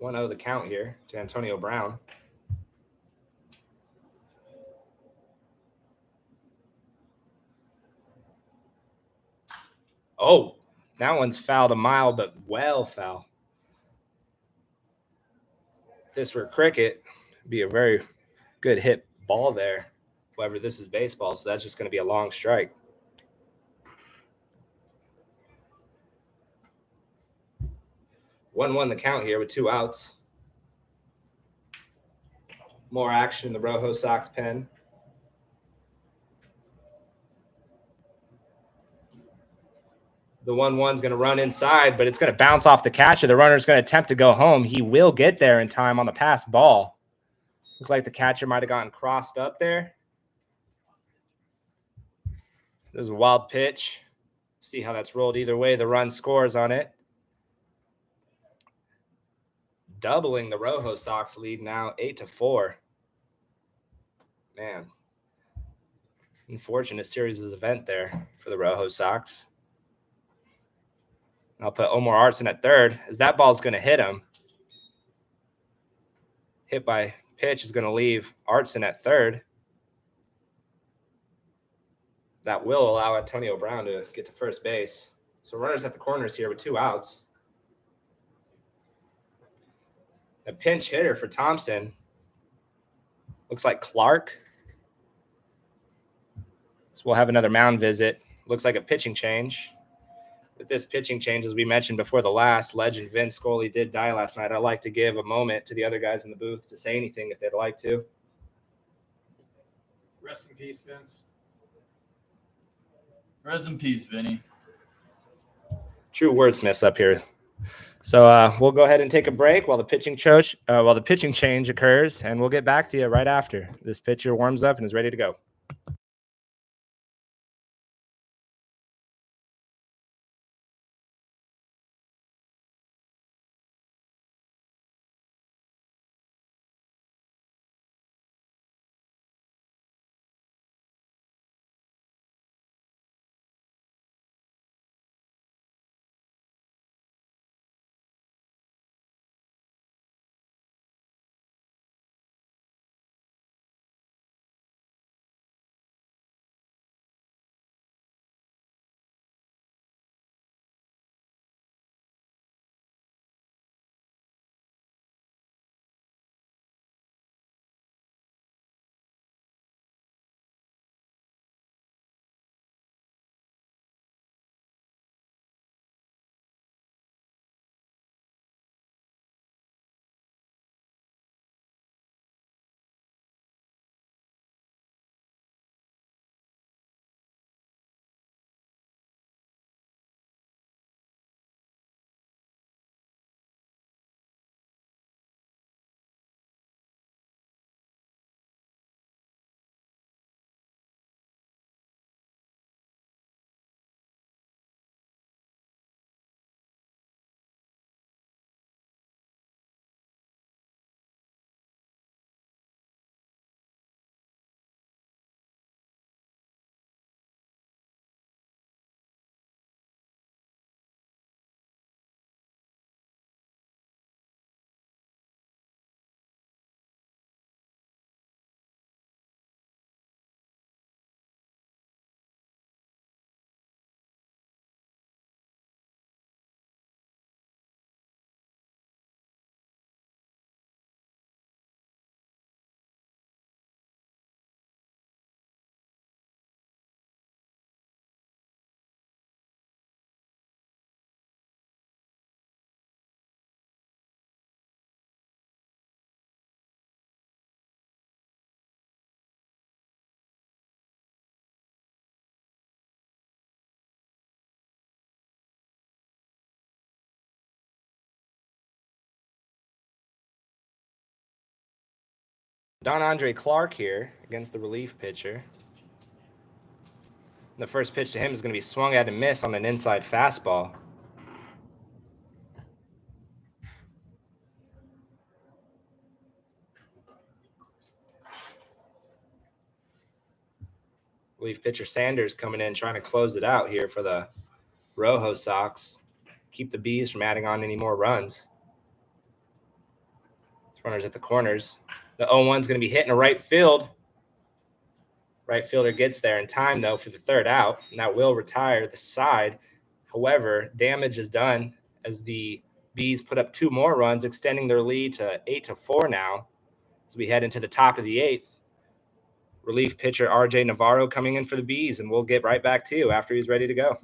1-0 the count here to Antonio Brown. Oh, that one's fouled a mile, but well foul. If this were cricket, it'd be a very good hit ball there. However, this is baseball, so that's just going to be a long strike. 1-1 the count here with 2 outs. More action in the ROJO Sox pen. The 1-1's going to run inside, but it's going to bounce off the catcher. The runner's going to attempt to go home. He will get there in time on the pass ball. Looked like the catcher might have gotten crossed up there. This is a wild pitch. See how that's rolled either way. The run scores on it. Doubling the ROJO Sox lead now, 8-4. Man, unfortunate series of event there for the ROJO Sox. I'll put Omar Artson at third, as that ball's going to hit him. Hit by pitch is going to leave Artson at third. That will allow Antonio Brown to get to first base. So runners at the corners here with 2 outs. A pinch hitter for Thompson. Looks like Clark. So we'll have another mound visit. Looks like a pitching change. With this pitching change, as we mentioned before the last, legend Vince Scully did die last night. I'd like to give a moment to the other guys in the booth to say anything if they'd like to. Rest in peace, Vince. Rest in peace, Vinny. True wordsmiths up here. So we'll go ahead and take a break while the pitching change occurs, and we'll get back to you right after this pitcher warms up and is ready to go. Don Andre Clark here against the relief pitcher. The first pitch to him is going to be swung at and miss on an inside fastball. Relief pitcher Sanders coming in trying to close it out here for the ROJO Sox. Keep the Bees from adding on any more runs. Runners at the corners. The 0-1 is going to be hit in right field. Right fielder gets there in time, though, for the third out, and that will retire the side. However, damage is done as the Bees put up 2 more runs, extending their lead to 8-4 now as we head into the top of the 8th. Relief pitcher RJ Navarro coming in for the Bees, and we'll get right back to you after he's ready to go.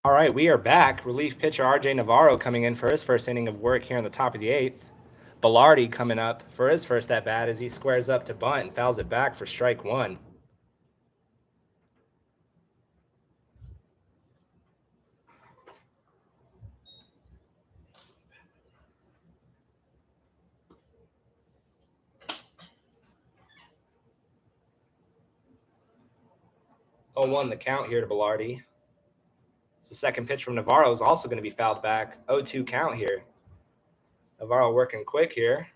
All right, we are back. Relief pitcher RJ Navarro coming in for his first inning of work here in the top of the 8th. Bilardi coming up for his first at-bat as he squares up to bunt and fouls it back for strike 1. Oh, 1 the count here to Bilardi. The second pitch from Navarro is also going to be fouled back. 0-2 count here. Navarro working quick here.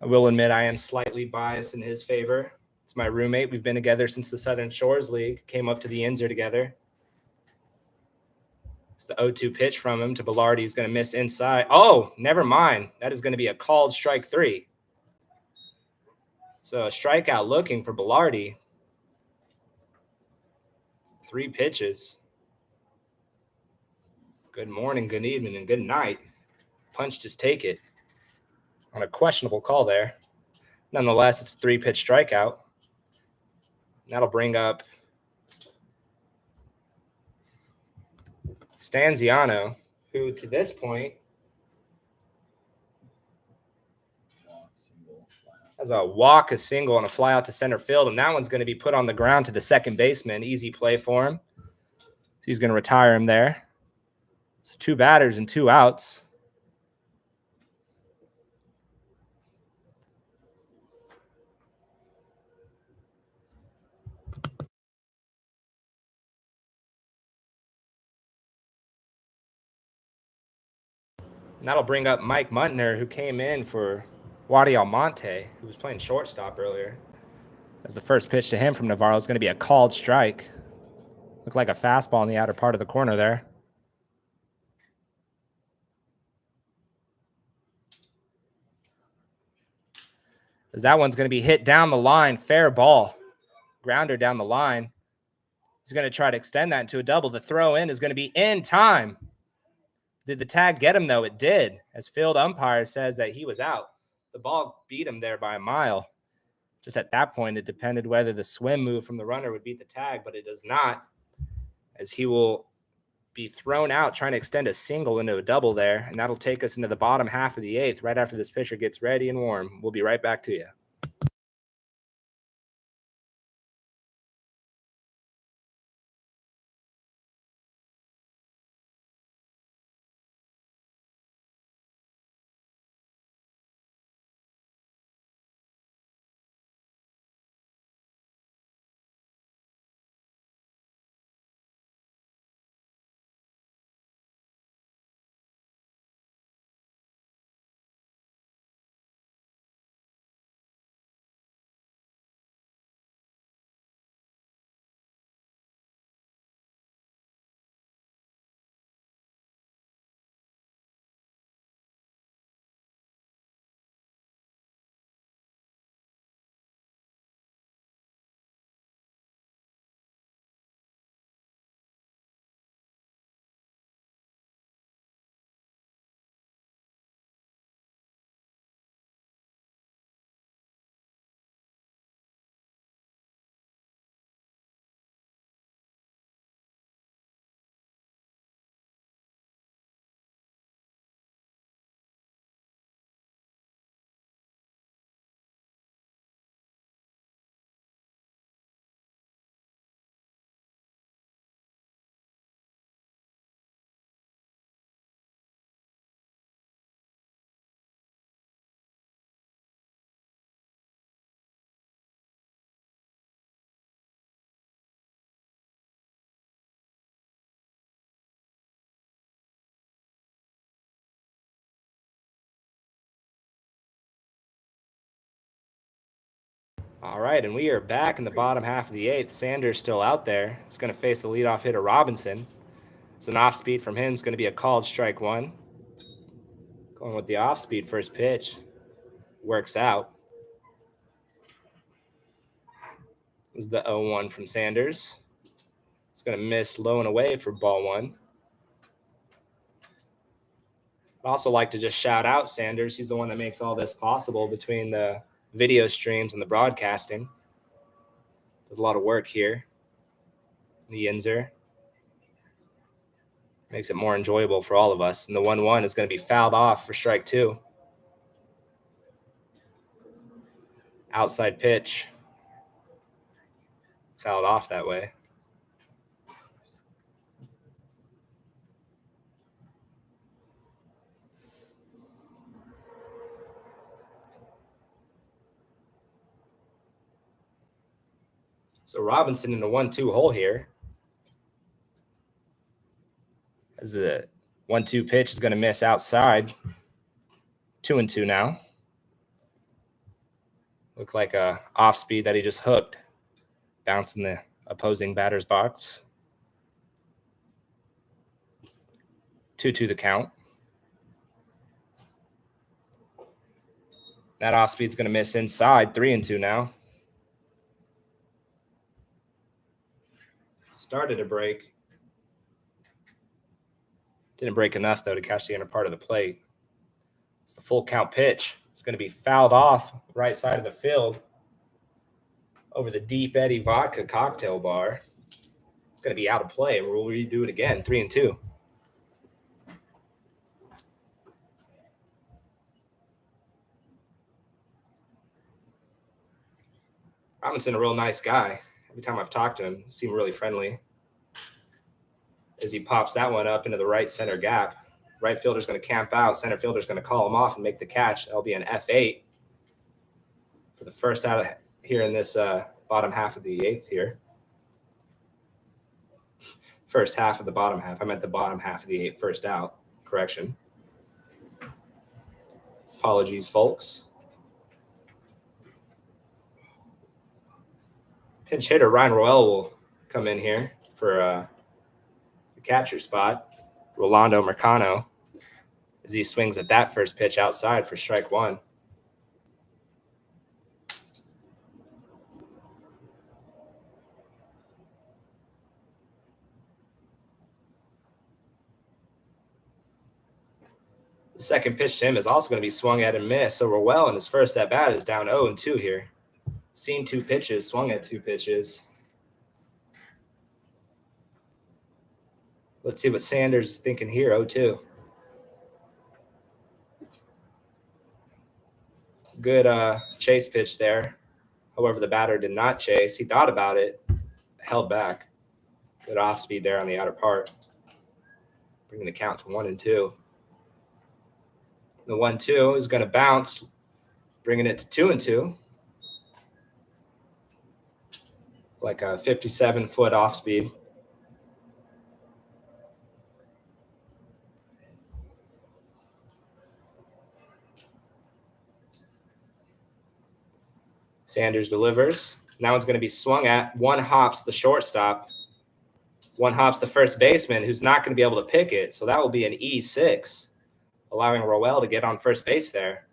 I will admit I am slightly biased in his favor. It's my roommate. We've been together since the Southern Shores League. Came up to the Yinzer together. It's the 0-2 pitch from him to Bilardi. He's going to miss inside. Oh, never mind. That is going to be a called strike 3. So a strikeout looking for Bilardi. 3 pitches. Good morning, good evening, and good night. Punch, just take it. On a questionable call there. Nonetheless, it's a 3-pitch strikeout. That'll bring up Stanziano, who to this point has a walk, a single, and a fly out to center field, and that one's going to be put on the ground to the second baseman. Easy play for him. So he's going to retire him there. So 2 batters and 2 outs. And that'll bring up Mike Muntner, who came in for Wadi Almonte, who was playing shortstop earlier. As the first pitch to him from Navarro is going to be a called strike. Looked like a fastball in the outer part of the corner there. As that one's going to be hit down the line. Fair ball. Grounder down the line. He's going to try to extend that into a double. The throw in is going to be in time. Did the tag get him, though? It did, as field umpire says that he was out. The ball beat him there by a mile. Just at that point, it depended whether the swim move from the runner would beat the tag, but it does not, as he will be thrown out trying to extend a single into a double there, and that'll take us into the bottom half of the eighth right after this pitcher gets ready and warm. We'll be right back to you. All right, and we are back in the bottom half of the eighth. Sanders still out there. He's going to face the leadoff hitter, Robinson. It's an off-speed from him. It's going to be a called strike one. Going with the off-speed first pitch. Works out. This is the 0-1 from Sanders. It's going to miss low and away for ball one. I'd also like to just shout out Sanders. He's the one that makes all this possible between the video streams and the broadcasting. There's a lot of work here. The Yinzer makes it more enjoyable for all of us. And the 1-1 is going to be fouled off for strike two. Outside pitch. Fouled off that way. So Robinson in the 1-2 hole here. As the 1-2 pitch is going to miss outside. 2-2 now. Looked like a off speed that he just hooked. Bouncing the opposing batter's box. 2-2 the count. That off speed's going to miss inside. 3-2 now. Started to break. Didn't break enough, though, to catch the inner part of the plate. It's the full count pitch. It's going to be fouled off right side of the field over the Deep Eddy Vodka cocktail bar. It's going to be out of play. We'll redo it again. 3-2. Robinson, a real nice guy. Every time I've talked to him, he seemed really friendly. As he pops that one up into the right center gap. Right fielder's going to camp out. Center fielder's going to call him off and make the catch. That'll be an F8 for the first out of here in this bottom half of the eighth here. First half of the bottom half. I meant the bottom half of the eighth, first out. Correction. Apologies, folks. Pinch hitter Ryan Roel will come in here for the catcher spot. Rolando Mercano, as he swings at that first pitch outside for strike one. The second pitch to him is also going to be swung at and missed. So Rowell in his first at bat is down 0-2 here. Seen 2 pitches, swung at 2 pitches. Let's see what Sanders is thinking here. 0-2. Good chase pitch there. However, the batter did not chase. He thought about it, held back. Good off speed there on the outer part, bringing the count to 1-2. The 1-2 is going to bounce, bringing it to 2-2. Like a 57-foot off speed. Sanders delivers. Now it's going to be swung at. One hops the shortstop. One hops the first baseman, who's not going to be able to pick it. So that will be an E6, allowing Rowell to get on first base there.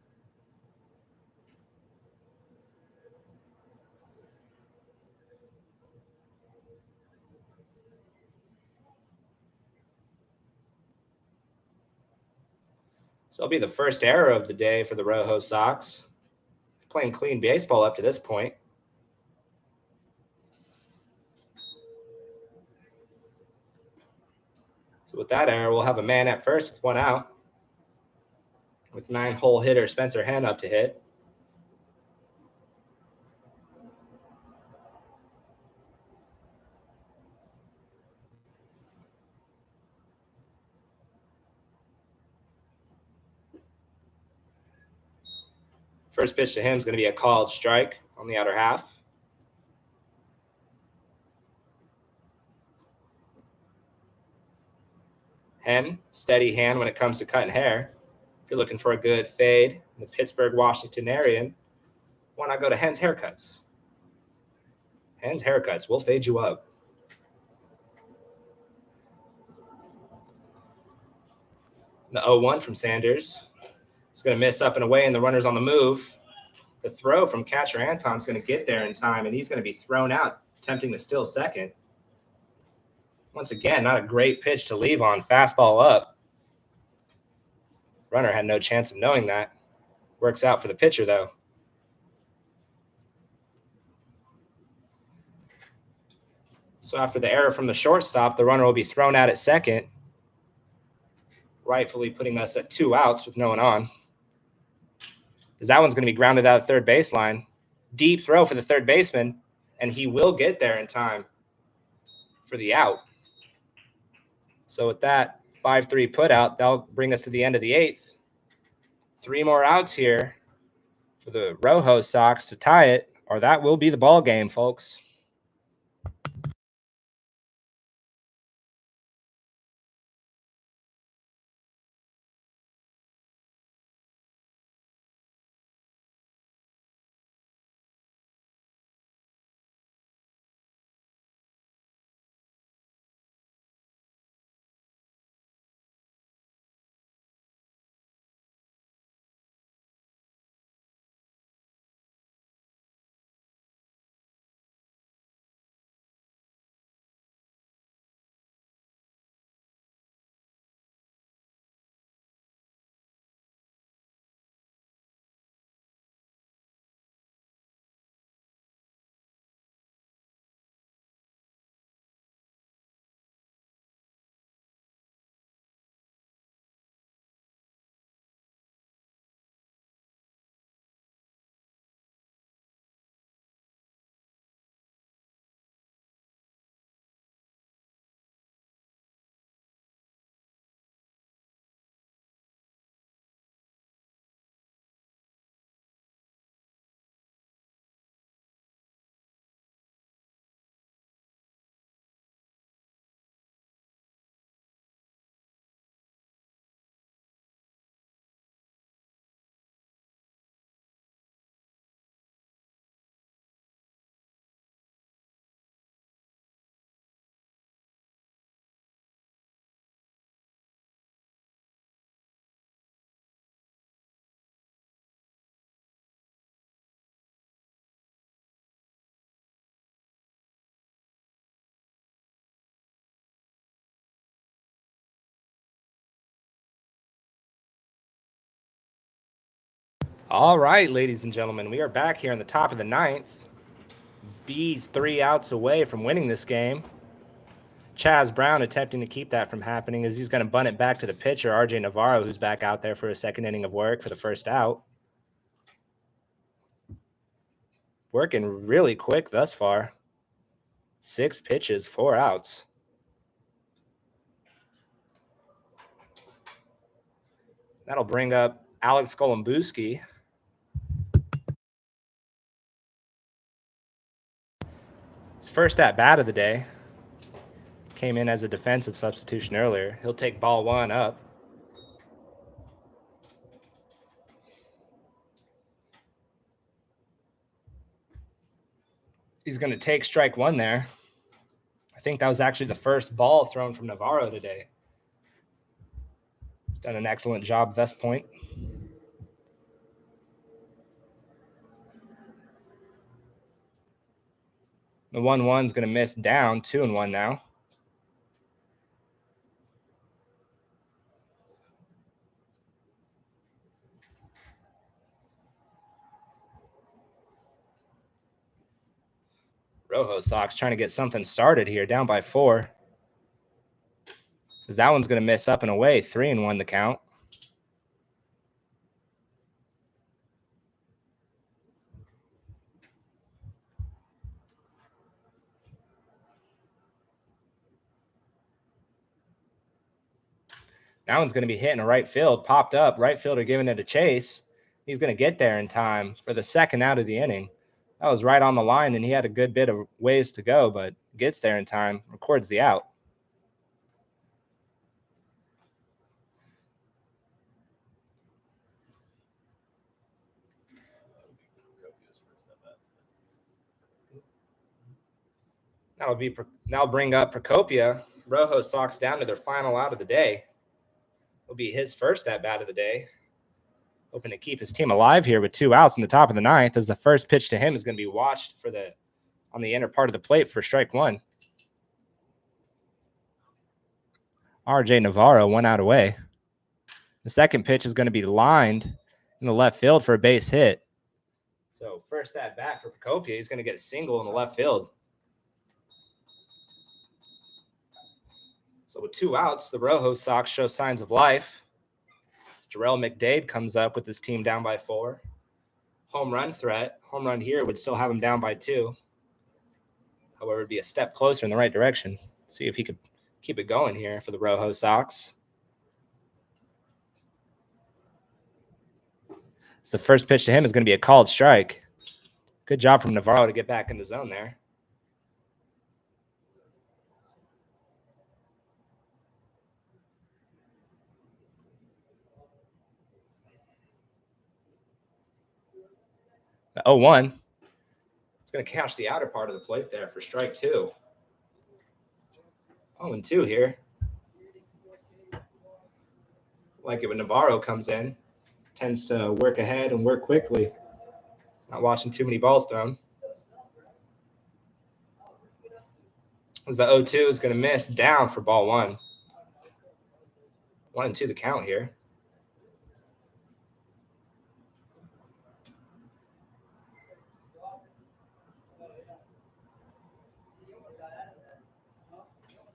So it'll be the first error of the day for the ROJO Sox. Playing clean baseball up to this point. So with that error, we'll have a man at first with 1 out. With 9-hole hitter Spencer Hen up to hit. First pitch to him is going to be a called strike on the outer half. Hen, steady hand when it comes to cutting hair. If you're looking for a good fade in the Pittsburgh, Washington area, why not go to Hen's Haircuts? Hen's Haircuts, we'll fade you up. The 0-1 from Sanders. It's going to miss up and away, and the runner's on the move. The throw from catcher Anton's going to get there in time, and he's going to be thrown out, attempting to steal second. Once again, not a great pitch to leave on. Fastball up. Runner had no chance of knowing that. Works out for the pitcher, though. So after the error from the shortstop, the runner will be thrown out at second, rightfully putting us at 2 outs with no one on. Because that one's going to be grounded out at third baseline. Deep throw for the third baseman, and he will get there in time for the out. So with that 5-3 put out, that'll bring us to the end of the 8th. 3 more outs here for the ROJO Sox to tie it, or that will be the ball game, folks. All right, ladies and gentlemen, we are back here in the top of the ninth. Bees 3 outs away from winning this game. Chaz Brown attempting to keep that from happening as he's going to bunt it back to the pitcher, RJ Navarro, who's back out there for a second inning of work for the first out. Working really quick thus far. 6 pitches, 4 outs. That'll bring up Alex Golombuski. His first at bat of the day. Came in as a defensive substitution earlier. He'll take ball 1 up. He's going to take strike 1 there. I think that was actually the first ball thrown from Navarro today. He's done an excellent job at this point. The 1-1 is going to miss down, 2-1 now. ROJO Sox trying to get something started here, down by 4. Because that one's going to miss up and away, 3-1 the count. That one's going to be hitting a right field, popped up, right fielder giving it a chase. He's going to get there in time for the second out of the inning. That was right on the line, and he had a good bit of ways to go, but gets there in time, records the out. That'll bring up Procopia. ROJO Sox down to their final out of the day. Will be his first at bat of the day. Hoping to keep his team alive here with 2 outs in the top of the ninth, as the first pitch to him is going to be watched on the inner part of the plate for strike 1. RJ Navarro 1 out away. The second pitch is going to be lined in the left field for a base hit. So first at bat for Procopia, he's going to get a single in the left field. So with 2 outs, the ROJO Sox show signs of life. Jarrell McDade comes up with his team down by 4. Home run threat. Home run here would still have him down by 2. However, it'd be a step closer in the right direction. See if he could keep it going here for the ROJO Sox. So the first pitch to him is going to be a called strike. Good job from Navarro to get back in the zone there. The 0-1. It's going to catch the outer part of the plate there for strike 2. 0-2 here. Like it when Navarro comes in. Tends to work ahead and work quickly. Not watching too many balls thrown. As the 0-2 is going to miss down for ball 1. 1-2 the count here.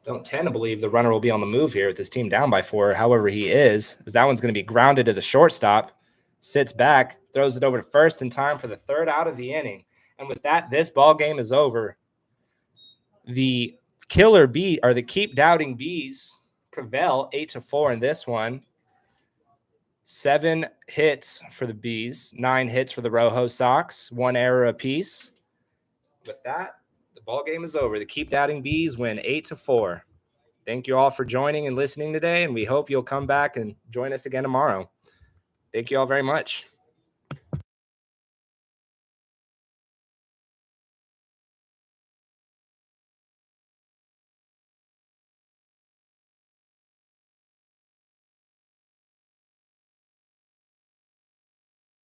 Don't tend to believe the runner will be on the move here with his team down by 4. However, he is. As that one's going to be grounded to the shortstop. Sits back, throws it over to first in time for the 3rd out of the inning. And with that, this ball game is over. The killer bee, or the keep doubting bees, prevail 8-4 in this one. 7 hits for the bees, 9 hits for the ROJO Sox, 1 error apiece. With that, the ball game is over. The keep doubting bees win 8-4. Thank you all for joining and listening today, and we hope you'll come back and join us again tomorrow. Thank you all very much.